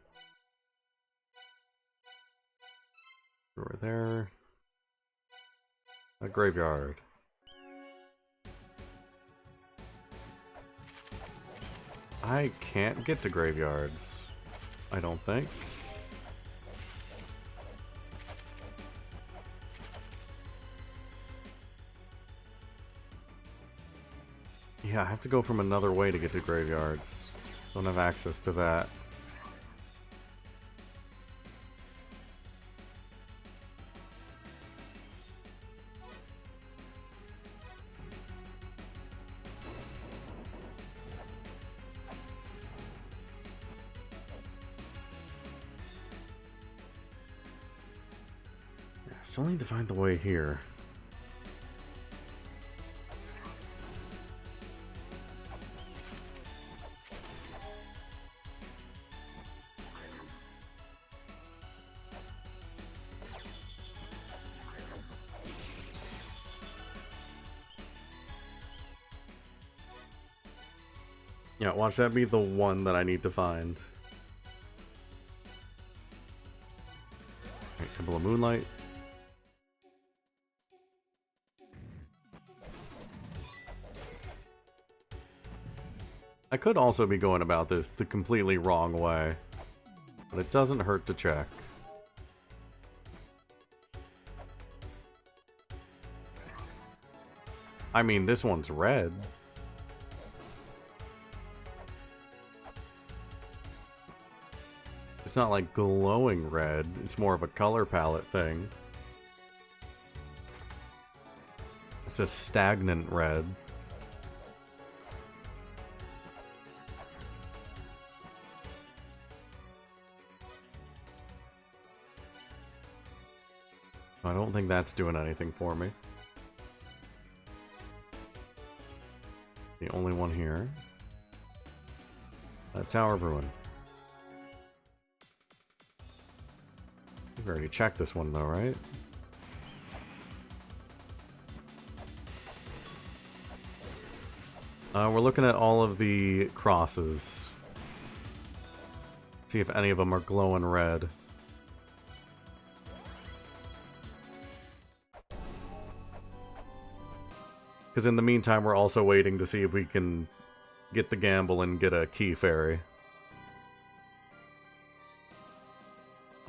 Over there. A graveyard. I can't get to graveyards. I don't think. Yeah, I have to go from another way to get to graveyards. Don't have access to that. Still need to find the way here. Yeah, watch that be the one that I need to find. Okay, Temple of Moonlight. I could also be going about this the completely wrong way, but it doesn't hurt to check. I mean, this one's red. It's not like glowing red, it's more of a color palette thing. It's a stagnant red. I don't think that's doing anything for me. The only one here. Tower Ruin. We've already checked this one though, right? We're looking at all of the crosses. See if any of them are glowing red. Because in the meantime, we're also waiting to see if we can get the gamble and get a key fairy.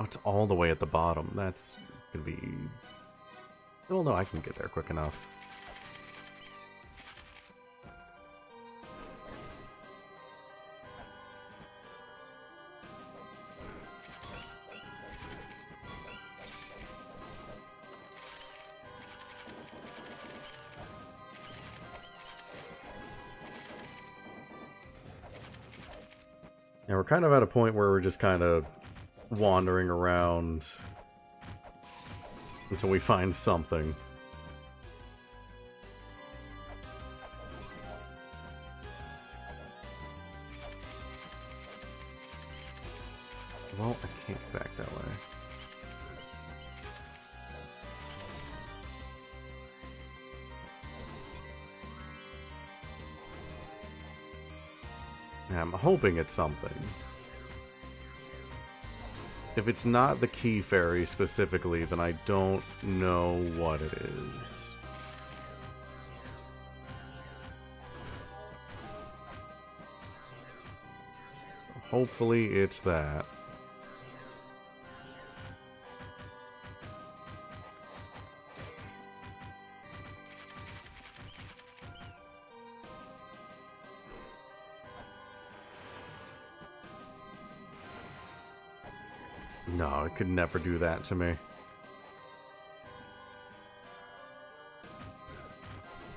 Oh, it's all the way at the bottom. That's gonna be... Oh no, I can get there quick enough. And we're kind of at a point where we're just kind of wandering around until we find something. Well, I can't get back that way. Yeah, I'm hoping it's something. If it's not the key fairy specifically, then I don't know what it is. Hopefully it's that. No, it could never do that to me.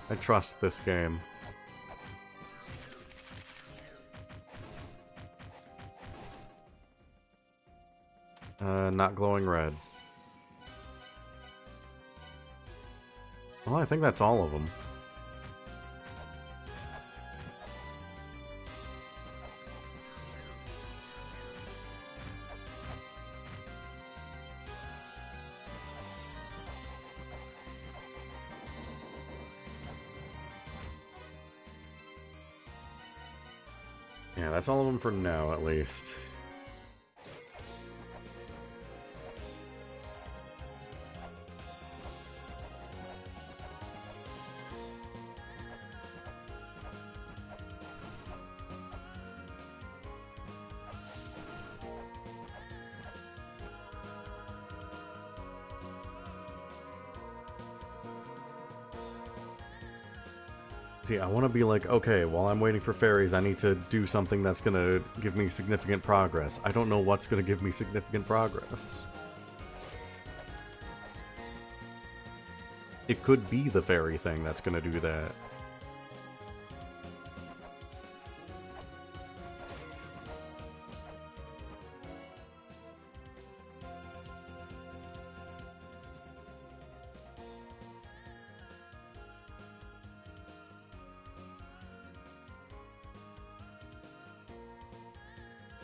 I trust this game. Not glowing red. Well, I think that's all of them. Yeah, that's all of them for now, at least. See, I want to be like, okay, while I'm waiting for fairies, I need to do something that's going to give me significant progress. I don't know what's going to give me significant progress. It could be the fairy thing that's going to do that.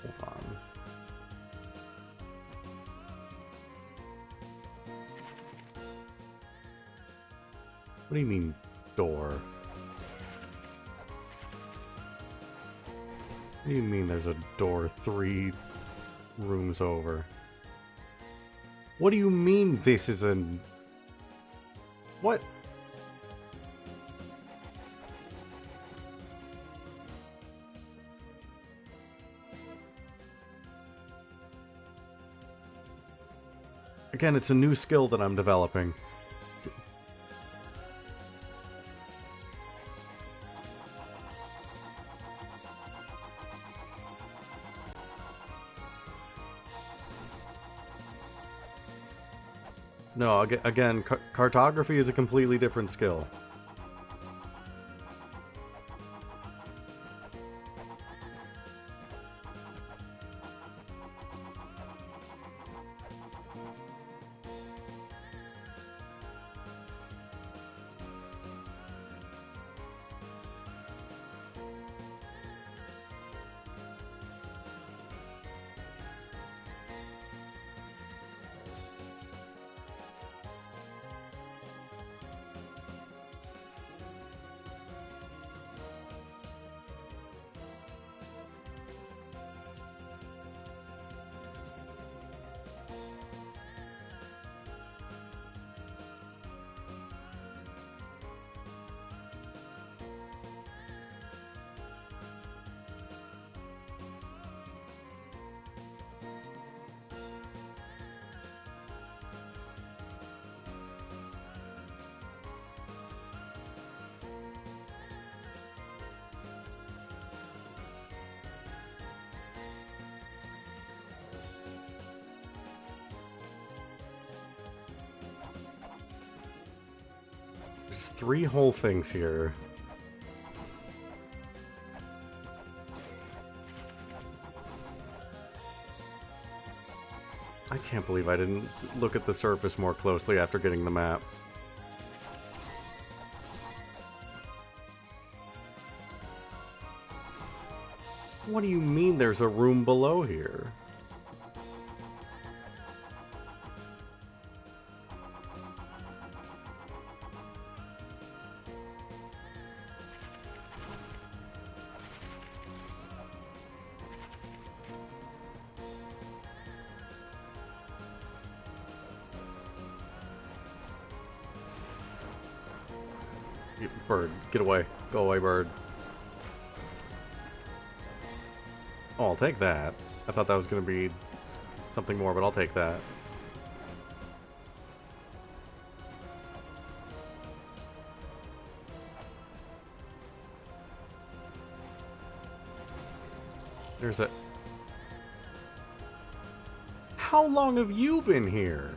Hold on. What do you mean, door? What do you mean there's a door 3 rooms over? What do you mean this is an... What? Again, it's a new skill that I'm developing. No, again, cartography is a completely different skill. there's 3 whole things here. I can't believe I didn't look at the surface more closely after getting the map. What do you mean there's a room below here? Bird, get away. Go away, bird. Oh, I'll take that. I thought that was going to be something more, but I'll take that. There's a... How long have you been here?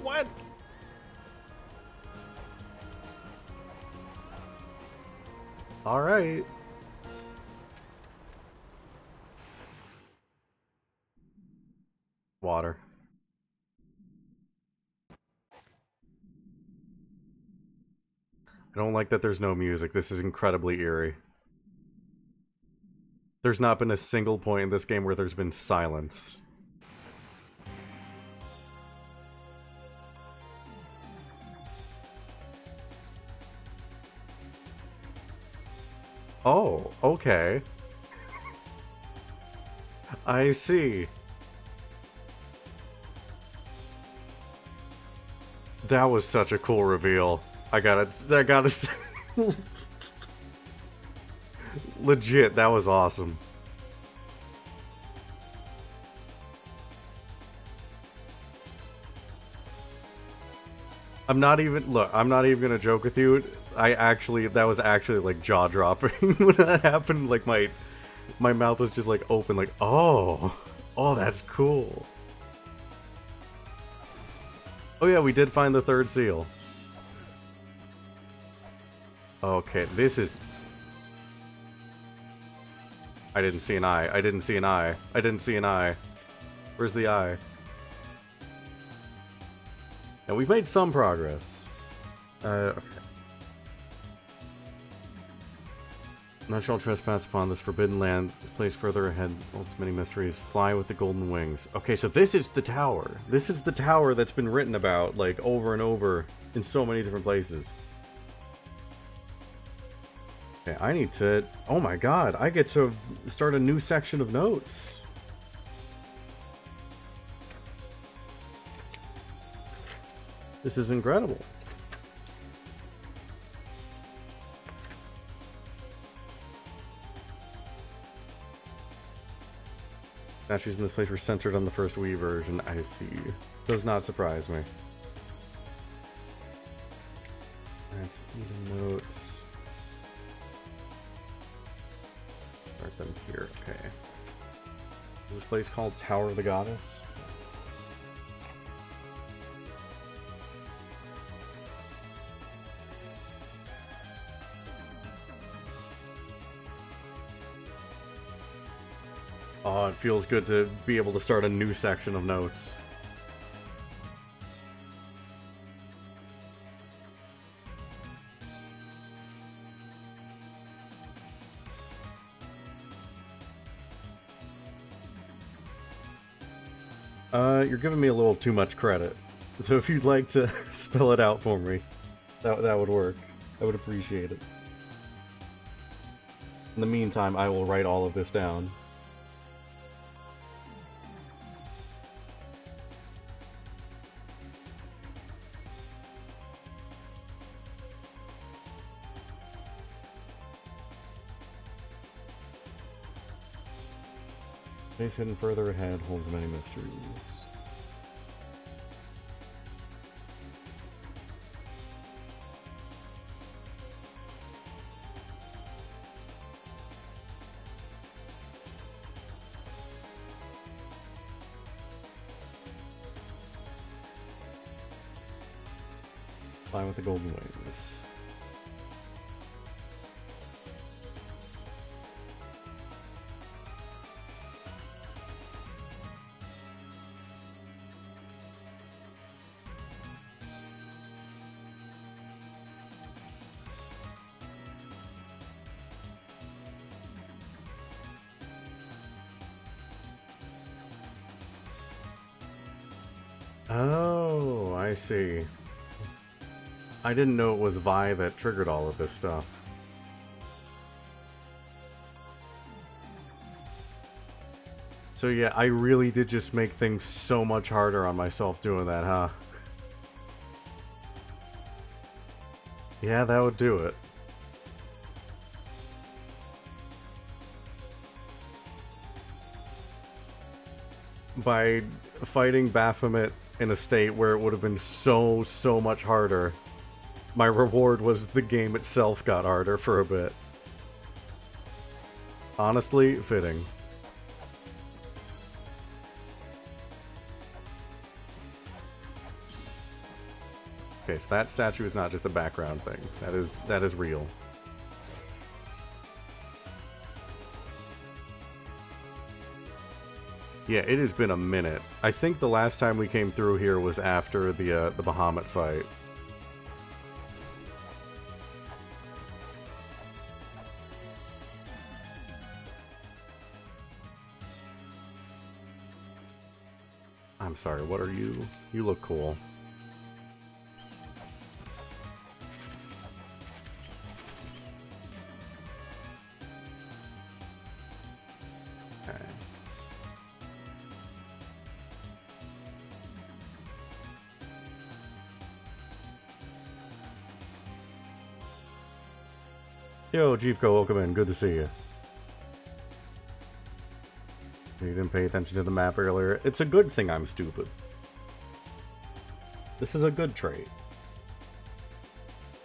What? All right. Water. I don't like that there's no music. This is incredibly eerie. There's not been a single point in this game where there's been silence. Oh, okay. I see. That was such a cool reveal. I gotta say. Legit, that was awesome. I'm not even gonna joke with you. That was actually like jaw-dropping when that happened. Like my mouth was just like open, like, oh, that's cool. Oh yeah, we did find the 3rd seal. Okay, this is... I didn't see an eye. I didn't see an eye. I didn't see an eye. Where's the eye? Now, we've made some progress. Okay. None shall trespass upon this forbidden land. Place further ahead holds many mysteries. Fly with the golden wings. Okay, so this is the tower. This is the tower that's been written about, like, over and over in so many different places. Okay, I need to... Oh my god, I get to start a new section of notes. This is incredible. Statues in this place were centered on the first Wii version. I see. Does not surprise me. That's even notes. Start them here. Okay. Is this place called Tower of the Goddess? Oh, it feels good to be able to start a new section of notes. You're giving me a little too much credit. So if you'd like to spell it out for me, that would work. I would appreciate it. In the meantime, I will write all of this down. Space hidden further ahead holds many mysteries. Fly with the golden wings. Oh, I see. I didn't know it was Vi that triggered all of this stuff. So yeah, I really did just make things so much harder on myself doing that, huh? Yeah, that would do it. By fighting Baphomet in a state where it would have been so much harder, my reward was the game itself got harder for a bit. Honestly, fitting. Okay, so that statue is not just a background thing. That is real. Yeah, it has been a minute. I think the last time we came through here was after the Bahamut fight. I'm sorry, what are you? You look cool. Okay. Yo, Jeevko, welcome in. Good to see you. You didn't pay attention to the map earlier. It's a good thing I'm stupid. This is a good trait.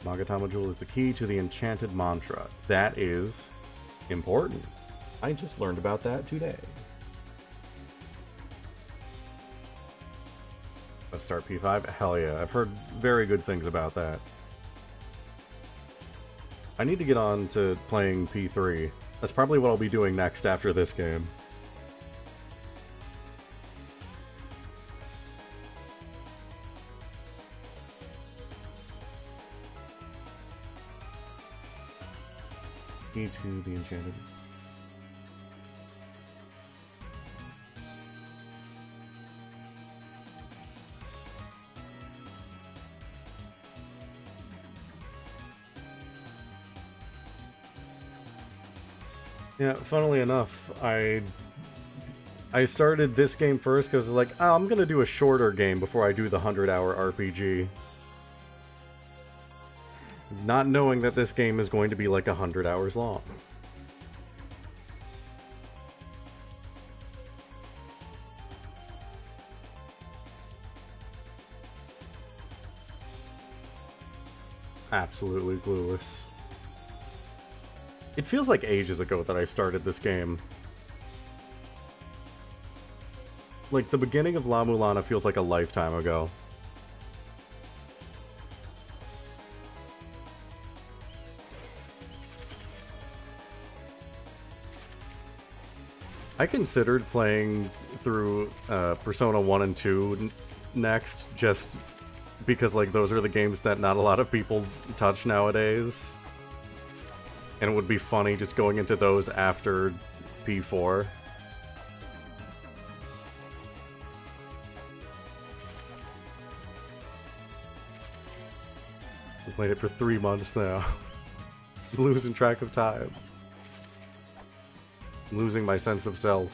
Magatama Jewel is the key to the enchanted mantra. That is important. I just learned about that today. Let's start P5? Hell yeah, I've heard very good things about that. I need to get on to playing P3. That's probably what I'll be doing next after this game. Key to the enchanted. Yeah, funnily enough, I started this game first because I was like, oh, I'm gonna do a shorter game before I do the 100-hour RPG. Not knowing that this game is going to be like 100 hours long. Absolutely clueless. It feels like ages ago that I started this game. Like, the beginning of La-Mulana feels like a lifetime ago. I considered playing through Persona 1 and 2 next, just because, like, those are the games that not a lot of people touch nowadays. And it would be funny just going into those after P4. I played it for 3 months now. Losing track of time. Losing my sense of self.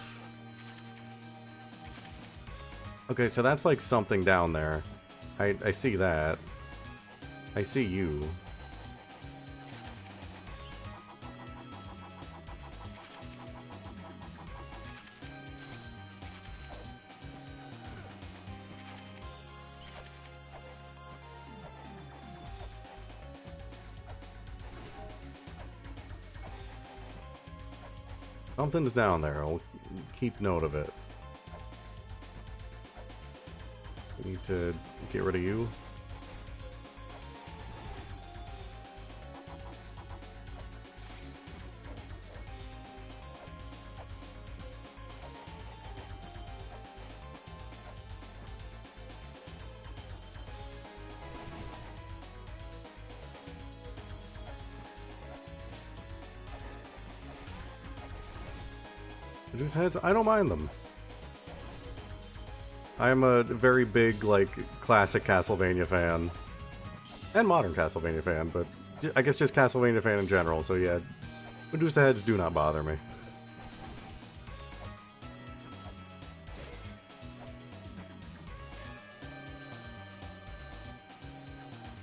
Okay, so that's like something down there. I see that. I see you. Something's down there. I'll keep note of it. I need to get rid of you. Reduce heads, I don't mind them. I'm a very big, like, classic Castlevania fan. And modern Castlevania fan, but I guess just Castlevania fan in general, so yeah. Medusa heads do not bother me.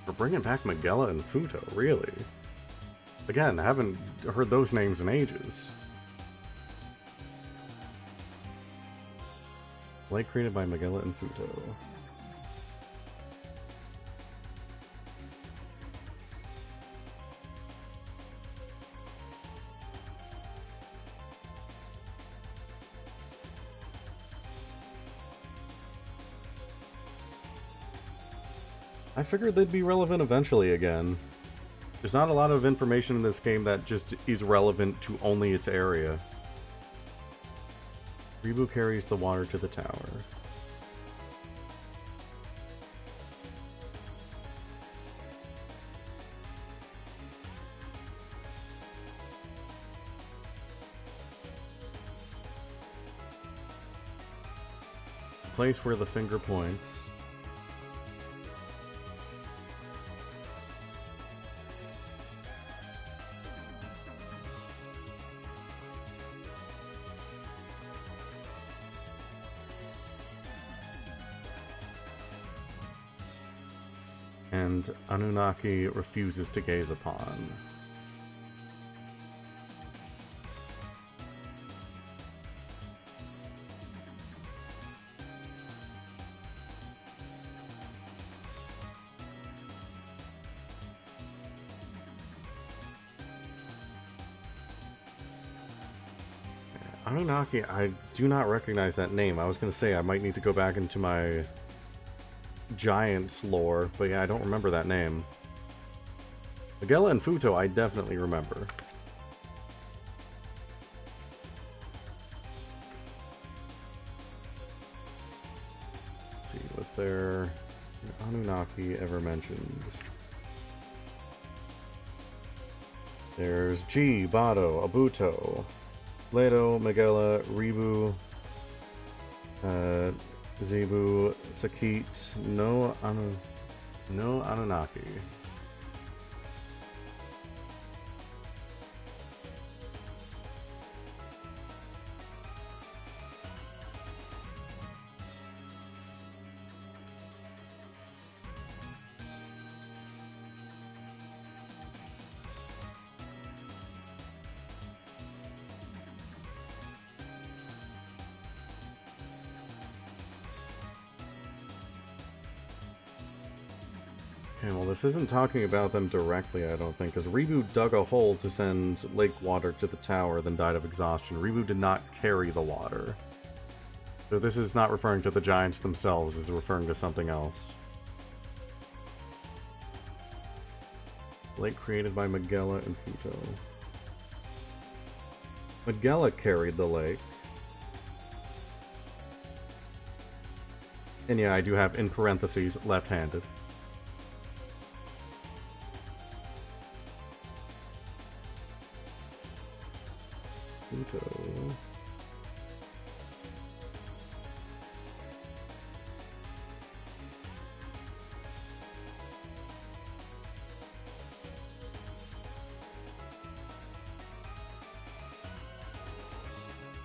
We're bringing back Magella and Futo, really? Again, I haven't heard those names in ages. Light created by Magella and Futo. I figured they'd be relevant eventually again. There's not a lot of information in this game that just is relevant to only its area. Ribu carries the water to the tower. Place where the finger points. And Anunnaki refuses to gaze upon. Anunnaki, I do not recognize that name. I was going to say I might need to go back into my Giants lore, but yeah, I don't remember that name. Magella and Futo, I definitely remember. Let's see, was there Anunnaki ever mentioned? There's G, Bado, Abuto, Leto, Magella, Ribu, Zebu, Sakit, no Anunnaki. Okay, well, this isn't talking about them directly, I don't think, because Ribu dug a hole to send lake water to the tower, then died of exhaustion. Ribu did not carry the water. So this is not referring to the giants themselves, it's referring to something else. Lake created by Magella and Futo. Magella carried the lake. And yeah, I do have, in parentheses, left-handed. Futo.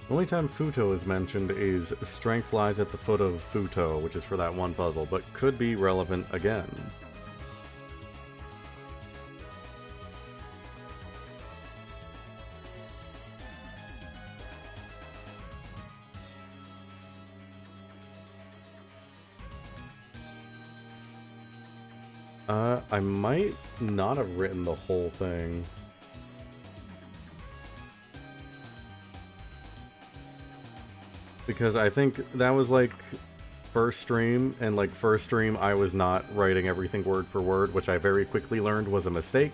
The only time Futo is mentioned is strength lies at the foot of Futo, which is for that one puzzle, but could be relevant again. I might not have written the whole thing. Because I think that was like first stream, and like first stream I was not writing everything word for word, which I very quickly learned was a mistake.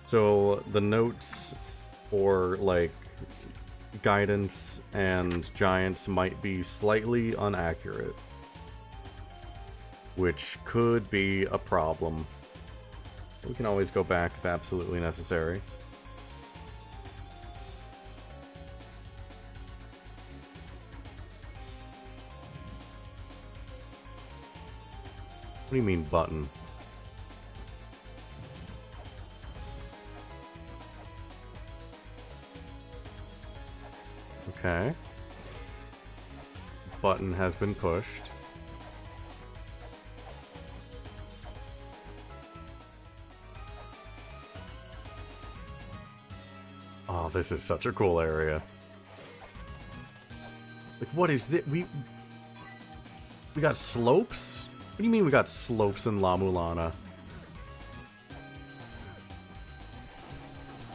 So the notes for like guidance and giants might be slightly inaccurate, which could be a problem. We can always go back if absolutely necessary. do you mean button? Okay. Button has been pushed. Oh, this is such a cool area. Like, what is this? We got slopes? What do you mean we got slopes in La-Mulana?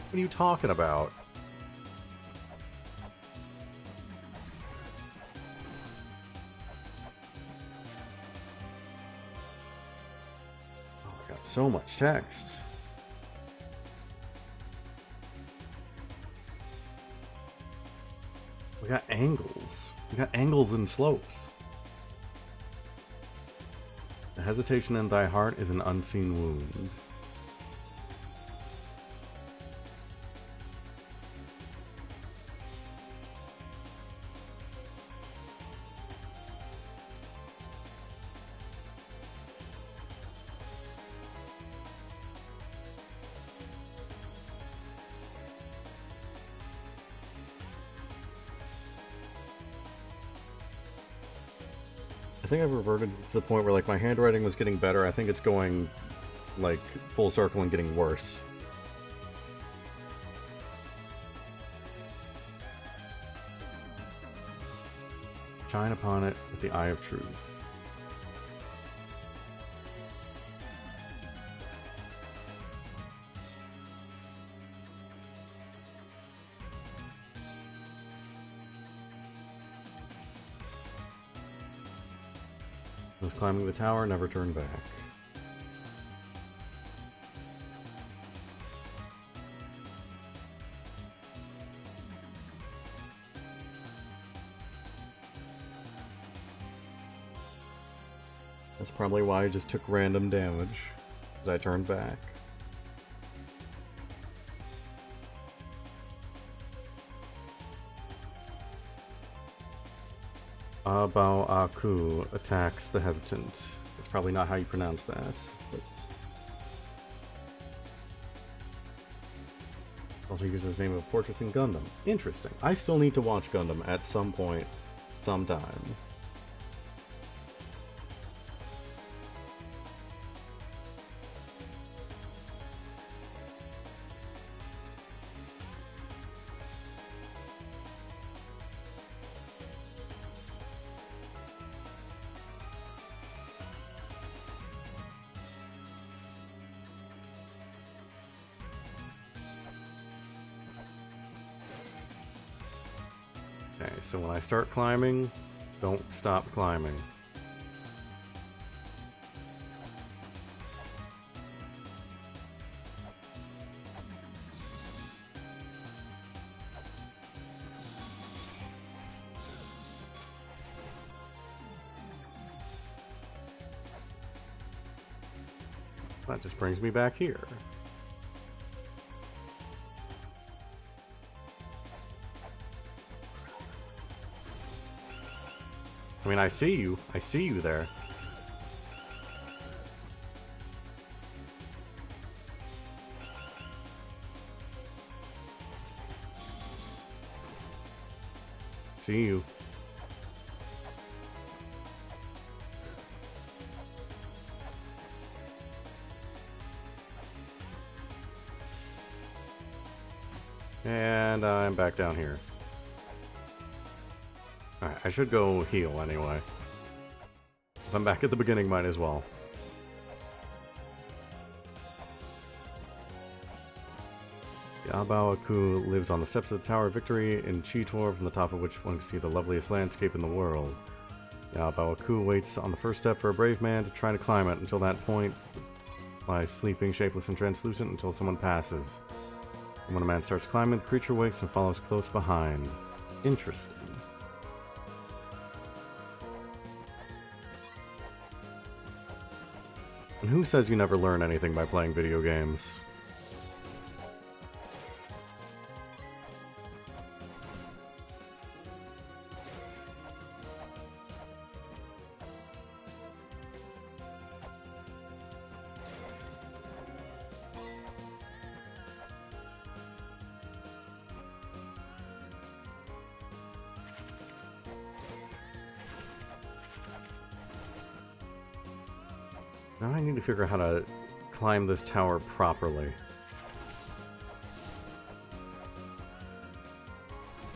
What are you talking about? Oh, I got so much text. We got angles. We got angles and slopes. The hesitation in thy heart is an unseen wound. I think I've reverted to the point where, like, my handwriting was getting better. I think it's going, like, full circle and getting worse. Shine upon it with the eye of truth. Those climbing the tower never turn back. That's probably why I just took random damage, as I turned back. Abao Aku attacks the hesitant. That's probably not how you pronounce that, but... Also uses the name of a fortress in Gundam. Interesting. I still need to watch Gundam at some point, sometime. Okay, so when I start climbing, don't stop climbing. That just brings me back here. I mean, I see you. I see you there. See you. And I'm back down here. Alright, I should go heal anyway. If I'm back at the beginning, might as well. Abao Aku lives on the steps of the Tower of Victory in Cheetor, from the top of which one can see the loveliest landscape in the world. Abao Aku waits on the first step for a brave man to try to climb it. Until that point, lies sleeping, shapeless and translucent until someone passes. And when a man starts climbing, the creature wakes and follows close behind. Interesting. And who says you never learn anything by playing video games? Now I need to figure out how to climb this tower properly.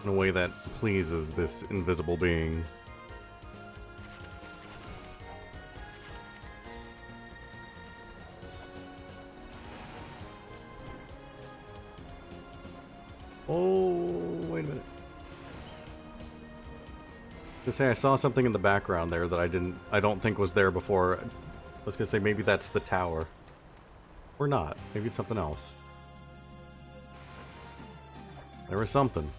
In a way that pleases this invisible being. Oh, wait a minute. To say I saw something in the background there that I don't think was there before. I was gonna say maybe that's the tower. Or not. Maybe it's something else. There was something.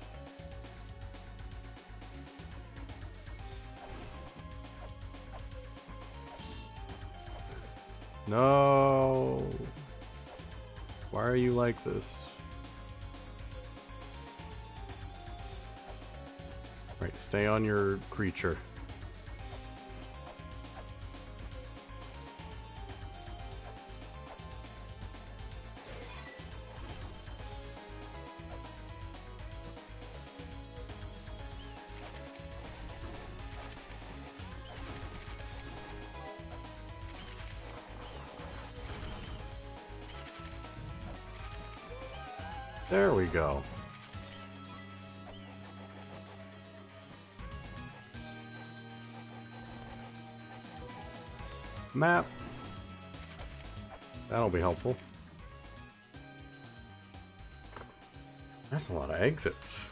No. Why are you like this? Right, stay on your creature. There we go. Map. That'll be helpful. That's a lot of exits.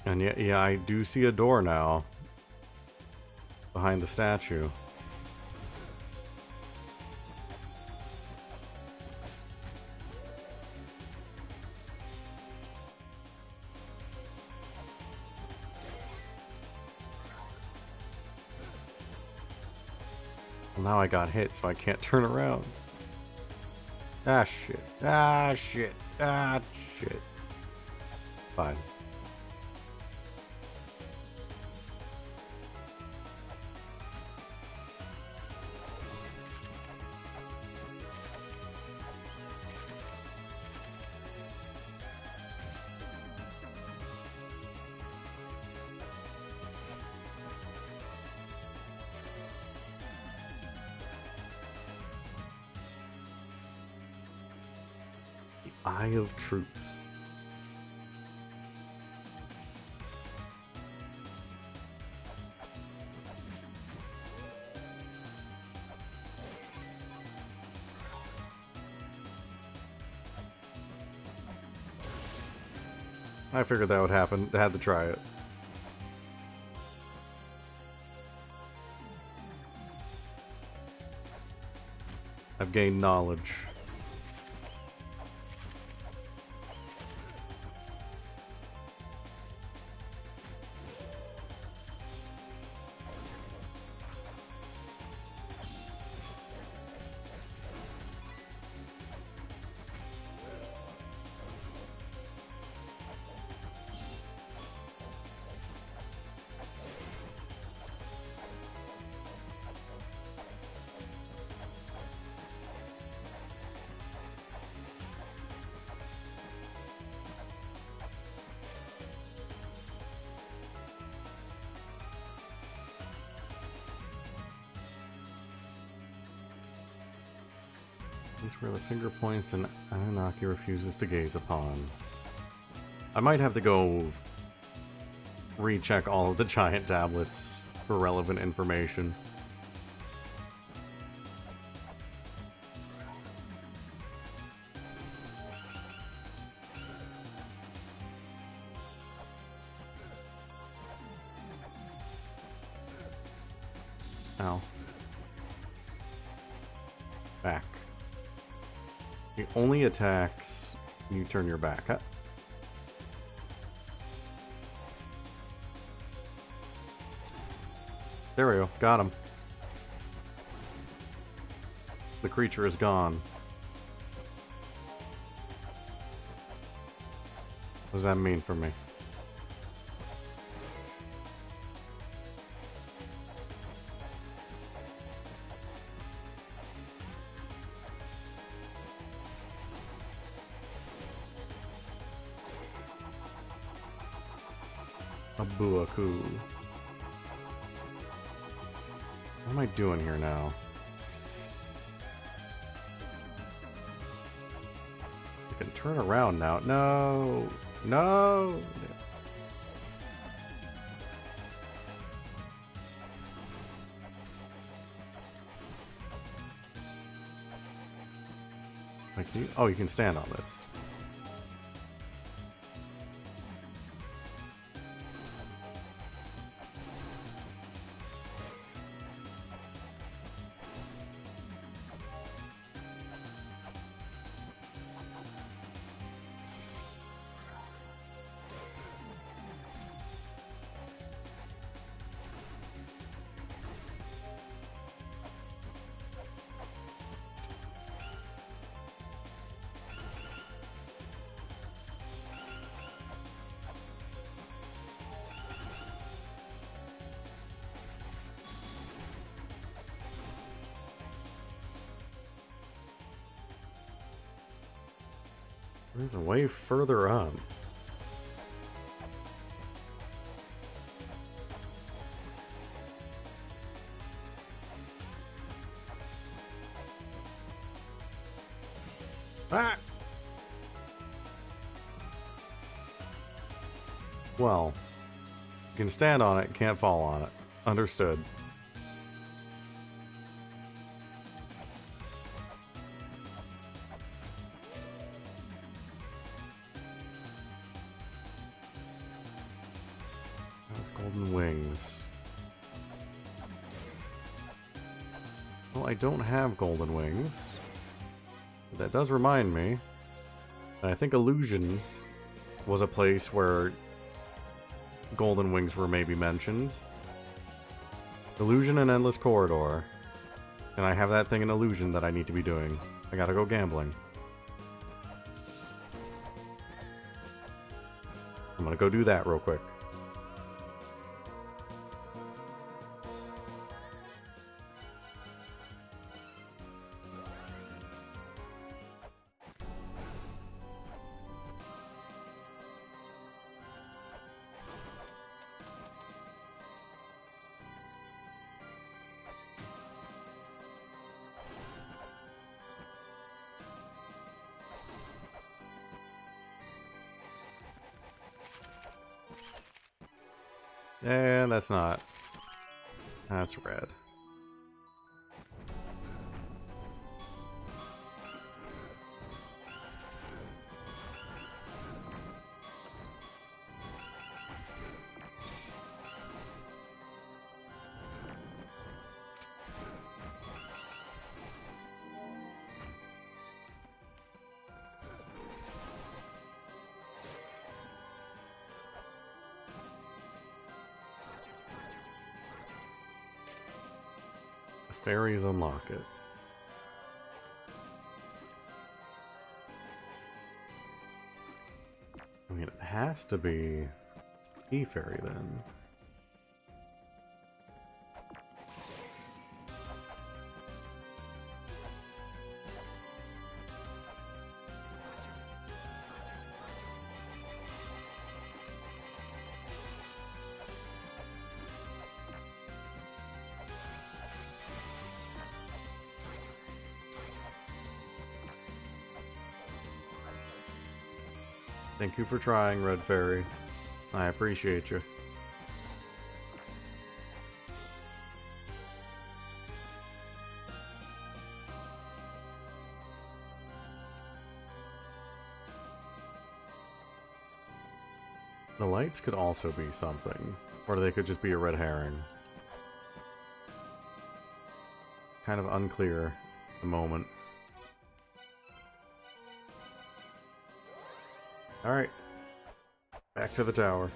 And yeah, I do see a door now. Behind the statue. Well, now I got hit, so I can't turn around. Ah, shit. Ah, shit. Ah, shit. Fine. Eye of Truth. I figured that would happen. I had to try it. I've gained knowledge. These were the finger points and Anunnaki refuses to gaze upon. I might have to go recheck all of the giant tablets for relevant information. Ow. Back. It only attacks when you turn your back. Huh? There we go. Got him. The creature is gone. What does that mean for me? A Buaku. What am I doing here now? I can turn around now. No! No! Like, oh, you can stand on this. There's a way further up. Ah! Well, you can stand on it, can't fall on it. Understood. Golden wings. Well, I don't have golden wings. But that does remind me. And I think Illusion was a place where golden wings were maybe mentioned. Illusion and Endless Corridor. And I have that thing in Illusion that I need to be doing. I gotta go gambling. I'm gonna go do that real quick. And that's not. That's red. Fairies unlock it. I mean, it has to be E-Fairy then. Thank you for trying, Red Fairy. I appreciate you. The lights could also be something, or they could just be a red herring. Kind of unclear at the moment. Alright. Back to the tower.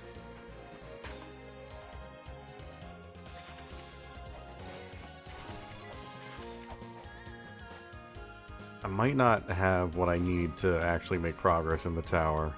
I might not have what I need to actually make progress in the tower.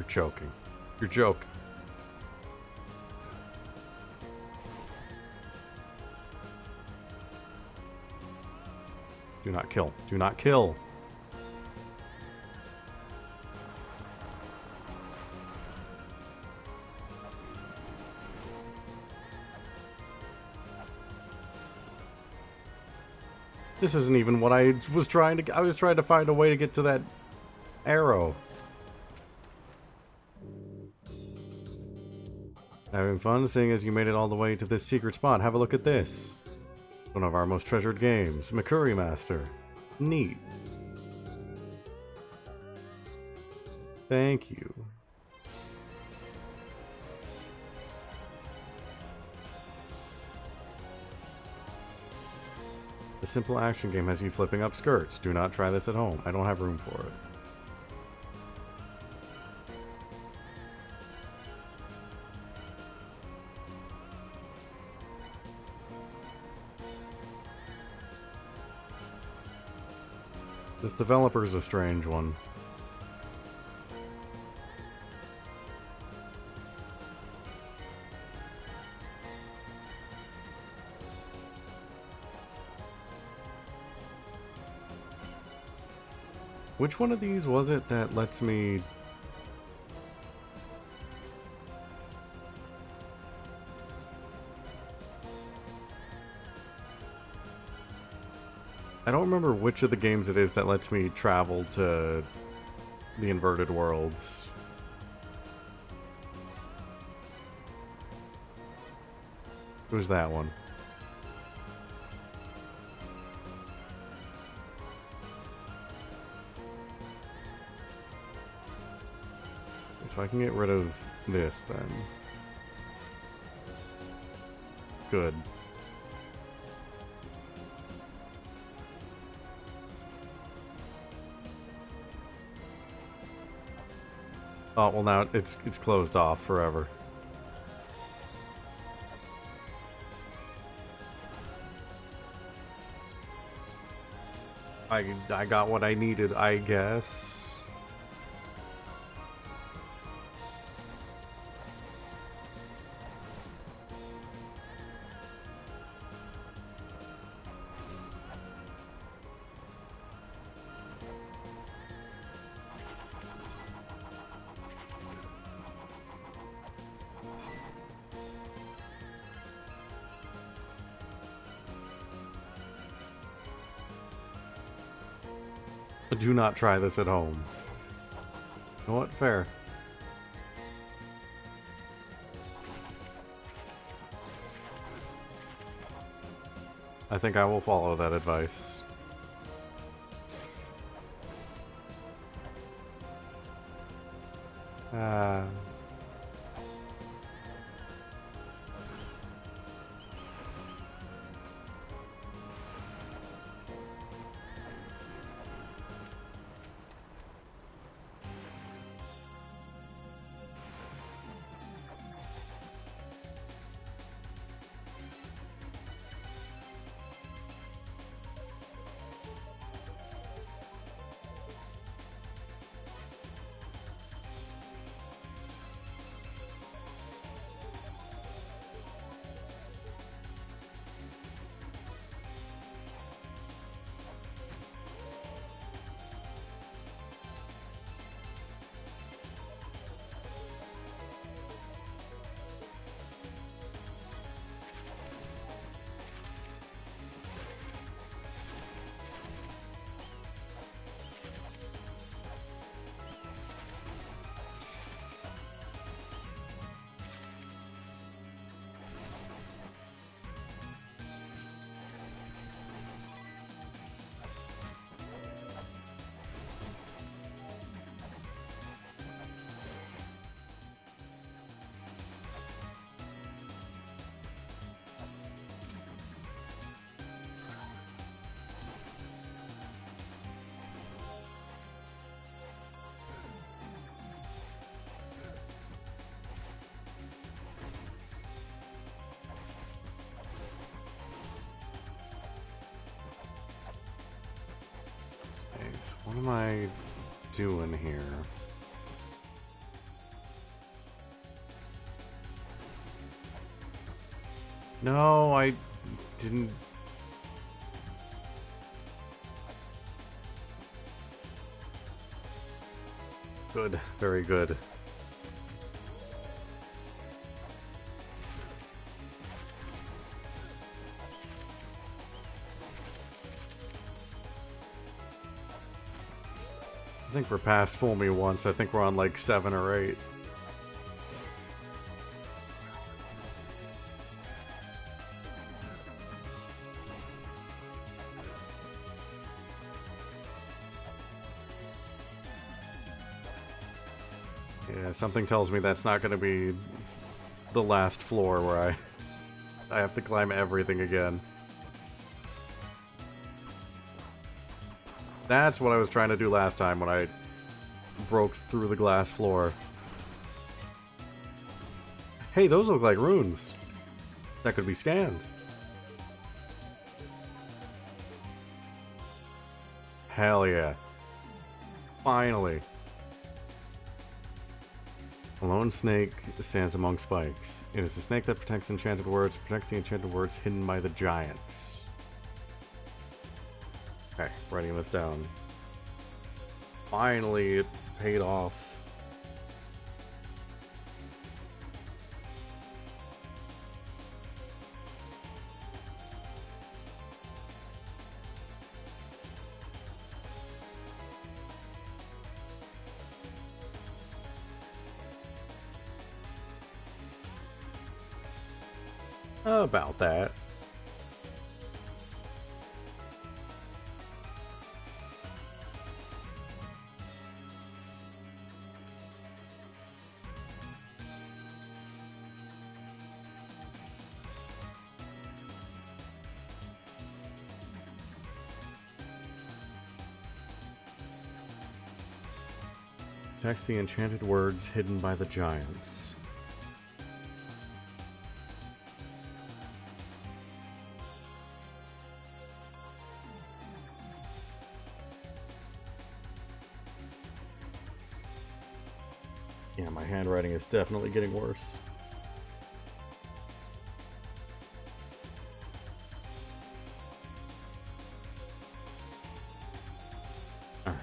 joking. You're joking. Do not kill. Do not kill. This isn't even what I was trying to... I was trying to find a way to get to that arrow. Having fun, seeing as you made it all the way to this secret spot. Have a look at this. One of our most treasured games. Makuri Master. Neat. Thank you. The simple action game has you flipping up skirts. Do not try this at home. I don't have room for it. This developer's a strange one. Which one of these was it that lets me... I don't remember which of the games it is that lets me travel to the inverted worlds. It was that one. So I can get rid of this then. Good. Oh, well now it's closed off forever. I got what I needed, I guess. Do not try this at home. You know what? Fair. I think I will follow that advice. What am I doing here? No, I didn't. Good, very good. I think we're past Fool Me Once. I think we're on like 7 or 8. Yeah, something tells me that's not going to be the last floor where I have to climb everything again. That's what I was trying to do last time when I broke through the glass floor. Hey, those look like runes that could be scanned. Hell yeah. Finally. A lone snake stands among spikes. It is the snake that protects enchanted words, protects the enchanted words hidden by the giants. Okay, writing this down. Finally, it paid off. About that. Protects the enchanted words hidden by the giants. Yeah, my handwriting is definitely getting worse. Alright.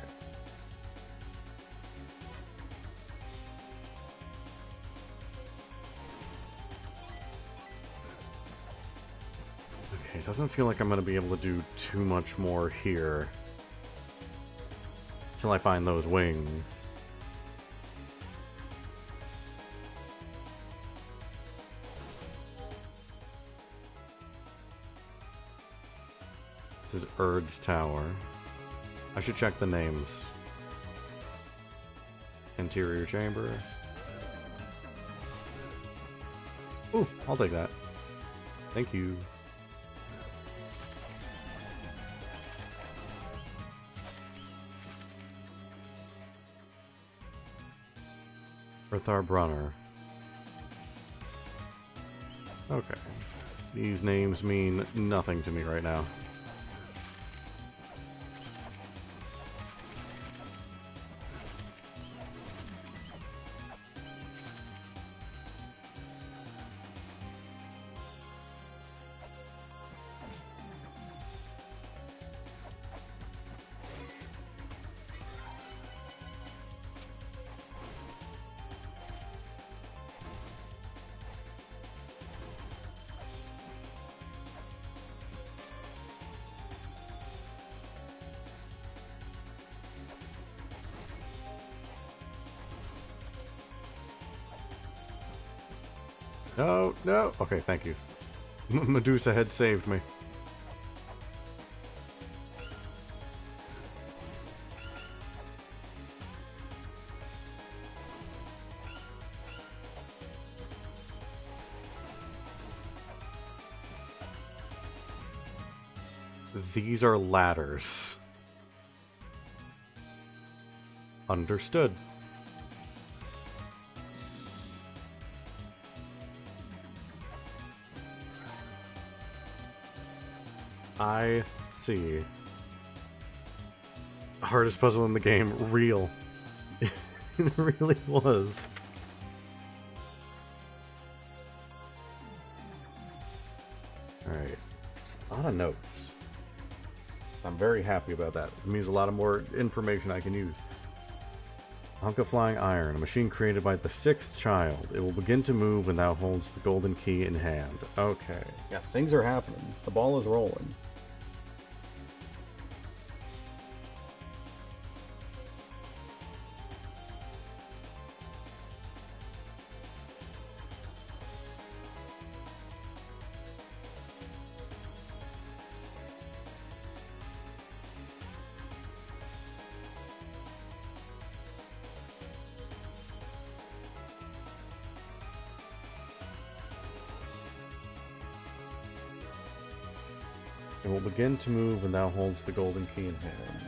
Okay, it doesn't feel like I'm going to be able to do too much more here till I find those wings. This is Erd's Tower. I should check the names. Interior chamber. Ooh, I'll take that. Thank you. Rithar Brunner. Okay. These names mean nothing to me right now. No, no. Okay, thank you. Medusa had saved me. These are ladders. Understood. I see. Hardest puzzle in the game. Real. It really was. Alright. A lot of notes. I'm very happy about that. It means a lot of more information I can use. Hunk of flying iron, a machine created by the sixth child. It will begin to move when thou holds the golden key in hand. Okay. Yeah, things are happening. The ball is rolling. It will begin to move when thou holds the golden key in hand.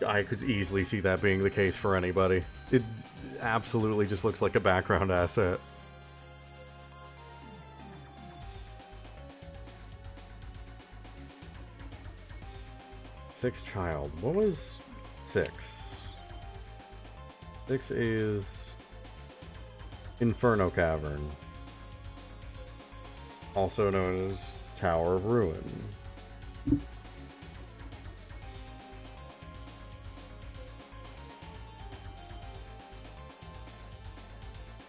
I could easily see that being the case for anybody. It absolutely just looks like a background asset. Sixth child. What was 6? 6 is Inferno Cavern, also known as Tower of Ruin.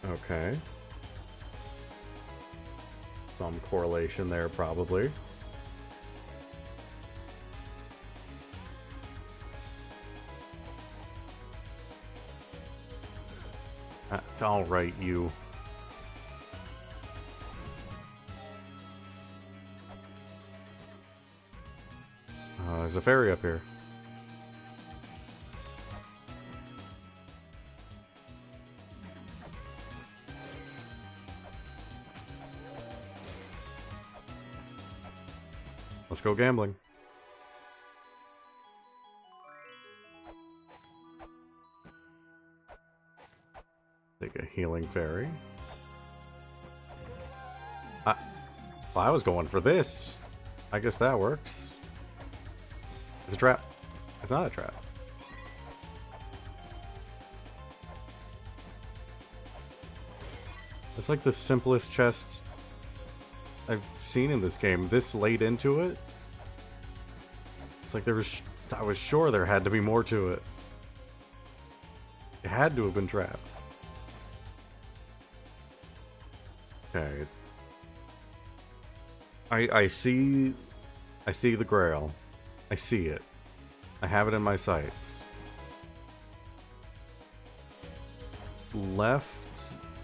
Okay. Some correlation there, probably. Alright, you. There's a ferry up here. Let's go gambling. Take a healing fairy. Well, I was going for this. I guess that works. It's a trap. It's not a trap. It's like the simplest chest I've seen in this game. This late into it. It's like there was... I was sure there had to be more to it. It had to have been trapped. Okay. I see the grail. I see it. I have it in my sights. Left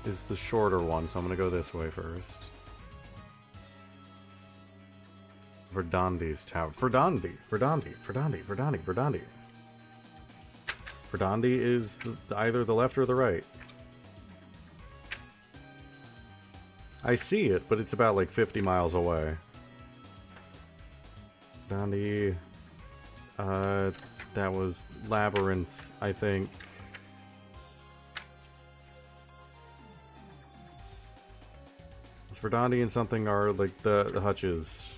is the shorter one, so I'm gonna go this way first. Verdondi's tower. Verdandi is either the left or the right. I see it, but it's about like 50 miles away. Verdandi. That was Labyrinth, I think. Verdandi and something are like the hutches.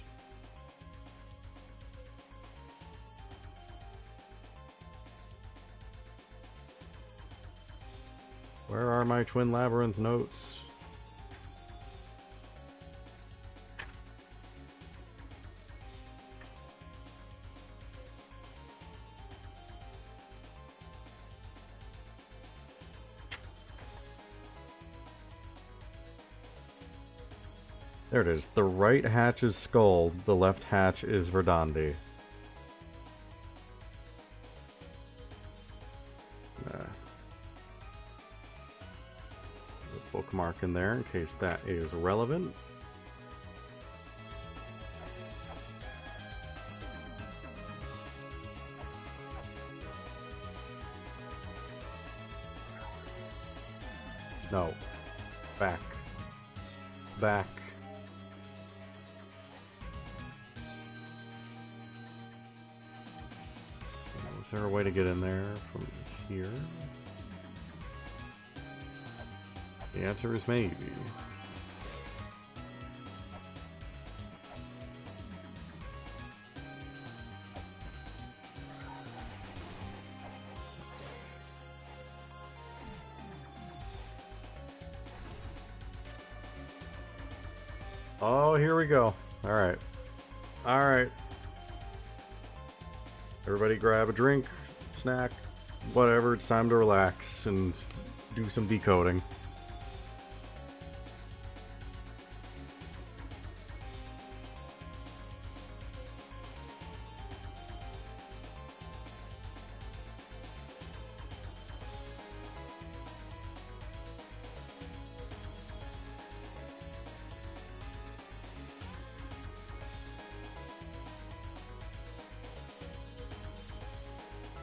Where are my Twin Labyrinth notes? There it is. The right hatch is Skull, the left hatch is Verdandi. Bookmark in there in case that is relevant. No. Back. Back. there a way to get in there from here? The answer is maybe. Oh, here we go. Alright. Alright. Everybody grab a drink, snack, whatever. It's time to relax and do some decoding.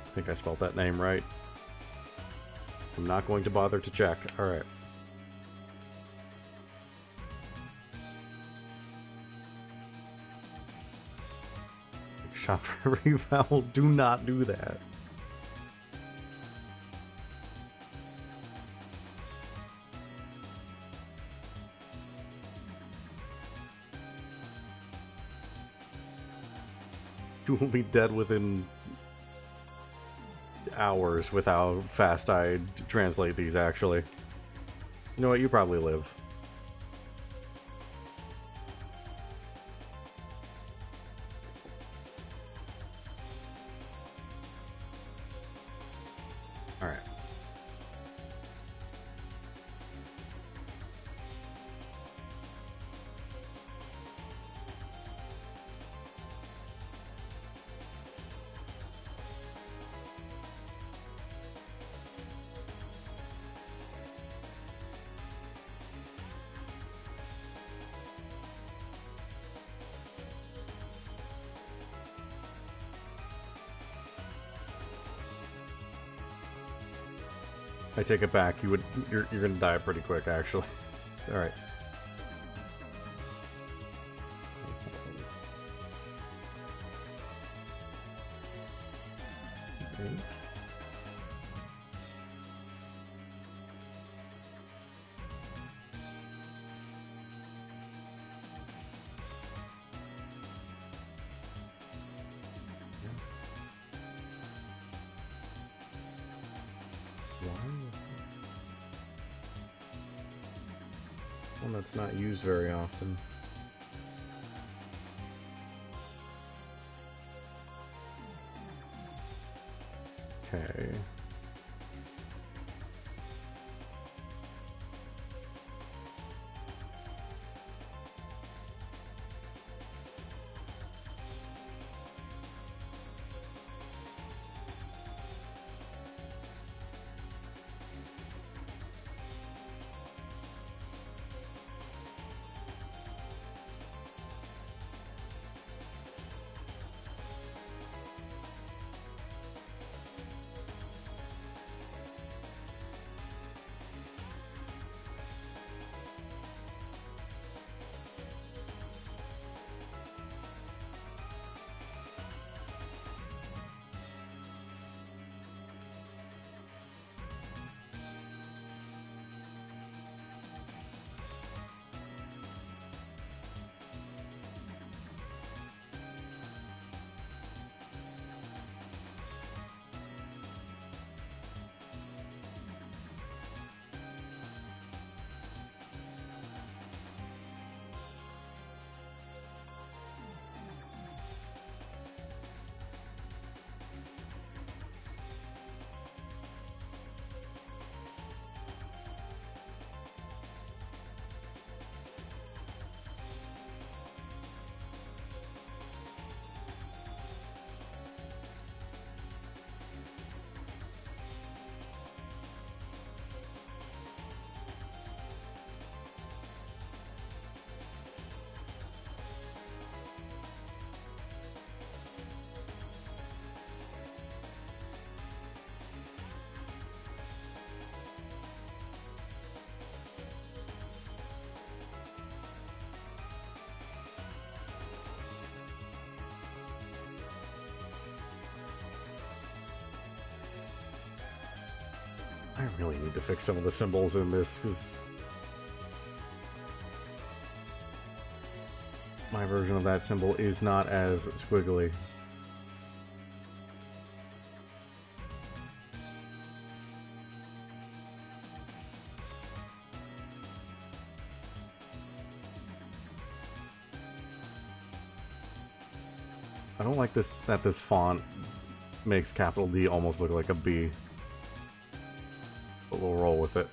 I think I spelled that name right. I'm not going to bother to check. Alright. Shot for every vowel. Do not do that. You will be dead within hours with how fast I translate these, actually. You know what? You probably live. Alright. I take it back. You're gonna die pretty quick, actually. All right. Okay. One that's not used very often. Okay. I really need to fix some of the symbols in this, because my version of that symbol is not as squiggly. I don't like this, that this font makes capital D almost look like a B. But we'll roll with it.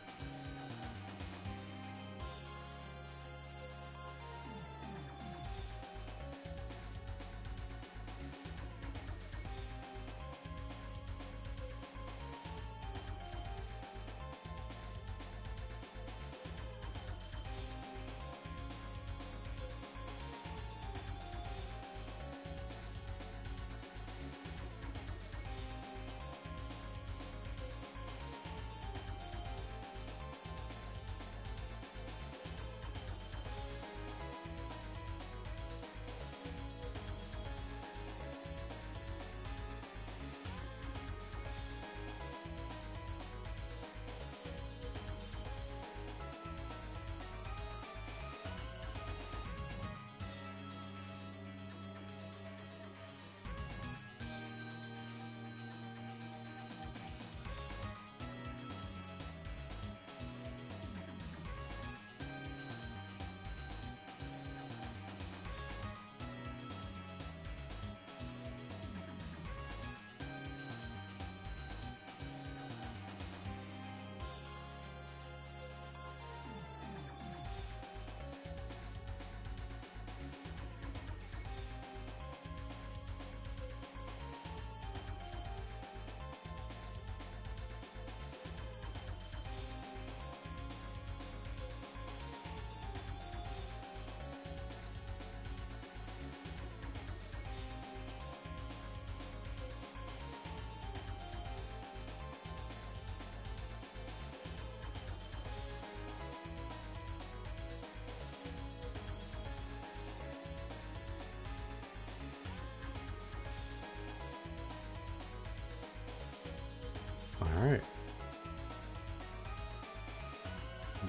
Alright.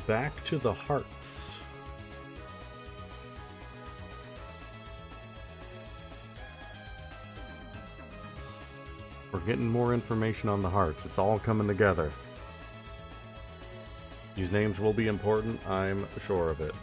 Back to the hearts. We're getting more information on the hearts. It's all coming together. These names will be important, I'm sure of it.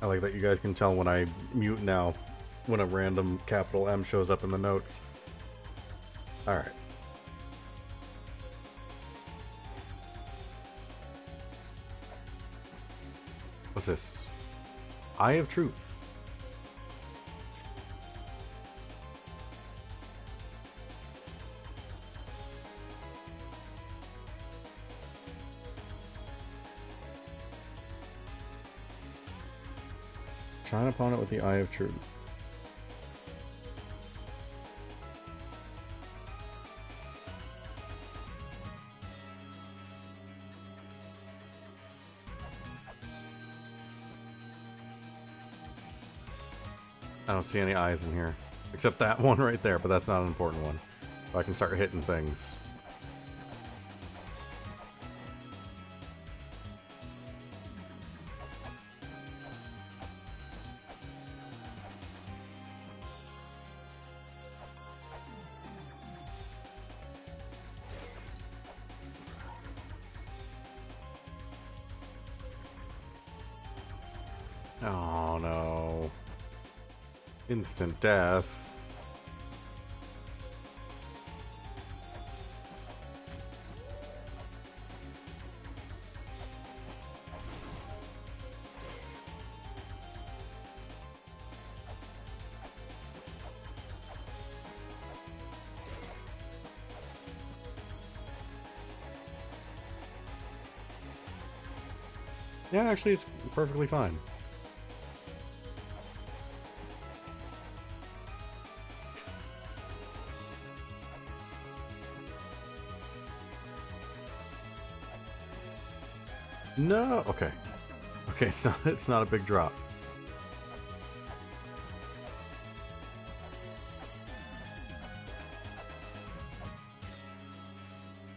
I like that you guys can tell when I mute now, when a random capital M shows up in the notes. Alright. What's this? Eye of Truth. Shine upon it with the Eye of Truth. I don't see any eyes in here. Except that one right there, but that's not an important one. So I can start hitting things. Oh no. Instant death. Yeah, actually, it's perfectly fine. No, okay. Okay, it's not a big drop.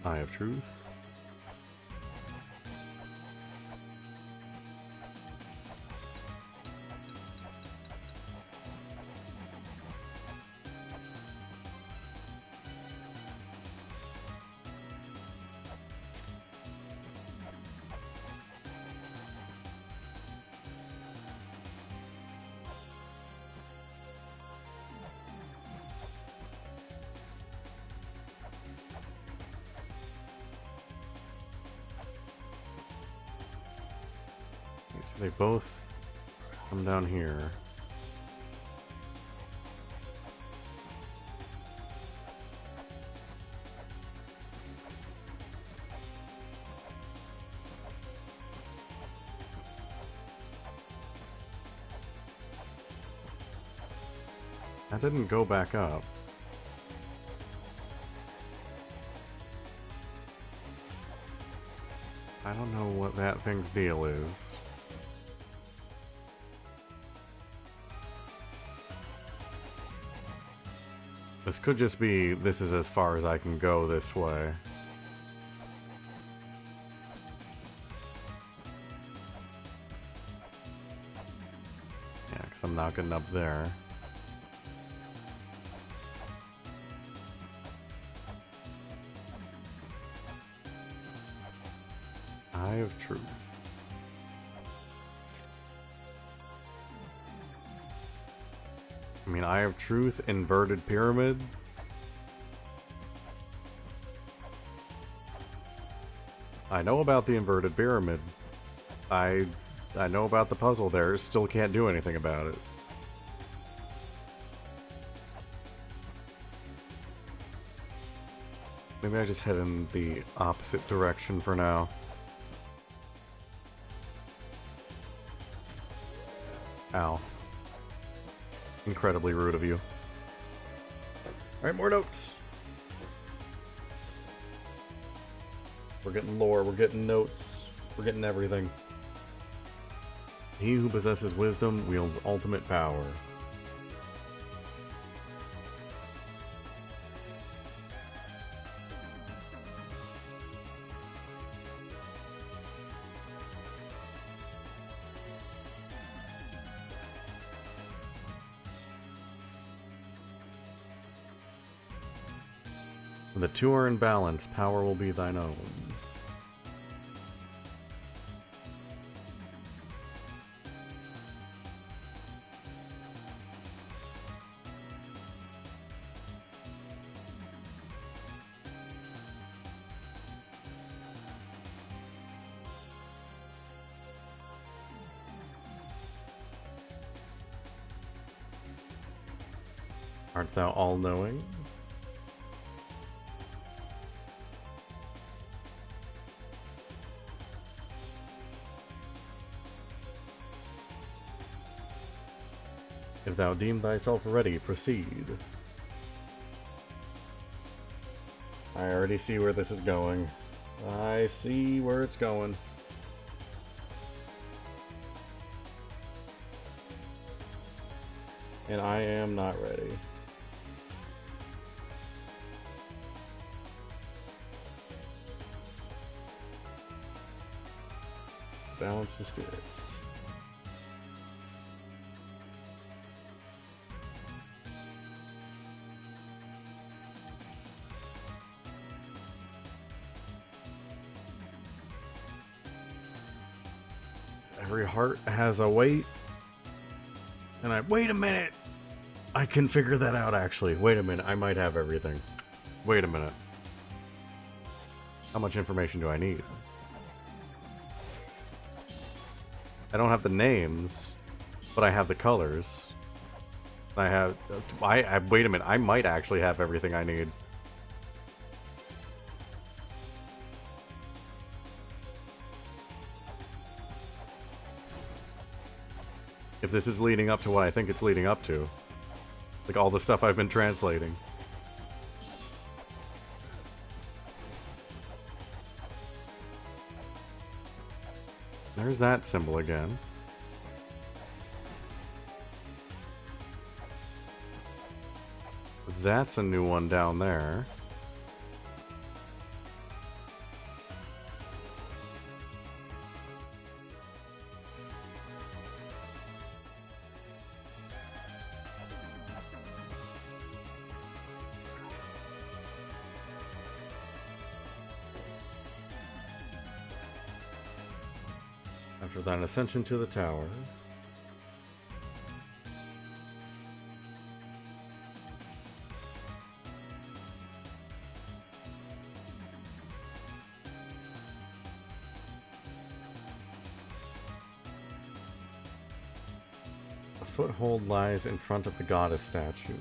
Eye of Truth. Okay, so they both come down here. That didn't go back up. I don't know what that thing's deal is. This could just be, this is as far as I can go this way. Yeah, because I'm not getting up there. Eye of Truth. I mean, Eye of Truth, inverted pyramid. I know about the inverted pyramid. I know about the puzzle there, still can't do anything about it. Maybe I just head in the opposite direction for now. Ow. Incredibly rude of you. Alright, more notes. We're getting lore, we're getting notes, we're getting everything. He who possesses wisdom wields ultimate power. When the two are in balance, power will be thine own. Art thou all-knowing? If thou deem thyself ready, proceed. I already see where this is going. I see where it's going. And I am not ready. Balance the spirits. Every heart has a weight. And wait a minute! I can figure that out actually. Wait a minute, I might have everything. Wait a minute. How much information do I need? I don't have the names, but I have the colors. I have... wait a minute, I might actually have everything I need. If this is leading up to what I think it's leading up to. Like all the stuff I've been translating. There's that symbol again. That's a new one down there. After that, an ascension to the tower. A foothold lies in front of the goddess statues.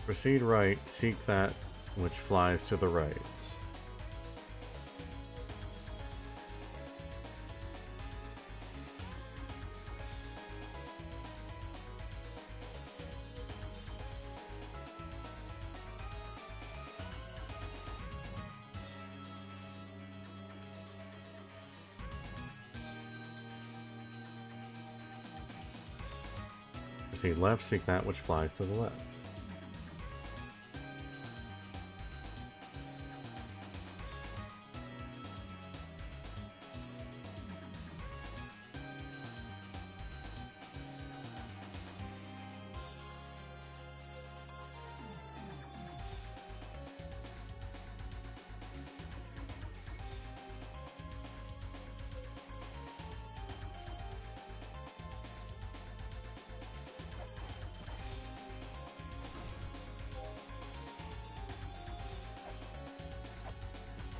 Proceed right, seek that which flies to the right. Proceed left, seek that which flies to the left.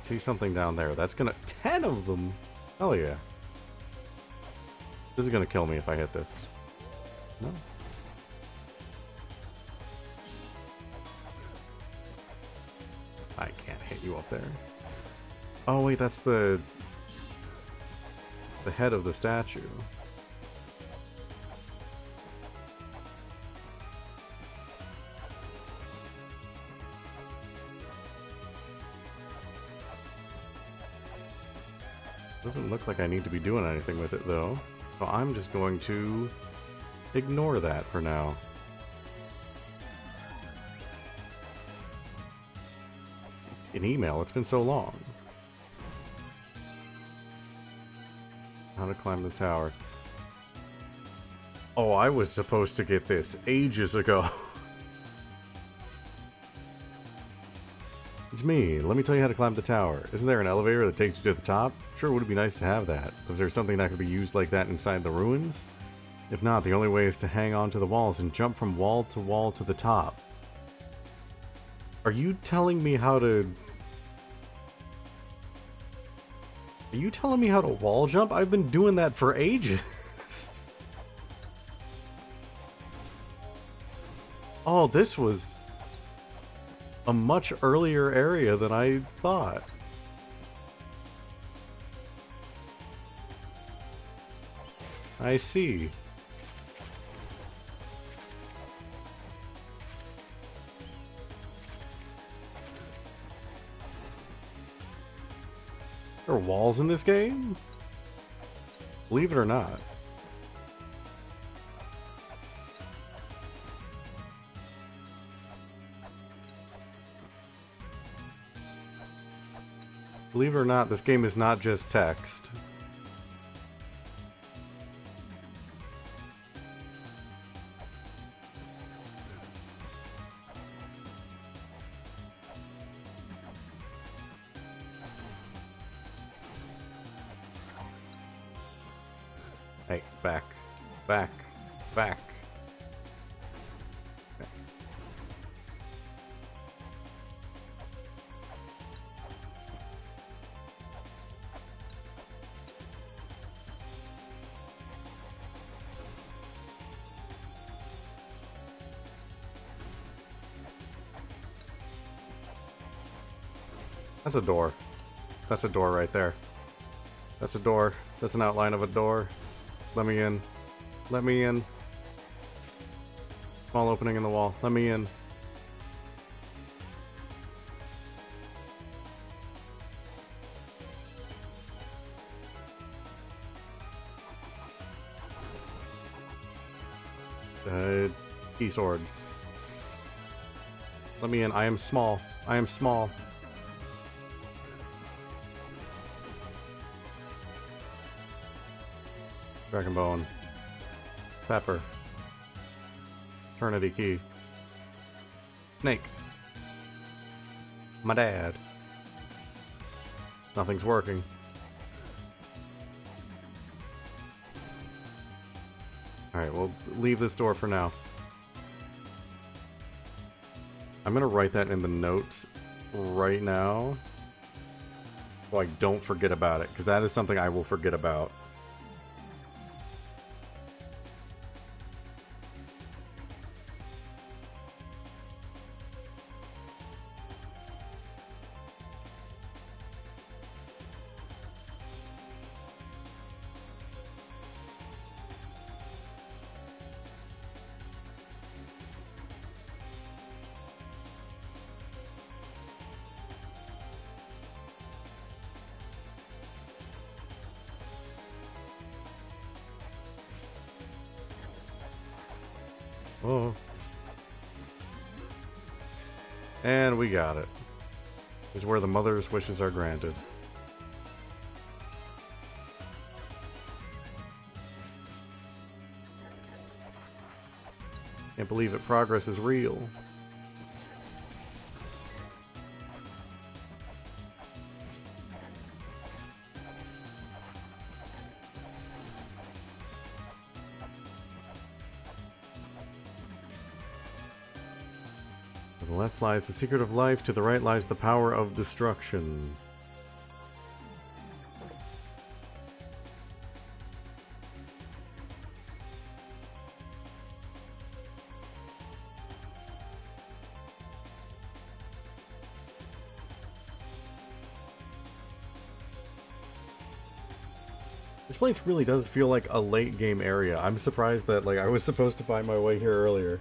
See something down there. That's gonna... 10 of them! Hell yeah. This is gonna kill me if I hit this. No? I can't hit you up there. Oh wait, that's the head of the statue. Doesn't look like I need to be doing anything with it though, so I'm just going to ignore that for now. An email, it's been so long. How to climb the tower. Oh, I was supposed to get this ages ago. It's me. Let me tell you how to climb the tower. Isn't there an elevator that takes you to the top? Sure would be nice to have that. Was there something that could be used like that inside the ruins? If not, the only way is to hang on to the walls and jump from wall to the top. Are you telling me how to... Are you telling me how to wall jump? I've been doing that for ages. Oh, this was a much earlier area than I thought. I see. There are walls in this game? Believe it or not. Believe it or not, this game is not just text. Hey, back. Back. Back. Okay. That's a door. That's a door right there. That's a door. That's an outline of a door. Let me in. Let me in. Small opening in the wall. Let me in. Key sword. Let me in. I am small. I am small. Dragon Bone. Pepper. Eternity Key. Snake. My dad. Nothing's working. Alright, we'll leave this door for now. I'm gonna write that in the notes right now, so I don't forget about it, because that is something I will forget about. Oh. And we got it. Is where the mother's wishes are granted. Can't believe it. Progress is real. To the left lies the secret of life, to the right lies the power of destruction. This place really does feel like a late game area. I'm surprised that I was supposed to find my way here earlier.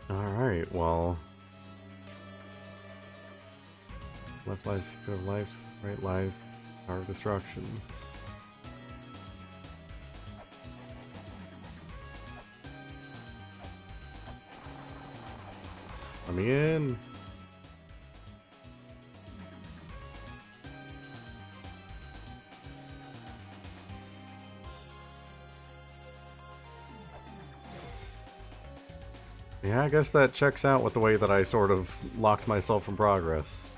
Alright, well... left lies secret of life, right lies power of destruction. Let me in! Yeah, I guess that checks out with the way that I sort of locked myself from progress.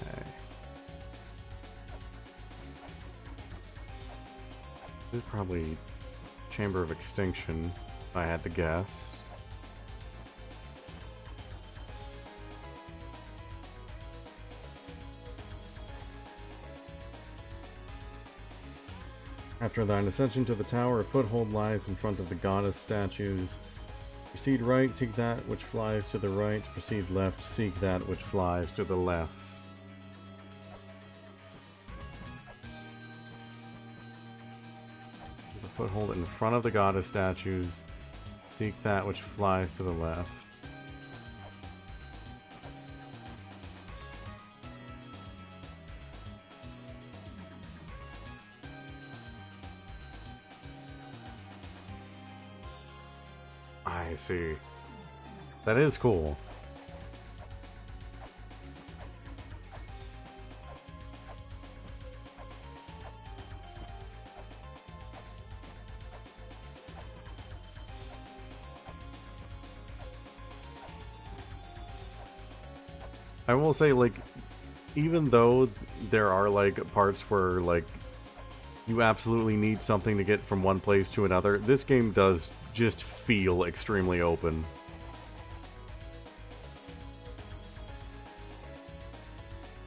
Okay. This is probably Chamber of Extinction, if I had to guess. After thine ascension to the tower, a foothold lies in front of the goddess statues. Proceed right, seek that which flies to the right. Proceed left, seek that which flies to the left. foothold in front of the goddess statues. Seek that which flies to the left. I see. That is cool. I will say, like, even though there are, like, parts where, like, you absolutely need something to get from one place to another, this game does just feel extremely open.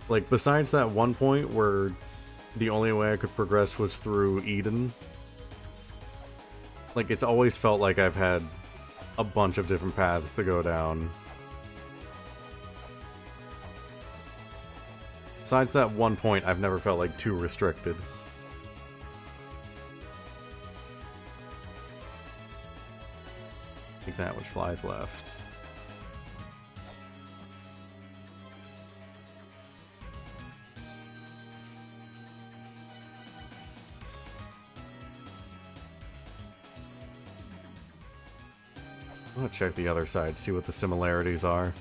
Like, besides that one point where the only way I could progress was through Eden, like, it's always felt like I've had a bunch of different paths to go down. Besides that one point, I've never felt like too restricted. Take that which flies left. I'm gonna check the other side, see what the similarities are.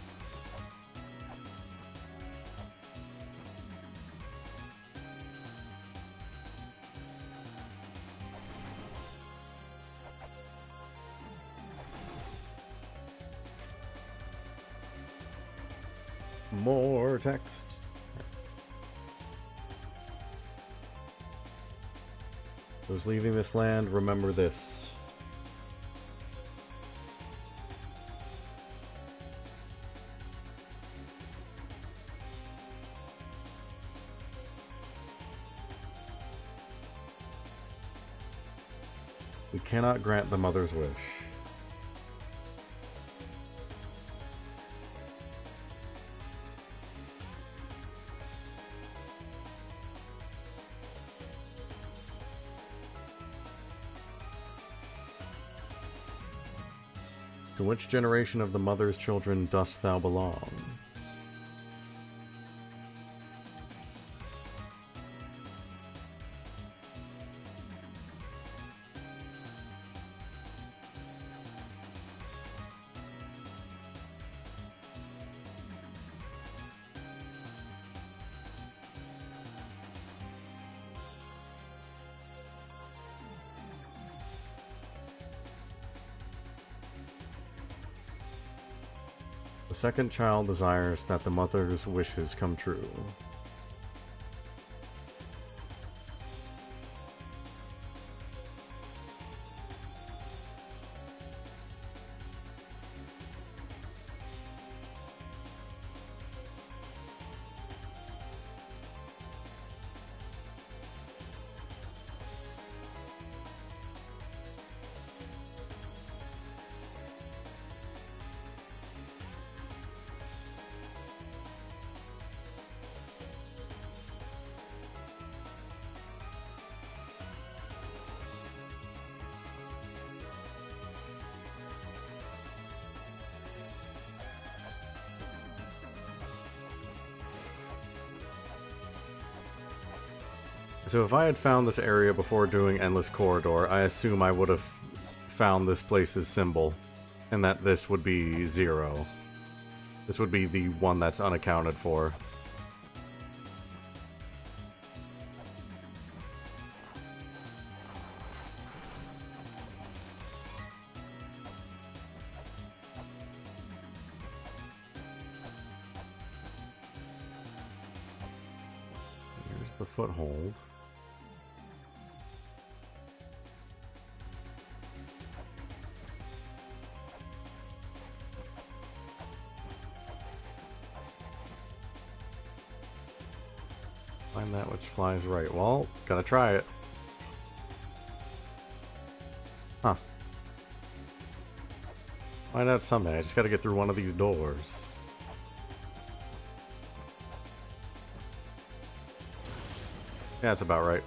More text. Those leaving this land, remember this. We cannot grant the mother's wish. To which generation of the mother's children dost thou belong? The second child desires that the mother's wishes come true. So if I had found this area before doing Endless Corridor, I assume I would have found this place's symbol, and that this would be 0. This would be the one that's unaccounted for. Here's the foothold. Find that which flies right. Well, gotta try it. Huh. Find out someday. I just gotta get through one of these doors. Yeah, that's about right.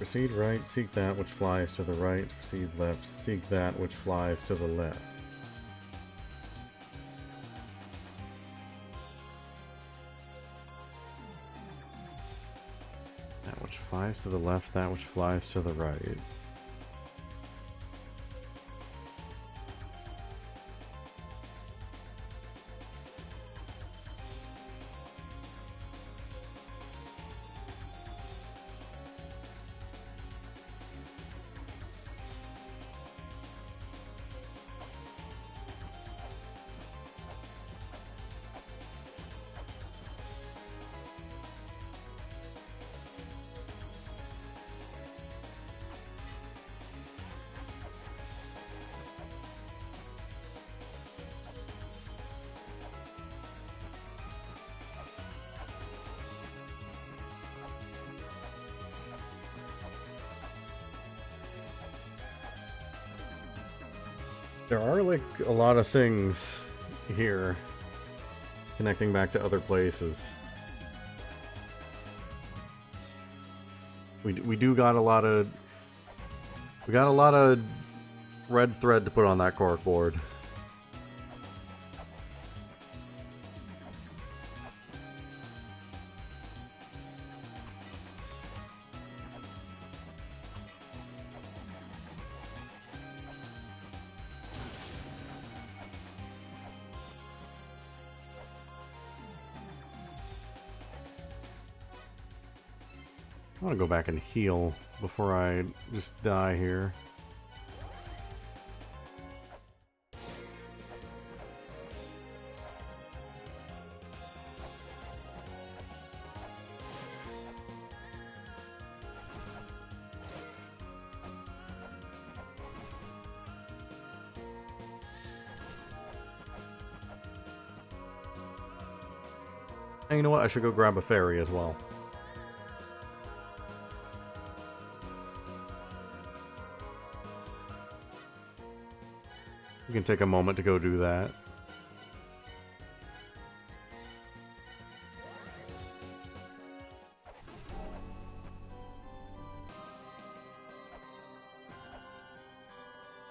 Proceed right, seek that which flies to the right. Proceed left, seek that which flies to the left. That which flies to the left, that which flies to the right. There are, like, a lot of things here connecting back to other places. We do got a lot of... We got a lot of red thread to put on that corkboard. I want to go back and heal before I just die here. And you know what? I should go grab a fairy as well. You can take a moment to go do that.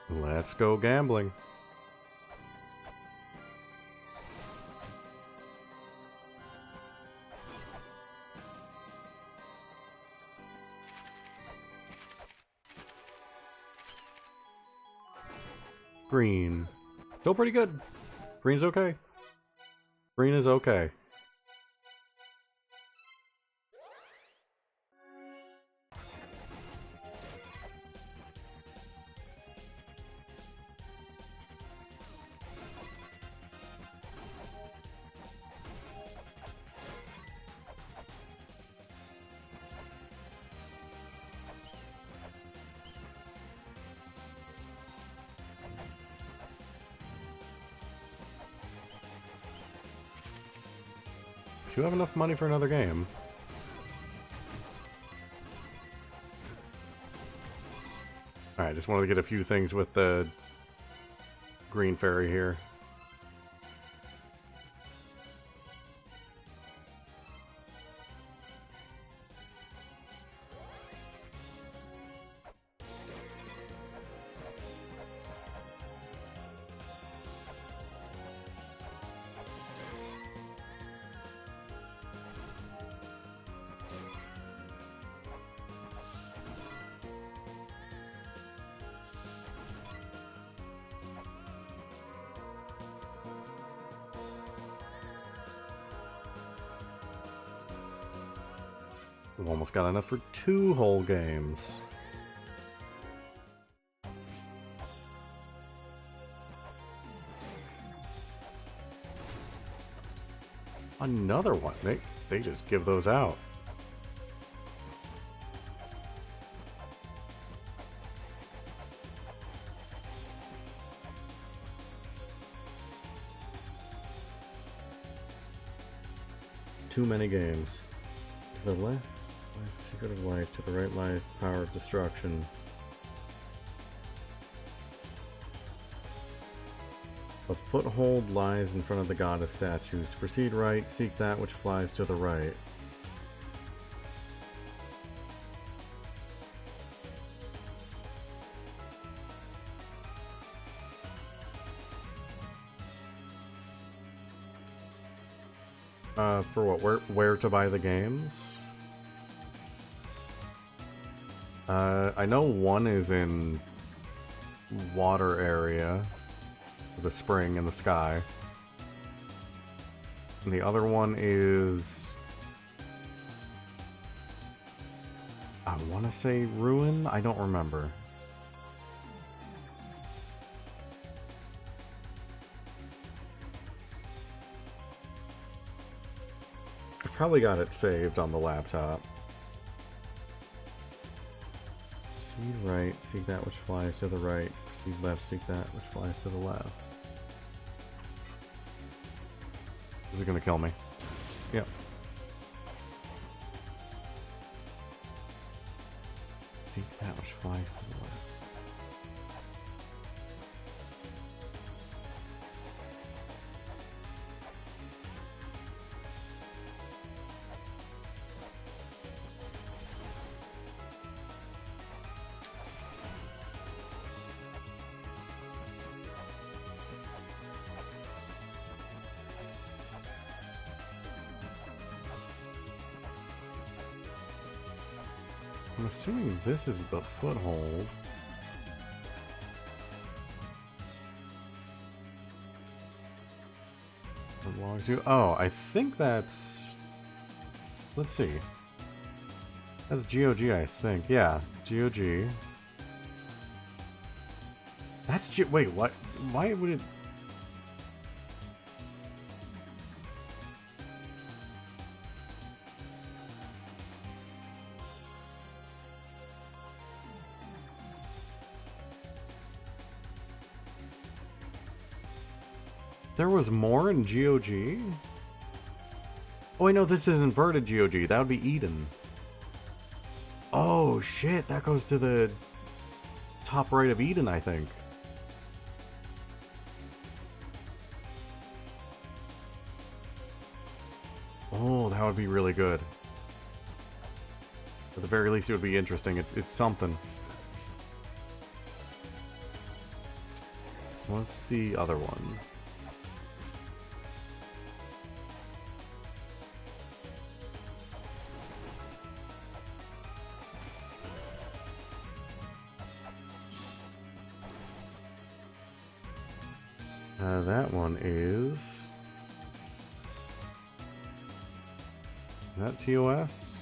Let's go gambling. Green. Still pretty good. Green's okay. Green is okay. Do you have enough money for another game? Alright, just wanted to get a few things with the green fairy here. We've almost got enough for 2 whole games. Another one. They just give those out. Too many games. To the left lies the secret of life, to the right lies the power of destruction. A foothold lies in front of the goddess statues. To proceed right, seek that which flies to the right. For what? Where to buy the games? I know one is in water area, the spring in the sky. And the other one is... I want to say Ruin? I don't remember. I probably got it saved on the laptop. Proceed right, seek that which flies to the right. Proceed left, seek that which flies to the left. This is gonna kill me. Yep. Seek that which flies to the left. I'm assuming this is the foothold. It logs you. Oh, I think that's... Let's see. That's GOG, I think. Yeah, GOG. That's wait, what? Why would it... There was more in GOG? Oh, I know this is inverted GOG. That would be Eden. Oh, shit. That goes to the top right of Eden, I think. Oh, that would be really good. At the very least, it would be interesting. It's something. What's the other one? That one is that TOS?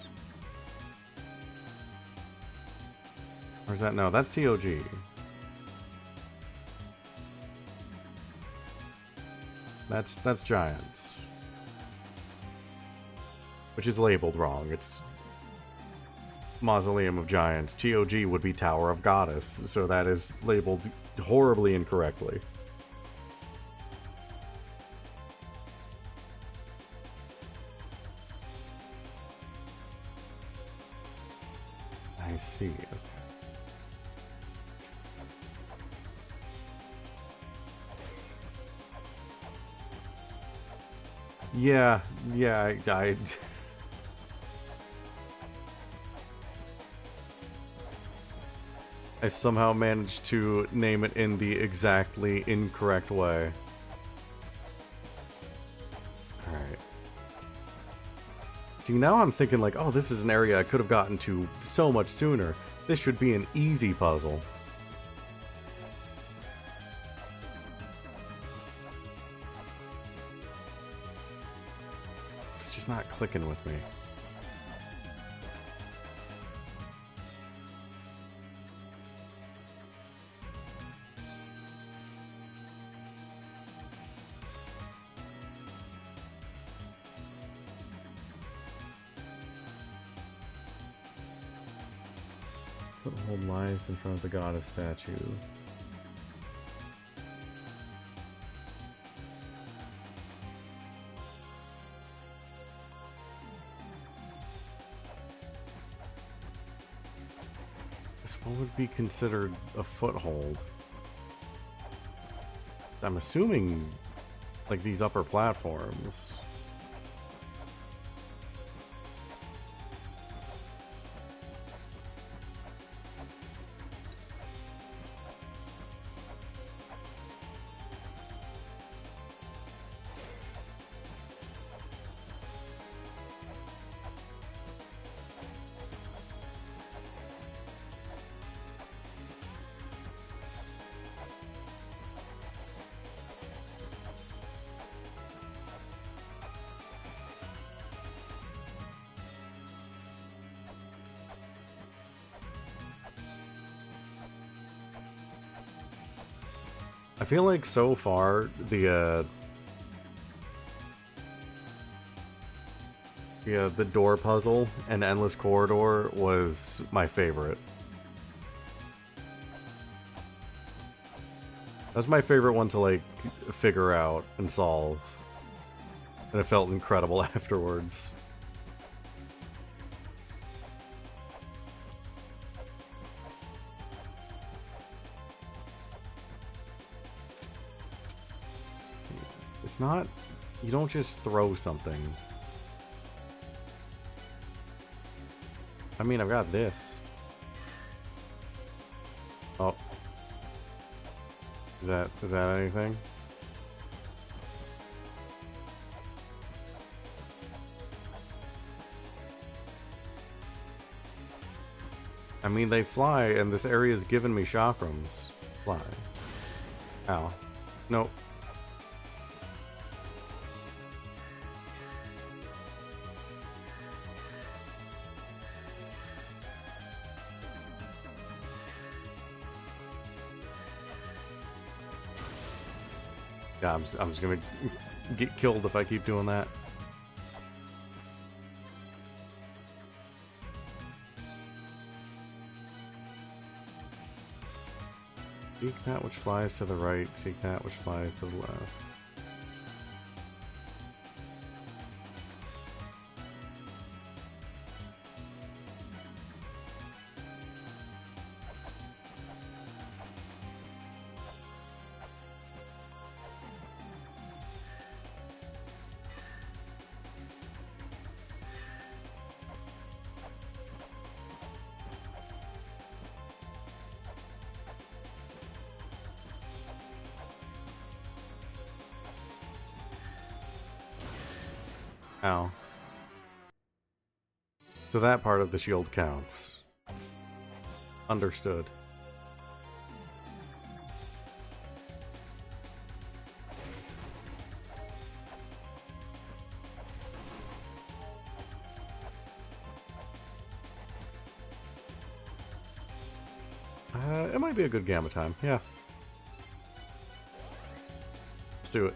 Or is that, no, that's TOG. That's Giants. Which is labeled wrong. It's Mausoleum of Giants. TOG would be Tower of Goddess, so that is labeled horribly incorrectly. I see. Yeah, I somehow managed to name it in the exactly incorrect way. Alright. See, now I'm thinking like, oh, this is an area I could have gotten to so much sooner. This should be an easy puzzle. It's just not clicking with me. Foothold lies in front of the goddess statue. What would be considered a foothold? I'm assuming like these upper platforms. I feel like so far the door puzzle and Endless Corridor was my favorite. That's my favorite one to, like, figure out and solve. And it felt incredible afterwards. It's not... You don't just throw something. I mean, I've got this. Oh. Is that anything? I mean, they fly, and this area's given me chakrams. Fly. Ow. Nope. Yeah, I'm just gonna get killed if I keep doing that. Seek that which flies to the right, seek that which flies to the left. Ow. So that part of the shield counts. Understood. It might be a good gamma time, yeah. Let's do it.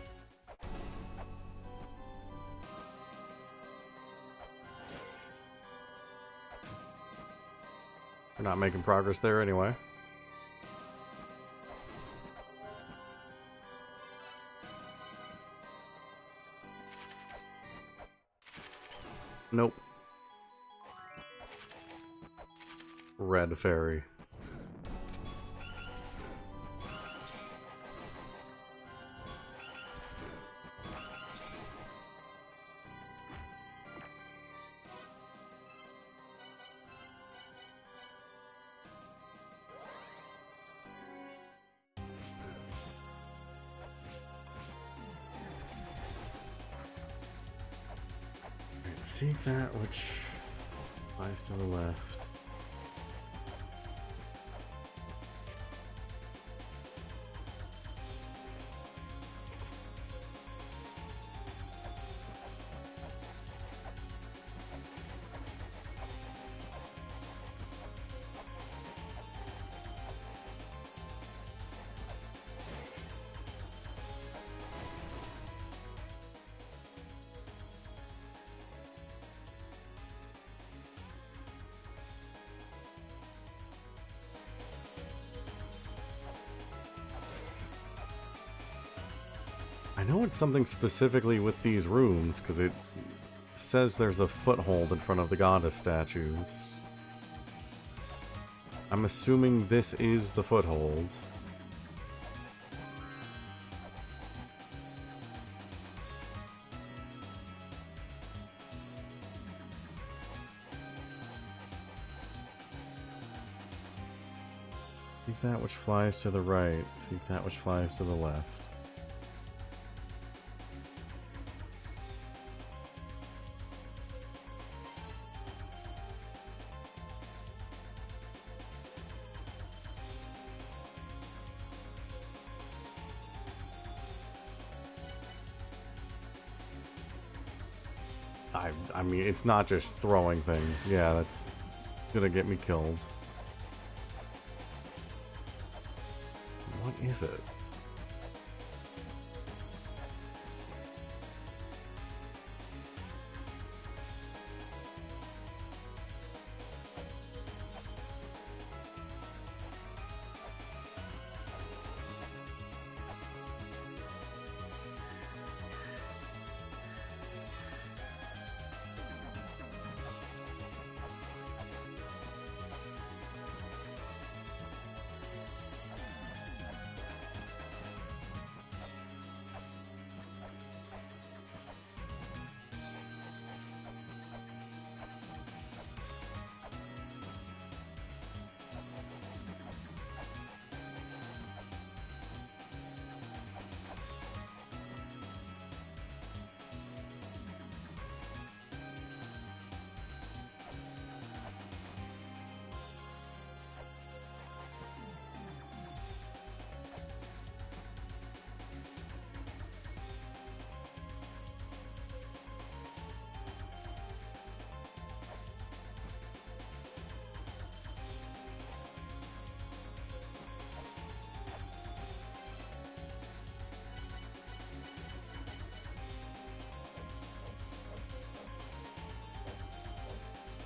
We're not making progress there anyway. Nope. Red fairy. Seek that which lies to the left. I know it's something specifically with these rooms, because it says there's a foothold in front of the goddess statues. I'm assuming this is the foothold. Seek that which flies to the right, seek that which flies to the left. I mean, it's not just throwing things. Yeah, that's gonna get me killed. What is it?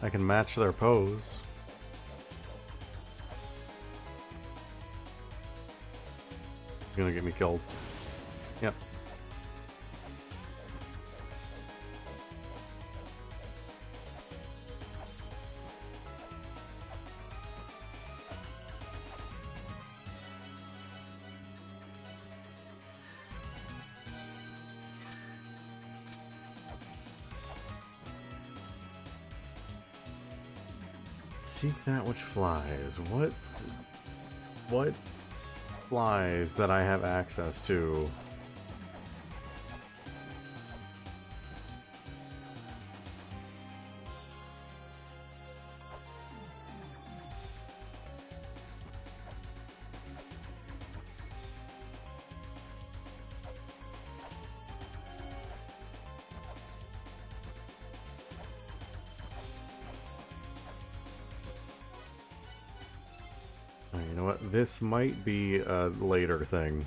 I can match their pose. You're gonna get me killed. Yep. Seek that which flies. What flies that I have access to? You know what? This might be a later thing.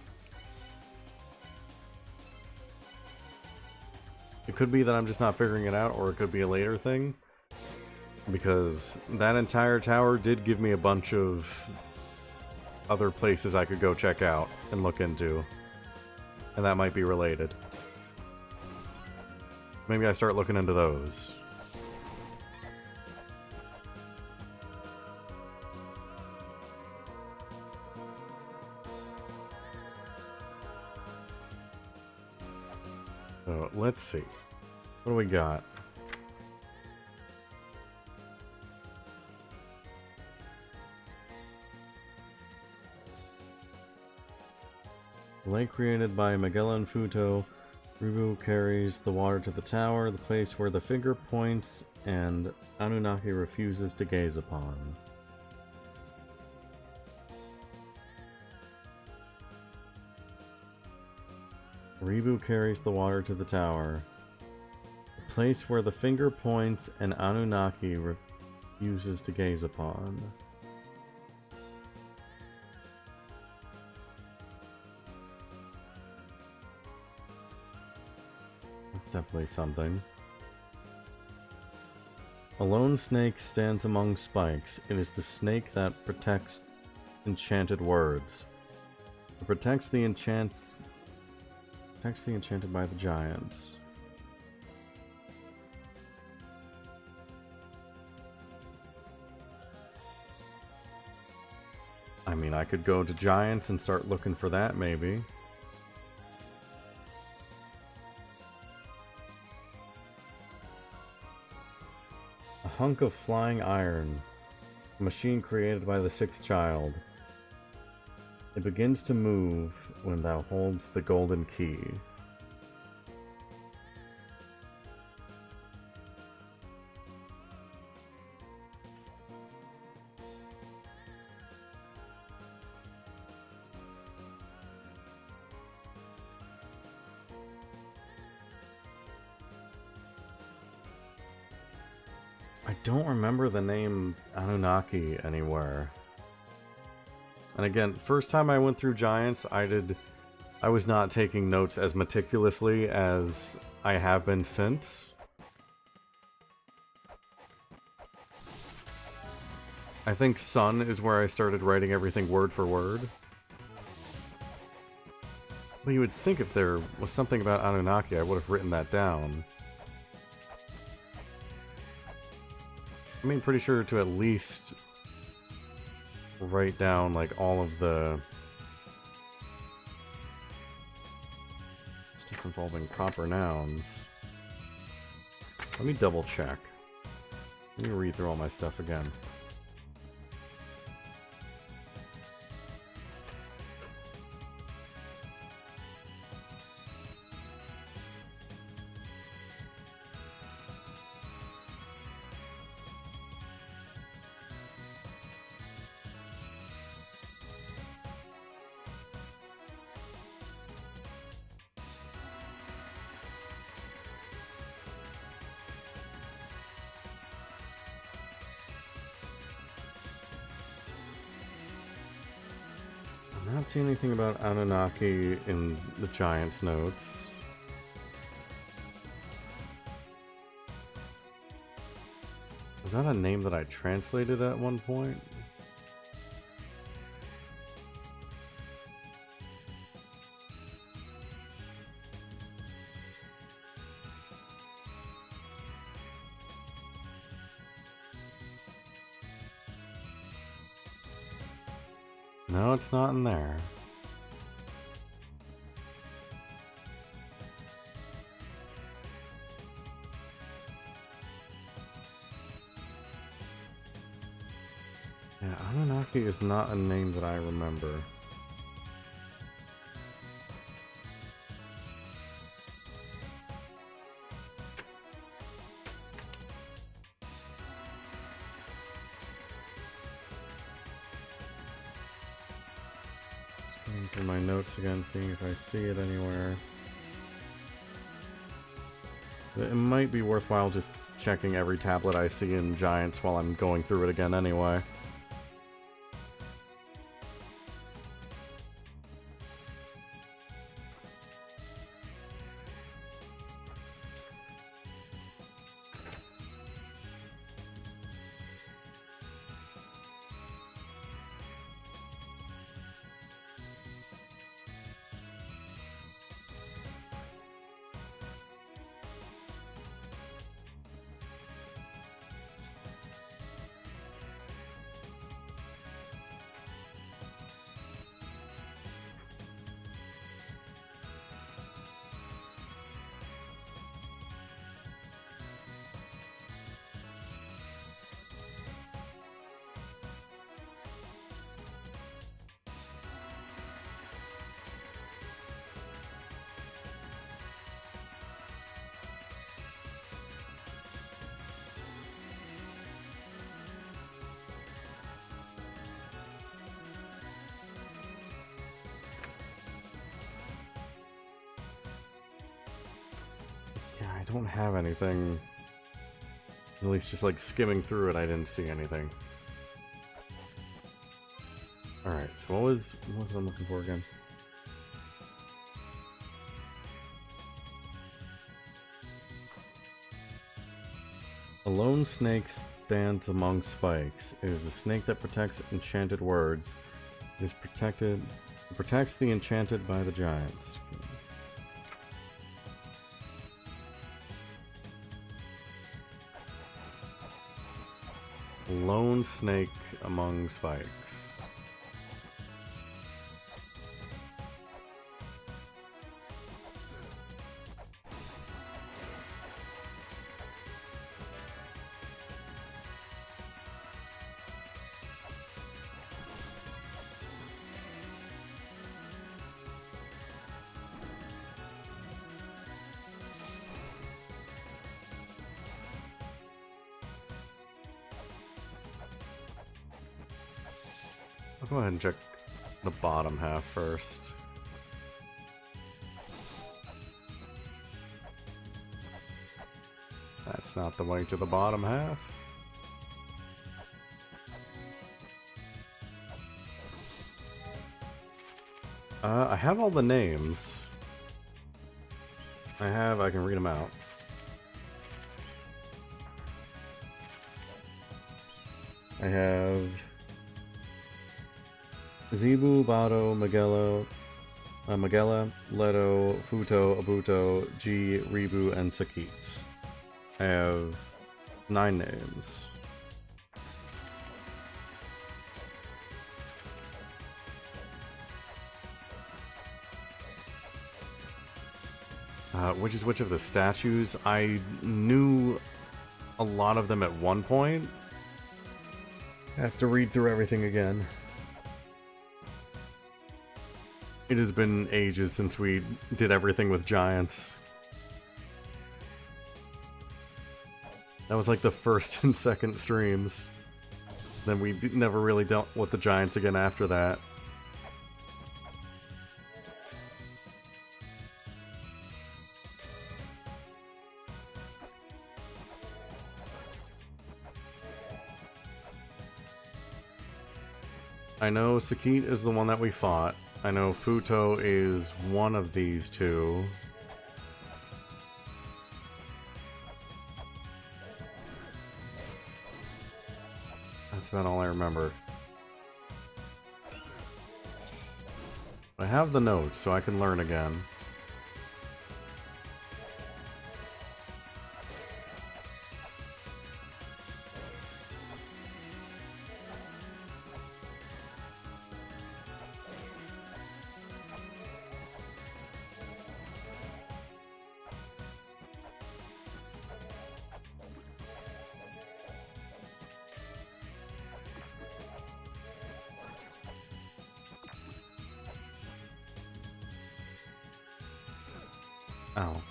It could be that I'm just not figuring it out, or it could be a later thing. Because that entire tower did give me a bunch of other places I could go check out and look into. And that might be related. Maybe I start looking into those. So, let's see. What do we got? Lake created by Magellan Futo. Ribu carries the water to the tower, the place where the finger points and Anunnaki refuses to gaze upon. Ribu carries the water to the tower, the place where the finger points and Anunnaki refuses to gaze upon. That's definitely something. A lone snake stands among spikes. It is the snake that protects enchanted words. It protects the enchanted by the giants. I mean, I could go to giants and start looking for that, maybe. A hunk of flying iron. A machine created by the sixth child. It begins to move when thou holds the golden key. I don't remember the name Anunnaki anywhere. And again, first time I went through Giants, I was not taking notes as meticulously as I have been since. I think Sun is where I started writing everything word for word. But you would think if there was something about Anunnaki, I would have written that down. I mean, pretty sure to at least write down, like, all of the stuff involving proper nouns. Let me double check. Let me read through all my stuff again. I'm not seeing anything about Anunnaki in the Giants notes. Was that a name that I translated at one point? No, it's not in there. Yeah, Anunnaki is not a name that I remember. Just going through my notes again, seeing if I see it anywhere. It might be worthwhile just checking every tablet I see in Giants while I'm going through it again anyway. Yeah, I don't have anything. At least just like skimming through it, I didn't see anything. Alright, so what was it I'm looking for again? A lone snake stands among spikes. It is a snake that protects enchanted words. It protects the enchanted by the giants. Lone snake among spikes. I'll go ahead and check the bottom half first. That's not the way to the bottom half. I have all the names. I can read them out. I have Zebu, Bado, Magella, Leto, Futo, Abuto, G, Ribu, and Sakit. I have 9 names. Which is which of the statues? I knew a lot of them at one point. I have to read through everything again. It has been ages since we did everything with giants. That was like the first and second streams. Then we never really dealt with the giants again after that. I know Sakit is the one that we fought. I know Futo is one of these two. That's about all I remember. I have the notes, so I can learn again. Ow.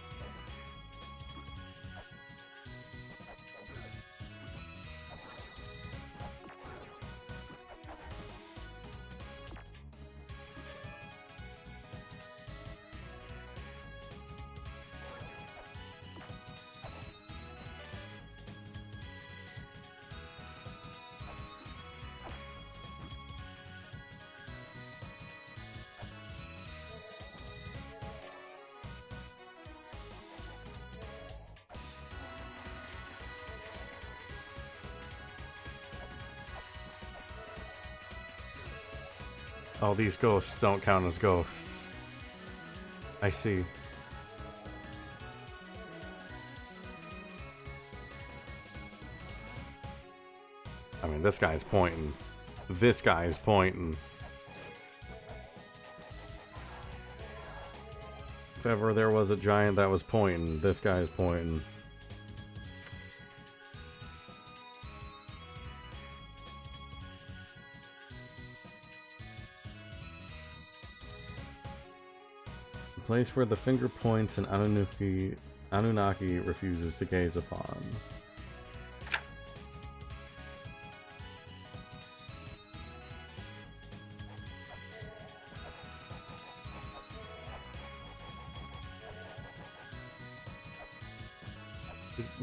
Oh, these ghosts don't count as ghosts. I see. I mean, this guy's pointing. This guy's pointing. If ever there was a giant that was pointing, this guy's pointing. The place where the finger points and Anunnaki refuses to gaze upon.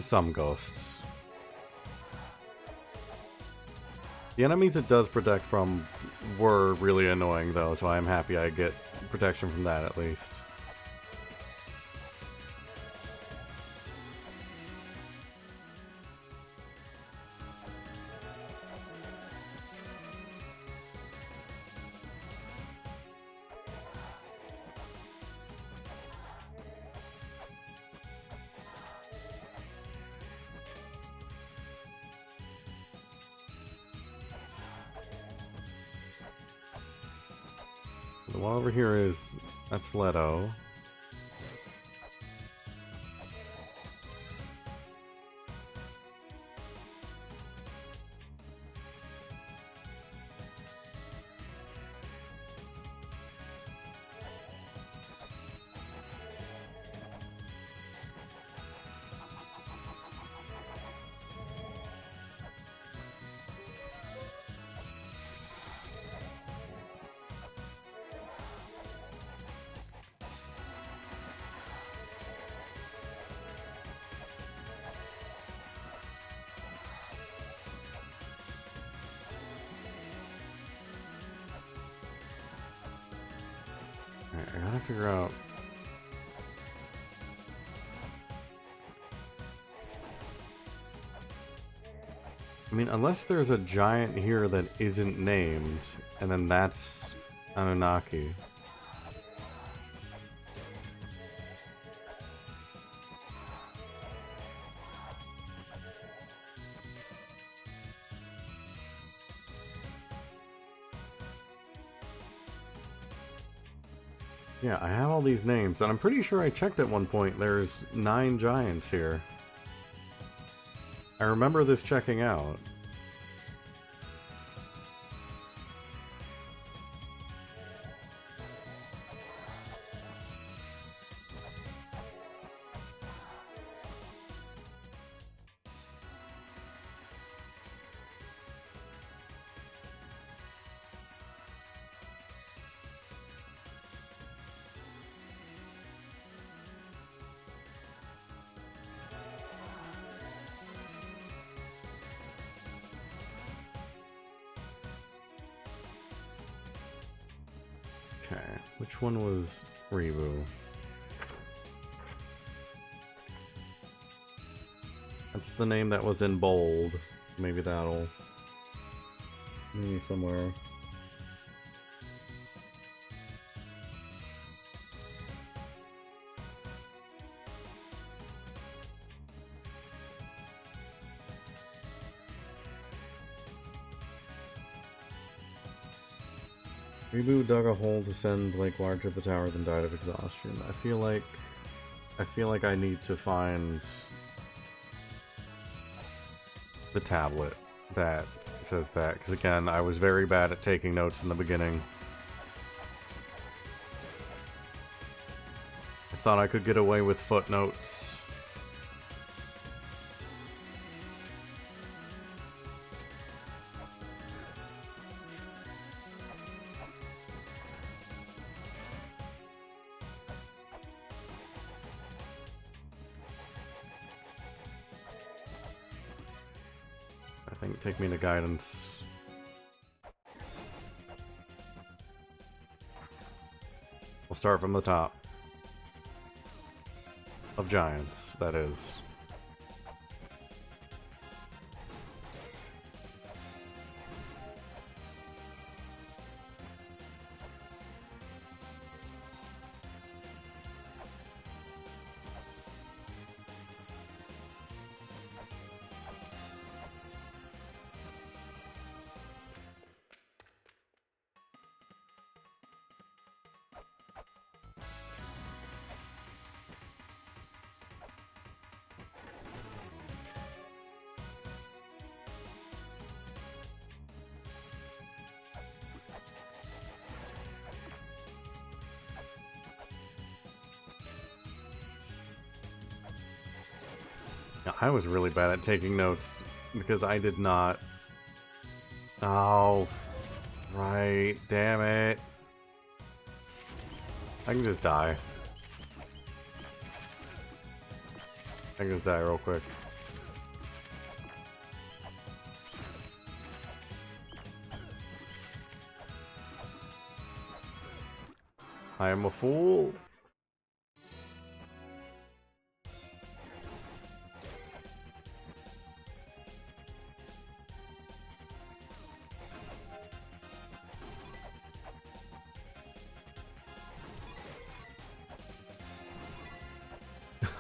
Some ghosts. The enemies it does protect from were really annoying though, so I'm happy I get protection from that at least. The one over here is... that's Leto. I gotta figure out... I mean, unless there's a giant here that isn't named, and then that's Anunnaki. Yeah, I have all these names, and I'm pretty sure I checked at one point. There's 9 giants here. I remember this checking out. Okay, which one was Rebu? That's the name that was in bold. Maybe that'll... Maybe somewhere. Reboot dug a hole to send Lake Water to the tower, then died of exhaustion. I feel like I need to find the tablet that says that, because again, I was very bad at taking notes in the beginning. I thought I could get away with footnotes. I think take me to guidance. We'll start from the top. Of giants, that is. Yeah, I was really bad at taking notes because I did not. Oh, right. Damn it. I can just die. I can just die real quick. I am a fool.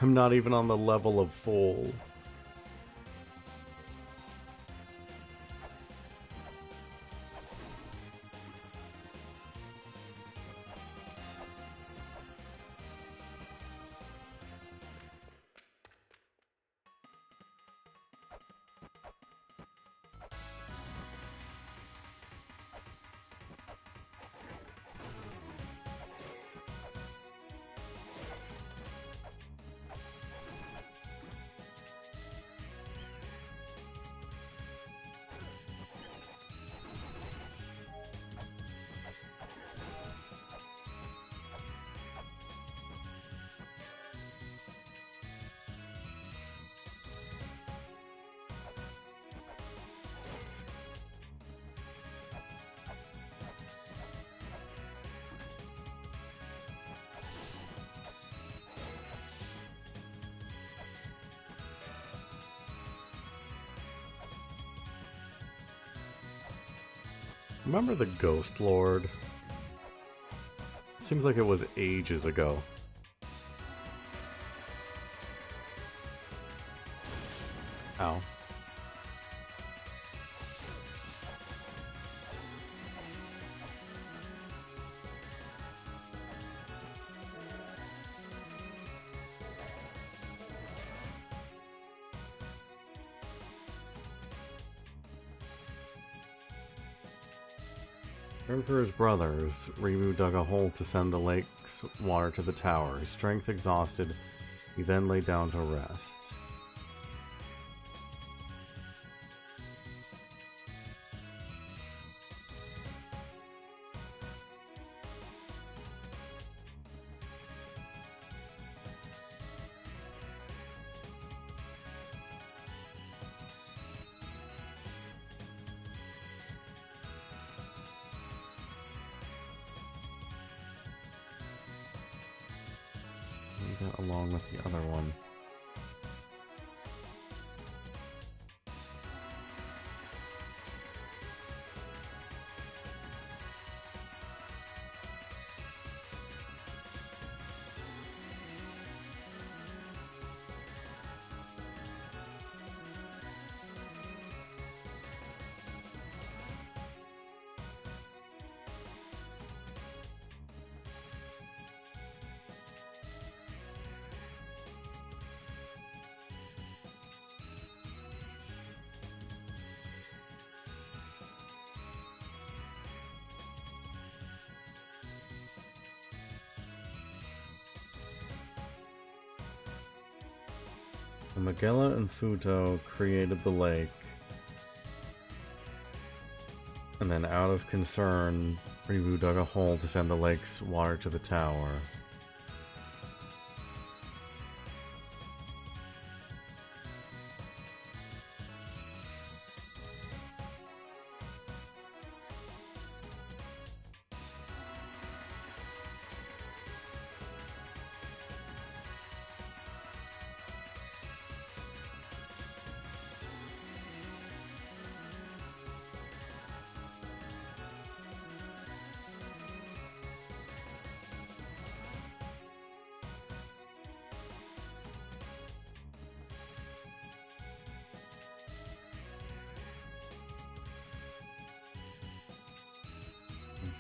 I'm not even on the level of fool. Remember the Ghost Lord? Seems like it was ages ago. Ow. For his brothers, Rimu dug a hole to send the lake's water to the tower. His strength exhausted, he then lay down to rest. Along with the other one. Magella and Futo created the lake. And then out of concern, Ribu dug a hole to send the lake's water to the tower.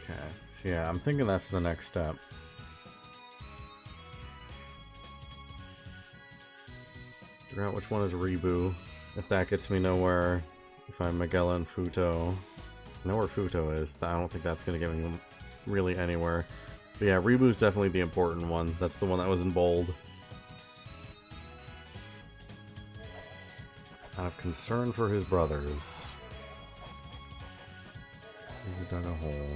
Okay, so yeah, I'm thinking that's the next step. Figure out which one is Ribu. If that gets me nowhere, if I'm Magella and Futo. I know where Futo is. I don't think that's going to get me really anywhere. But yeah, Ribu's definitely the important one. That's the one that was in bold. Out of concern for his brothers. He dug a hole.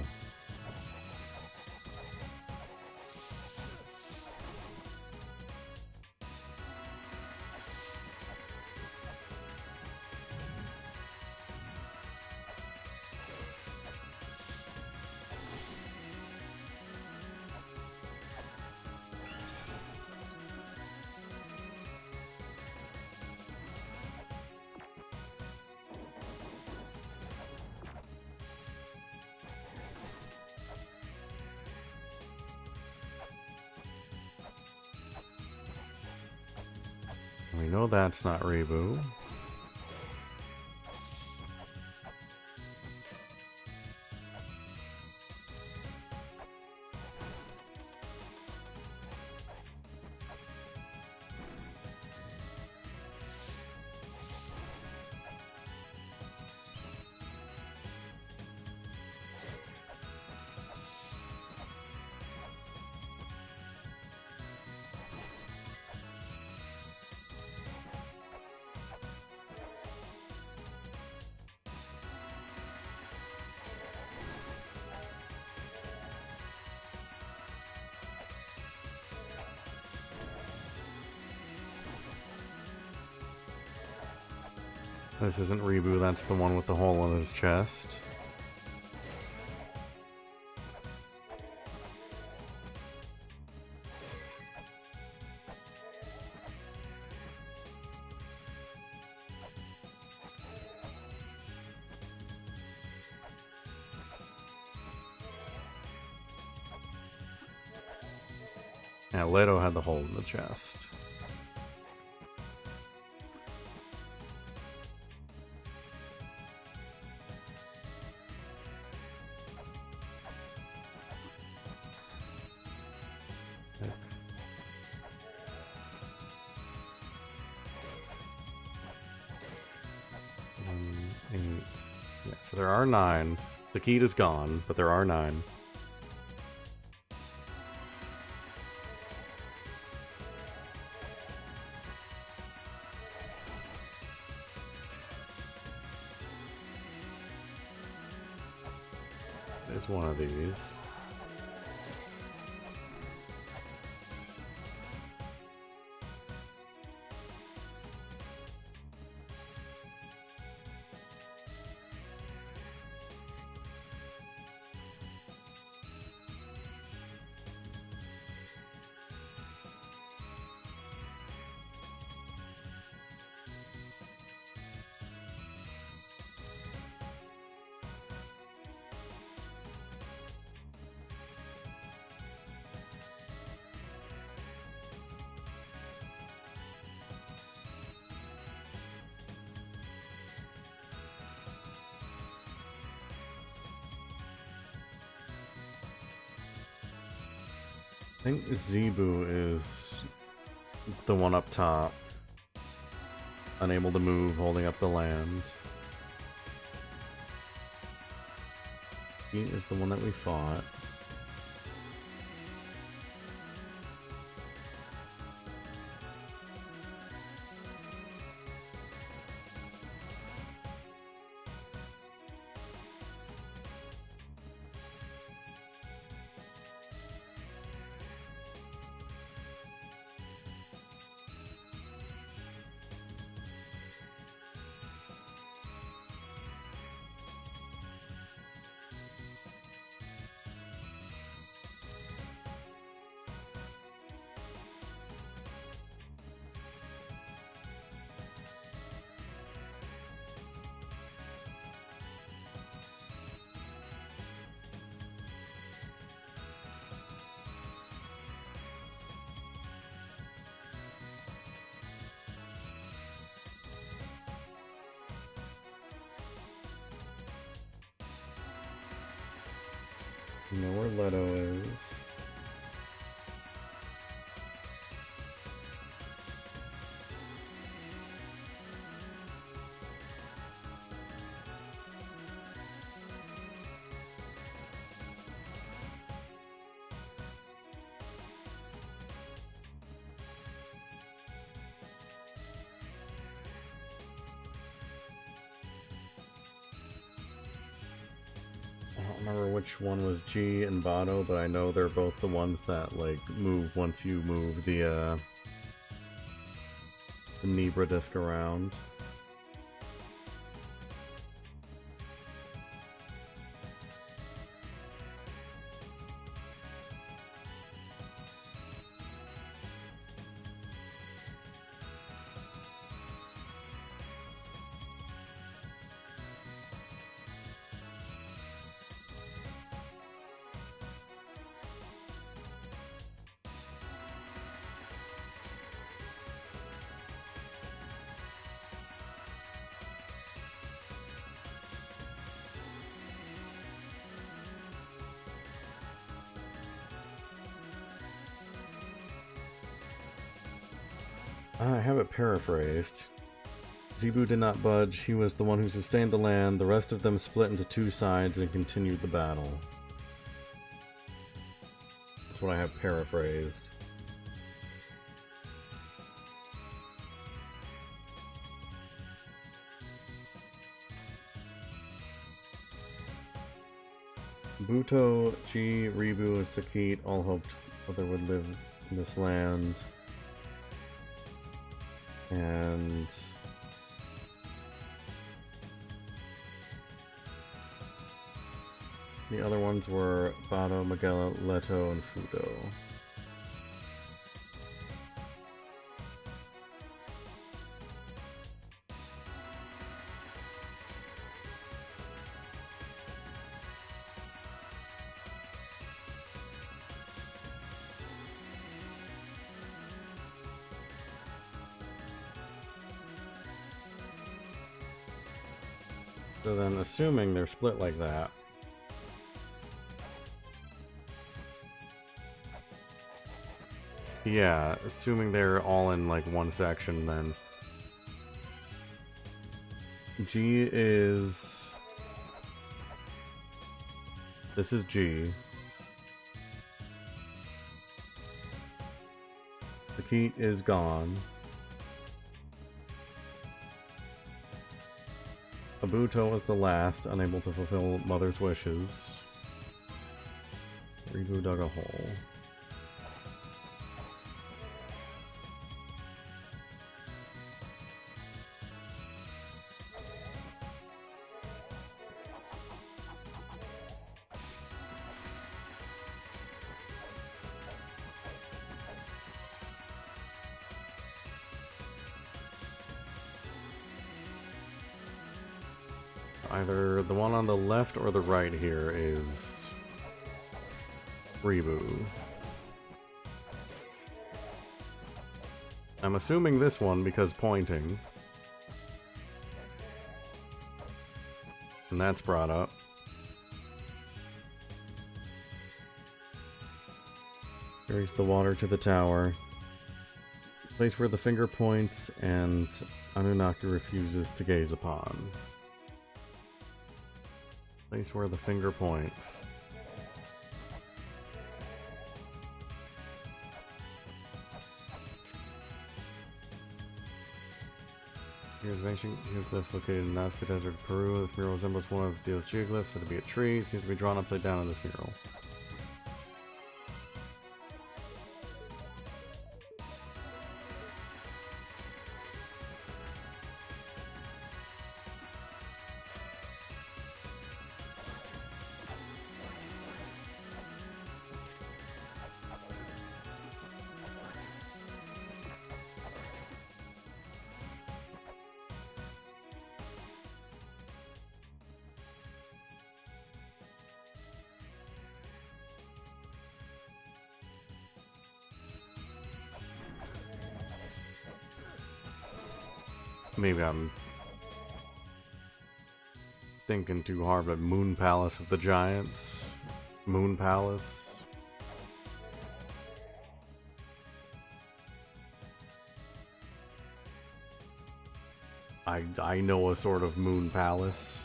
We know that's not Ribu. This isn't Ribu, that's the one with the hole in his chest. Yeah, Leto had the hole in the chest. So there are 9. The key is gone, but there are 9. There's one of these. I think Zebu is the one up top. Unable to move, holding up the land. He is the one that we fought. You know where Leto is. I don't remember which one was G and Vado, but I know they're both the ones that like move once you move the Nebra disc around. I have it paraphrased. Zebu did not budge. He was the one who sustained the land. The rest of them split into two sides and continued the battle. That's what I have paraphrased. Buto, Chi, Ribu, and Sakit all hoped Mother would live in this land. And the other ones were Bado, Magella, Leto, and Fudo. So then, assuming they're split like that, yeah, assuming they're all in like one section, then G is... This is G. The key is gone. Abuto is the last, unable to fulfill Mother's wishes. Ribu dug a hole. Either the one on the left or the right here is Ribu. I'm assuming this one because pointing. And that's brought up. Carries the water to the tower. Place where the finger points and Anunnaki refuses to gaze upon. Place where the finger points. Here's an ancient geoglyphs located in Nazca Desert, Peru. This mural resembles one of those geoglyphs, said to be a tree. Seems to be drawn upside down in this mural. Maybe I'm thinking too hard, but Moon Palace of the Giants Moon Palace. I know a sort of Moon Palace.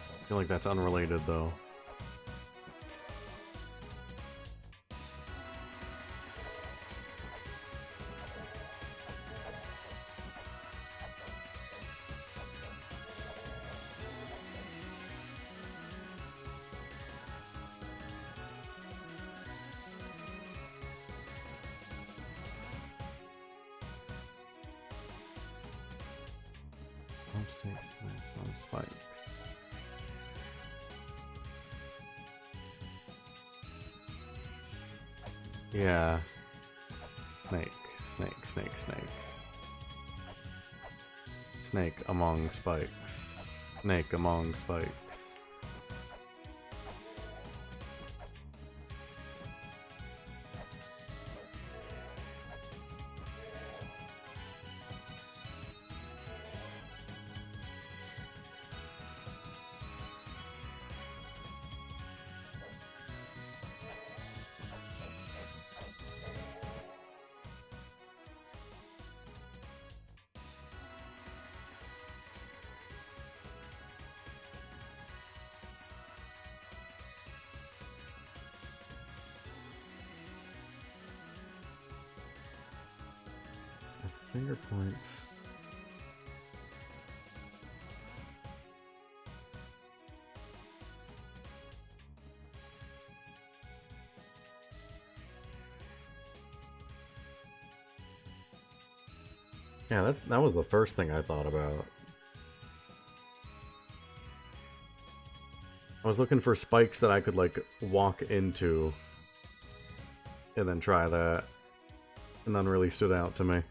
I feel like that's unrelated though. Spikes. Yeah. Snake. Snake among spikes. Snake among spikes. Finger points. Yeah, that was the first thing I thought about. I was looking for spikes that I could like walk into and then try that. And none really stood out to me.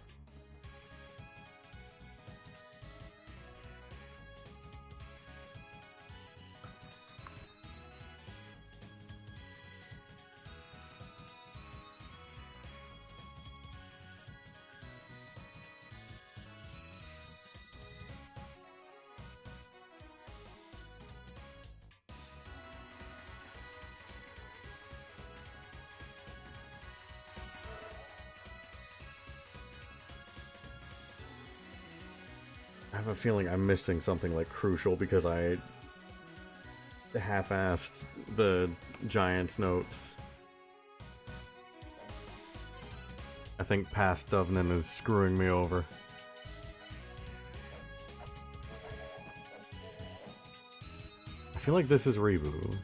I have a feeling I'm missing something like crucial because I half-assed the Giants notes. I think past Dovnin is screwing me over. I feel like this is Reboot.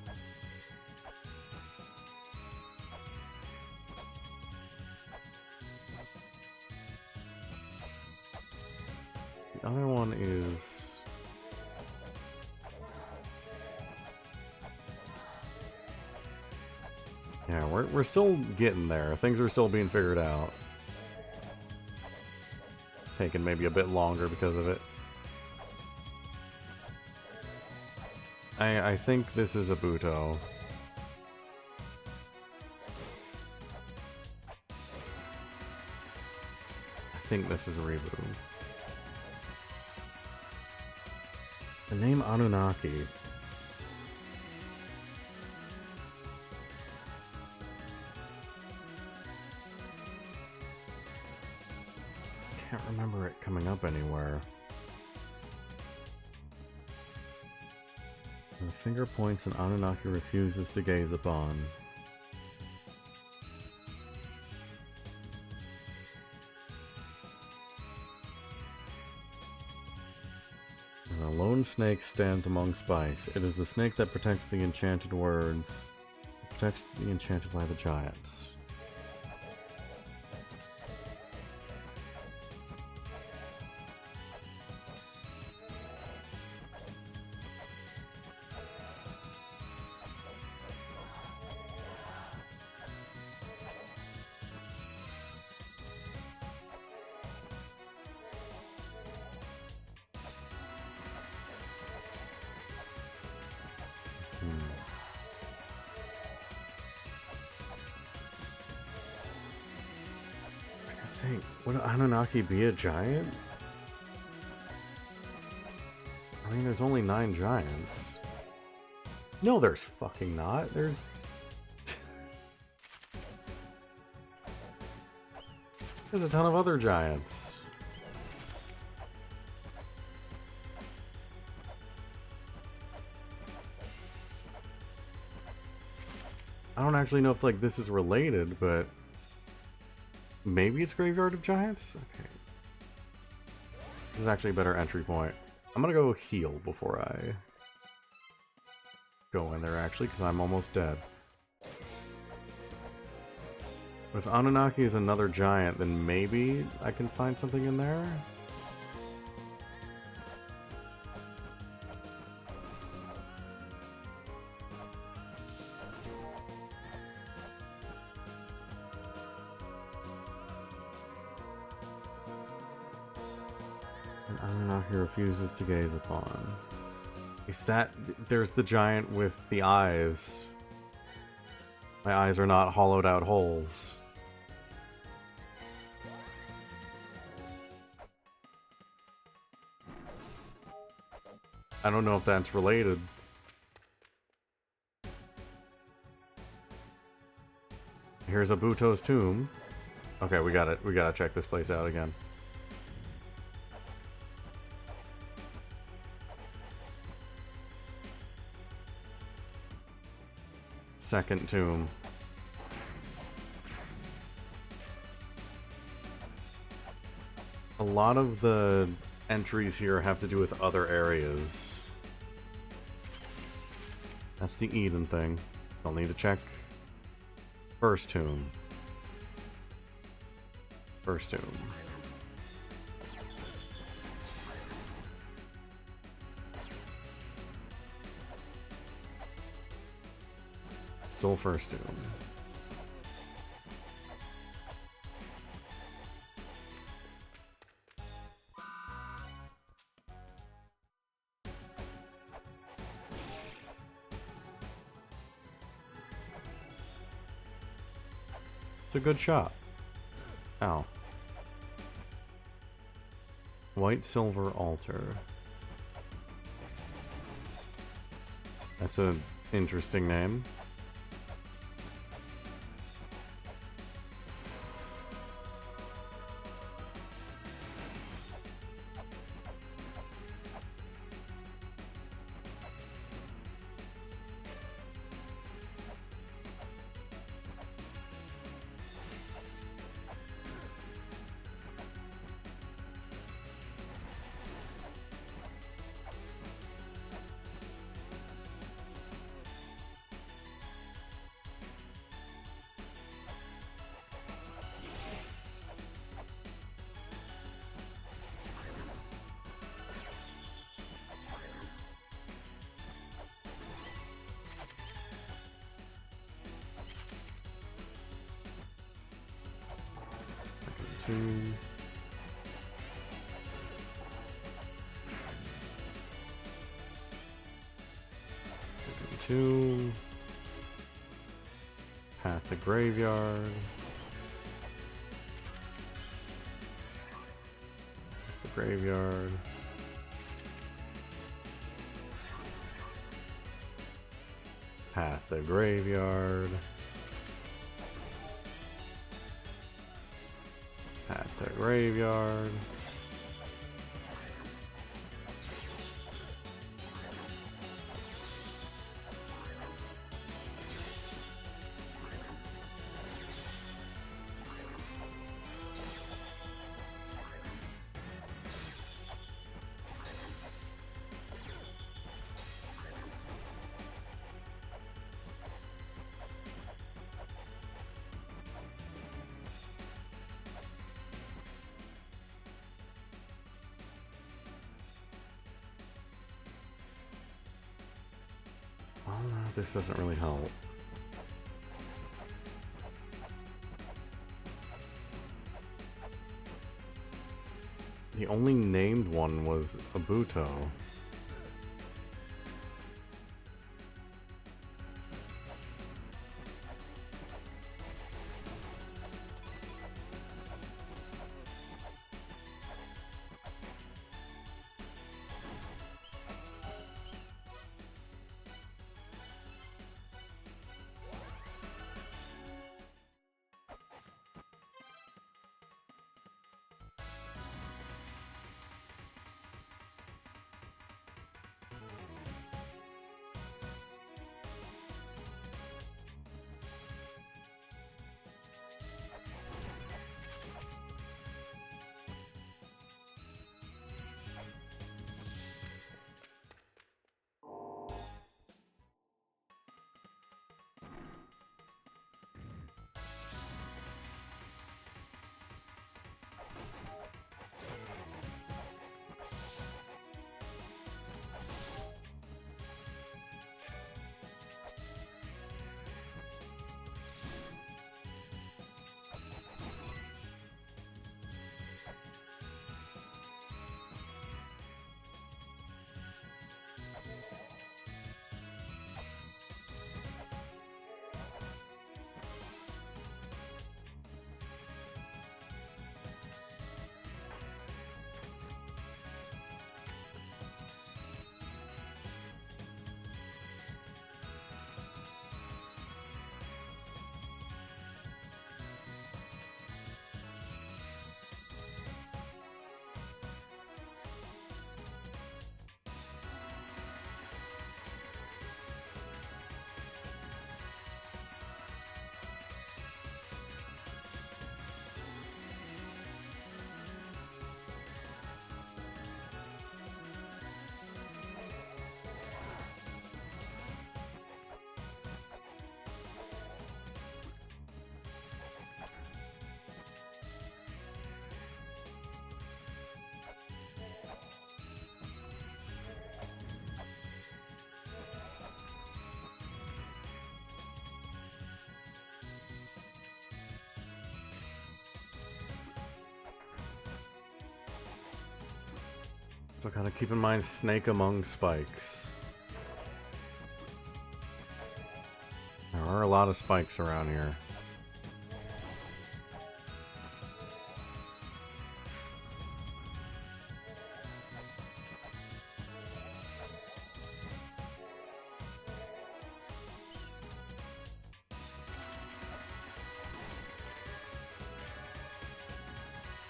The other one is... Yeah, we're still getting there. Things are still being figured out. Taking maybe a bit longer because of it. I think this is a Buto. I think this is a Reboot. The name Anunnaki. Can't remember it coming up anywhere. And the finger points and Anunnaki refuses to gaze upon. And a lone snake stands among spikes. It is the snake that protects the enchanted words. It protects the enchanted by the giants. Wait, would Anunnaki be a giant? I mean, there's only 9 giants. No, there's fucking not. There's a ton of other giants. I don't actually know if like this is related, but maybe it's Graveyard of Giants? Okay. This is actually a better entry point. I'm gonna go heal before I go in there actually, because I'm almost dead. If Anunnaki is another giant, then maybe I can find something in there? An Anunnaki refuses to gaze upon. Is that... There's the giant with the eyes. My eyes are not hollowed out holes. I don't know if that's related. Here's a Buto's tomb. Okay, we got it. We gotta check this place out again. Second tomb. A lot of the entries here have to do with other areas. That's the Eden thing. I'll need to check. First tomb. First tomb. Still first tomb. It's a good shot. Ow. White silver altar. That's an interesting name. Two. Two. Path the graveyard. The graveyard. Path the graveyard. At the graveyard. Oh no, this doesn't really help. The only named one was Abuto. So gotta keep in mind snake among spikes. There are a lot of spikes around here.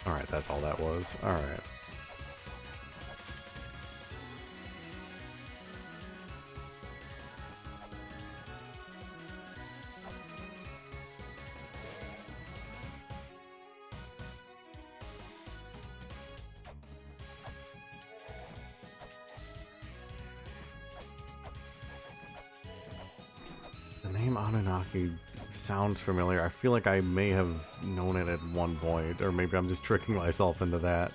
Alright, that's all that was. Alright. The name Anunnaki sounds familiar. I feel like I may have known it at one point, or maybe I'm just tricking myself into that.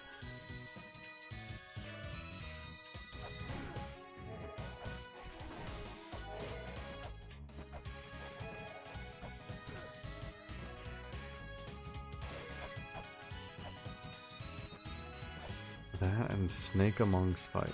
That and snake among spikes.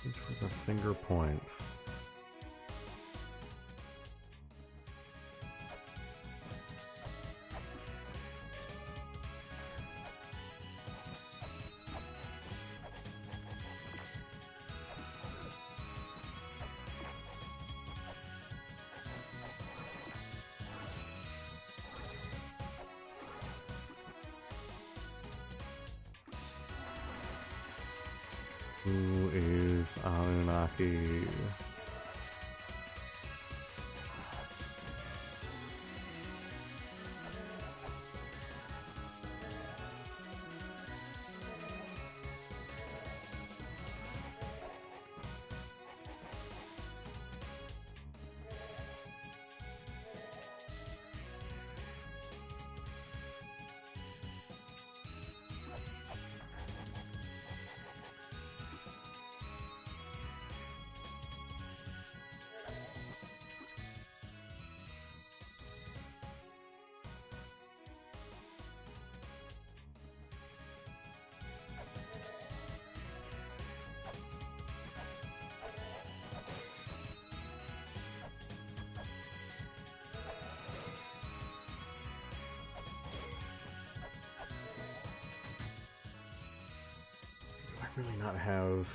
These were the finger points. Who is Anunnaki? I really not have...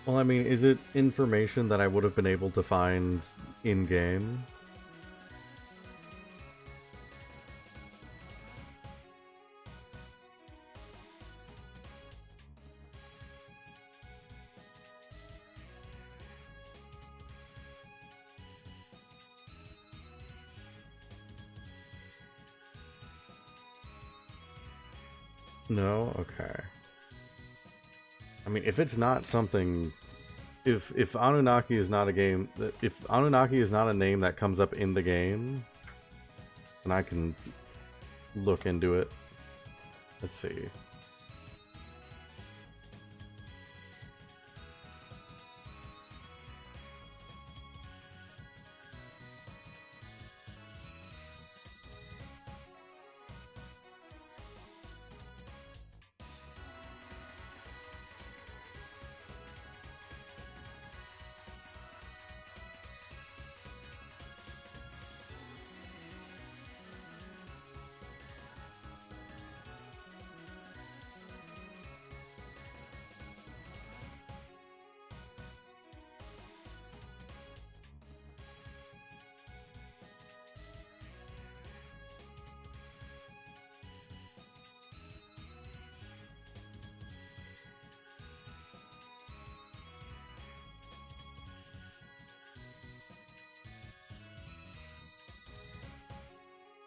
Well, I mean, is it information that I would have been able to find in-game? No? Okay. I mean, if it's not something... If Anunnaki is not a game... If Anunnaki is not a name that comes up in the game, then I can look into it. Let's see.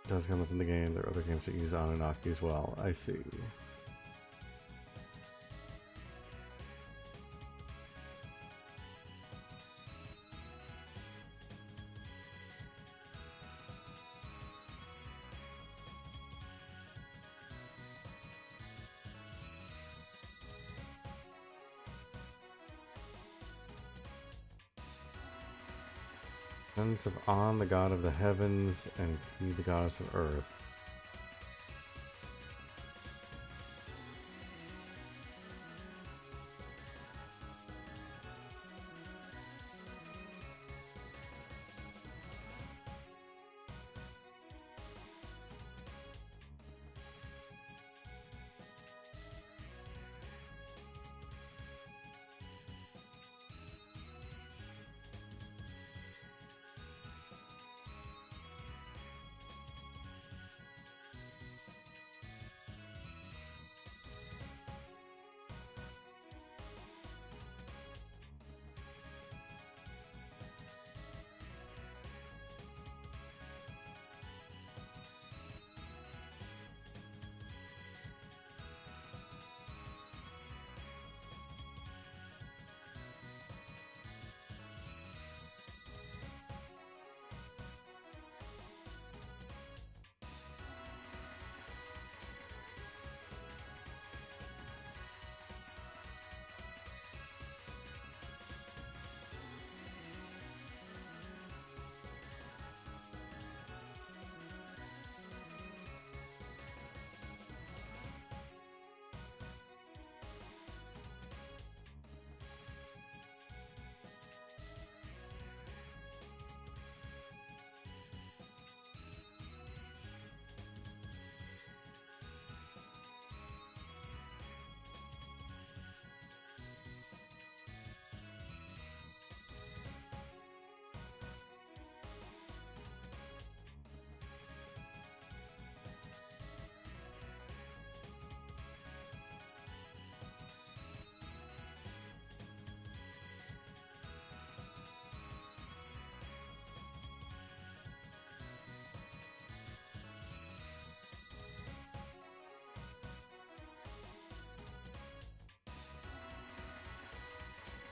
It does come up in the game. There are other games that use Anunnaki as well. I see. Sons of An, the god of the heavens, and he, the goddess of earth.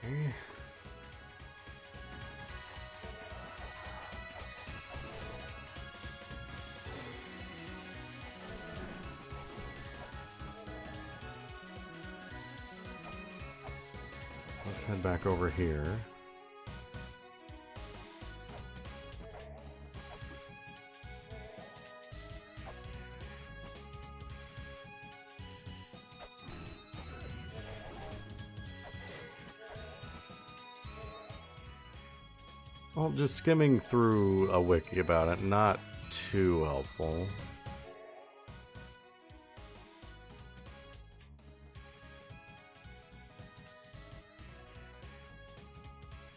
Okay. Let's head back over here. Well, just skimming through a wiki about it, not too helpful.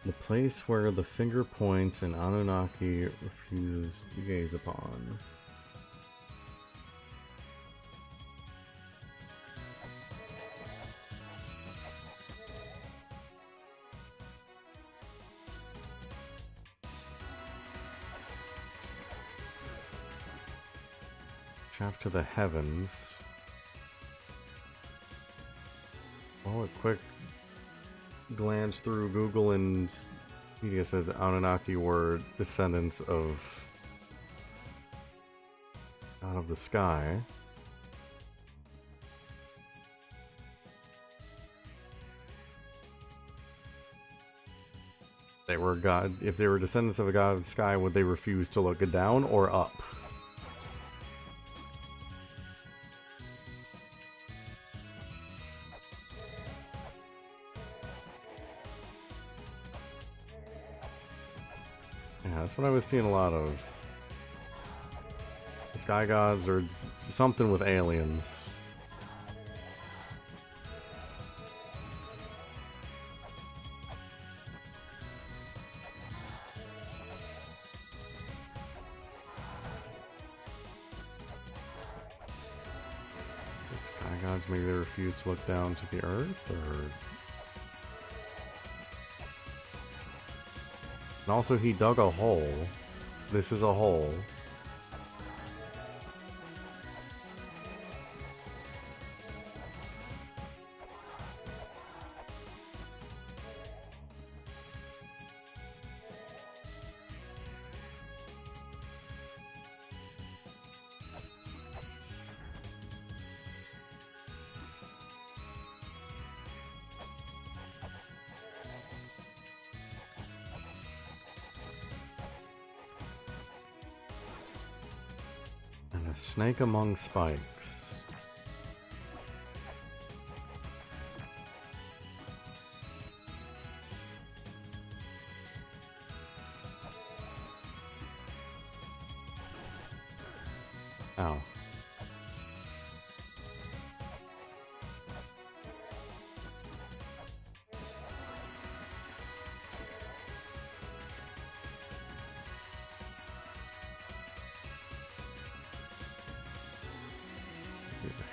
The place where the finger points and Anunnaki refuses to gaze upon. Shaft to the heavens. Oh, a quick glance through Google and Wikipedia said the Anunnaki were descendants of God of the Sky. They were God. If they were descendants of a God of the Sky, would they refuse to look down or up? Yeah, that's what I was seeing a lot of. The Sky Gods or something with aliens. The Sky Gods, maybe they refuse to look down to the earth, or... And also, he dug a hole. This is a hole. Snake among spikes. Ow.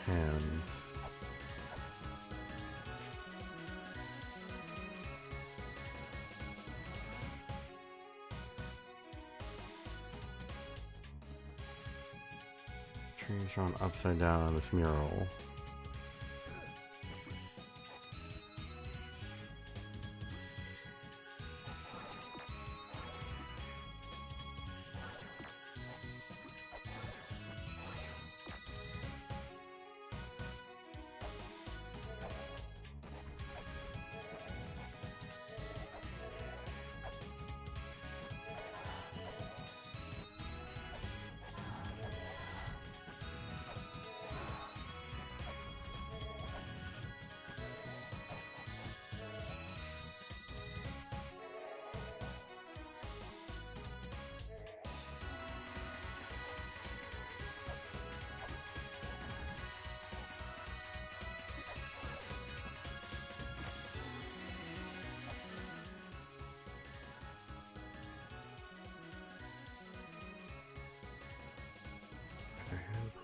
Hands. Trees drawn upside down on this mural.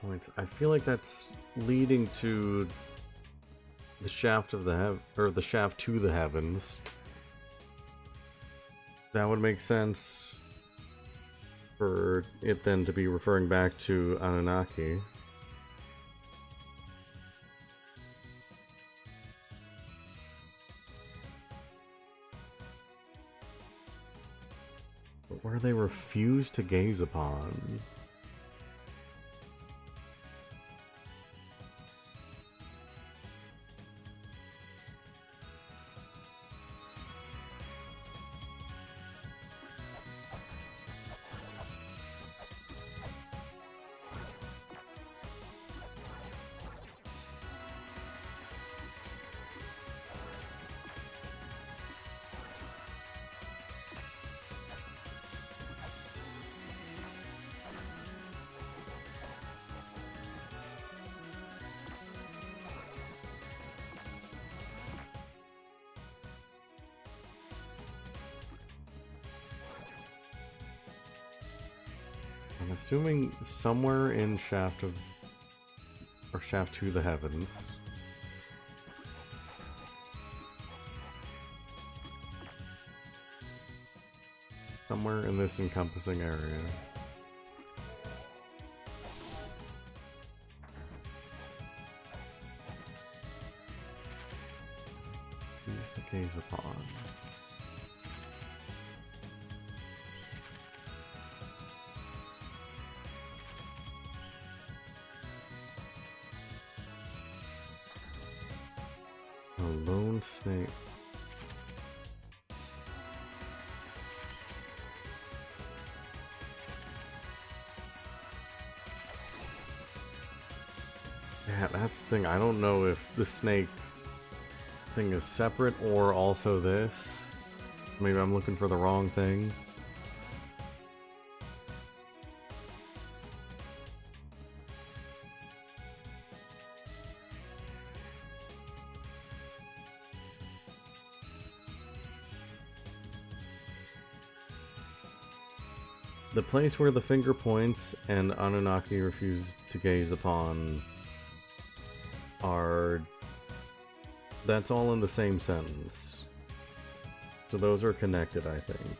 Points. I feel like that's leading to the shaft of the or the shaft to the heavens. That would make sense for it then to be referring back to Anunnaki. But where they refuse to gaze upon. I'm assuming somewhere in Shaft of... or Shaft to the Heavens. Somewhere in this encompassing area. Used to gaze upon. A lone snake. Yeah, that's the thing. I don't know if the snake thing is separate or also this. Maybe I'm looking for the wrong thing. The place where the finger points and Anunnaki refuse to gaze upon are... that's all in the same sentence. So those are connected, I think.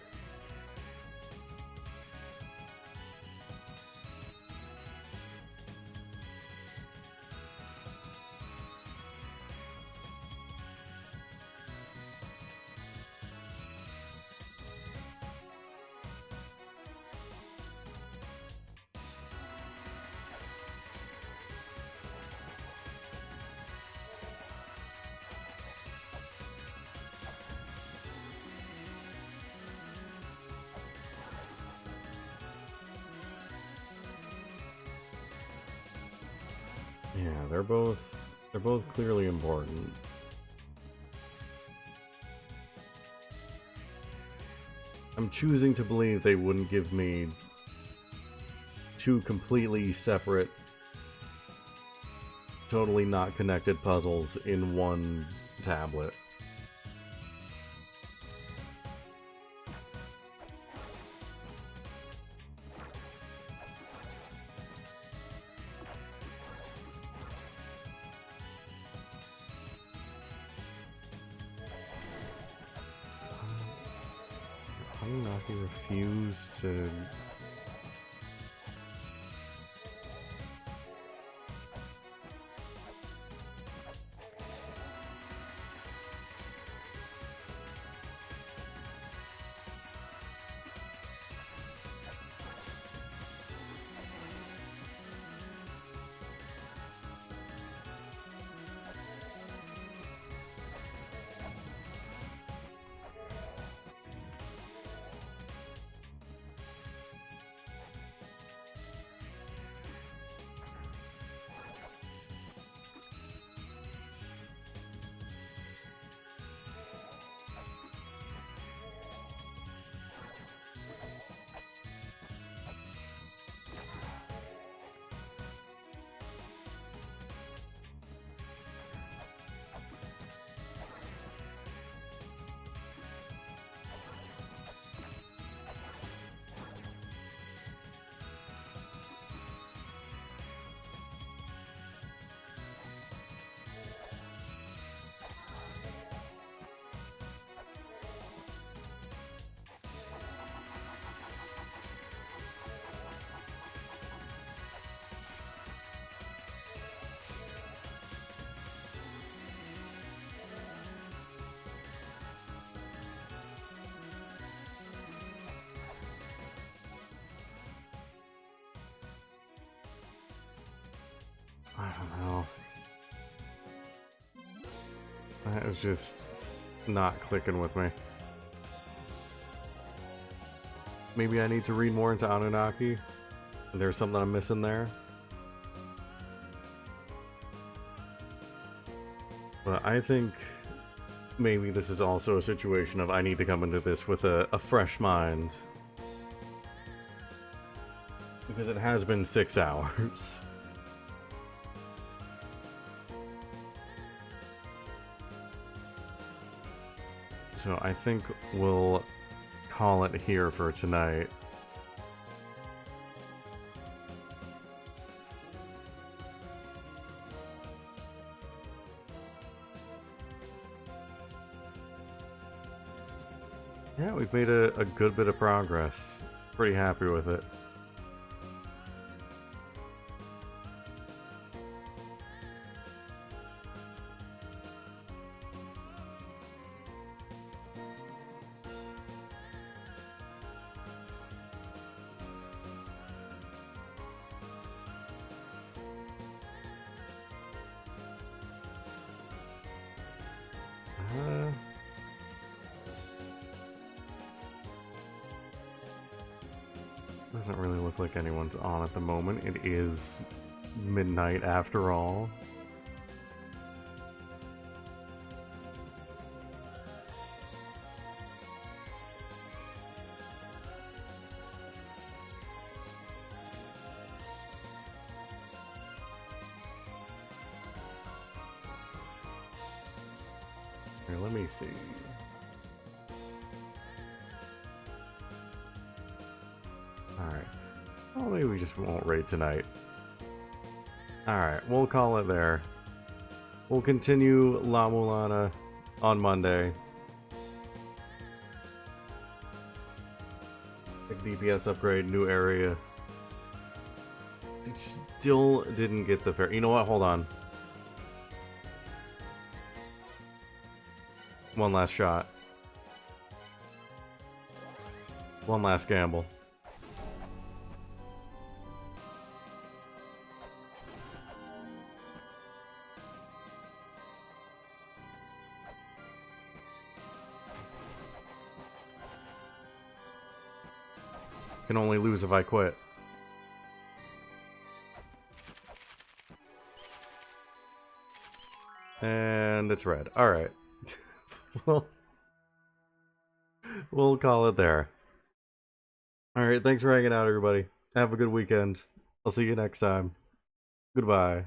Yeah, they're both clearly important. I'm choosing to believe they wouldn't give me two completely separate, totally not connected puzzles in one tablet. How do you not refuse to... I don't know. That is just not clicking with me. Maybe I need to read more into Anunnaki. There's something I'm missing there. But I think maybe this is also a situation of I need to come into this with a fresh mind. Because it has been 6 hours. So I think we'll call it here for tonight. Yeah, we've made a good bit of progress. Pretty happy with it. Doesn't really look like anyone's on at the moment. It is midnight after all. Here, let me see. Alright. Well, maybe we just won't raid tonight. Alright, we'll call it there. We'll continue La-Mulana on Monday. Big DPS upgrade, new area. Still didn't get the fair. You know what? Hold on. One last shot. One last gamble. Can only lose if I quit. and it's red. Alright. Well, we'll call it there. Alright, thanks for hanging out, everybody. Have a good weekend. I'll see you next time. Goodbye.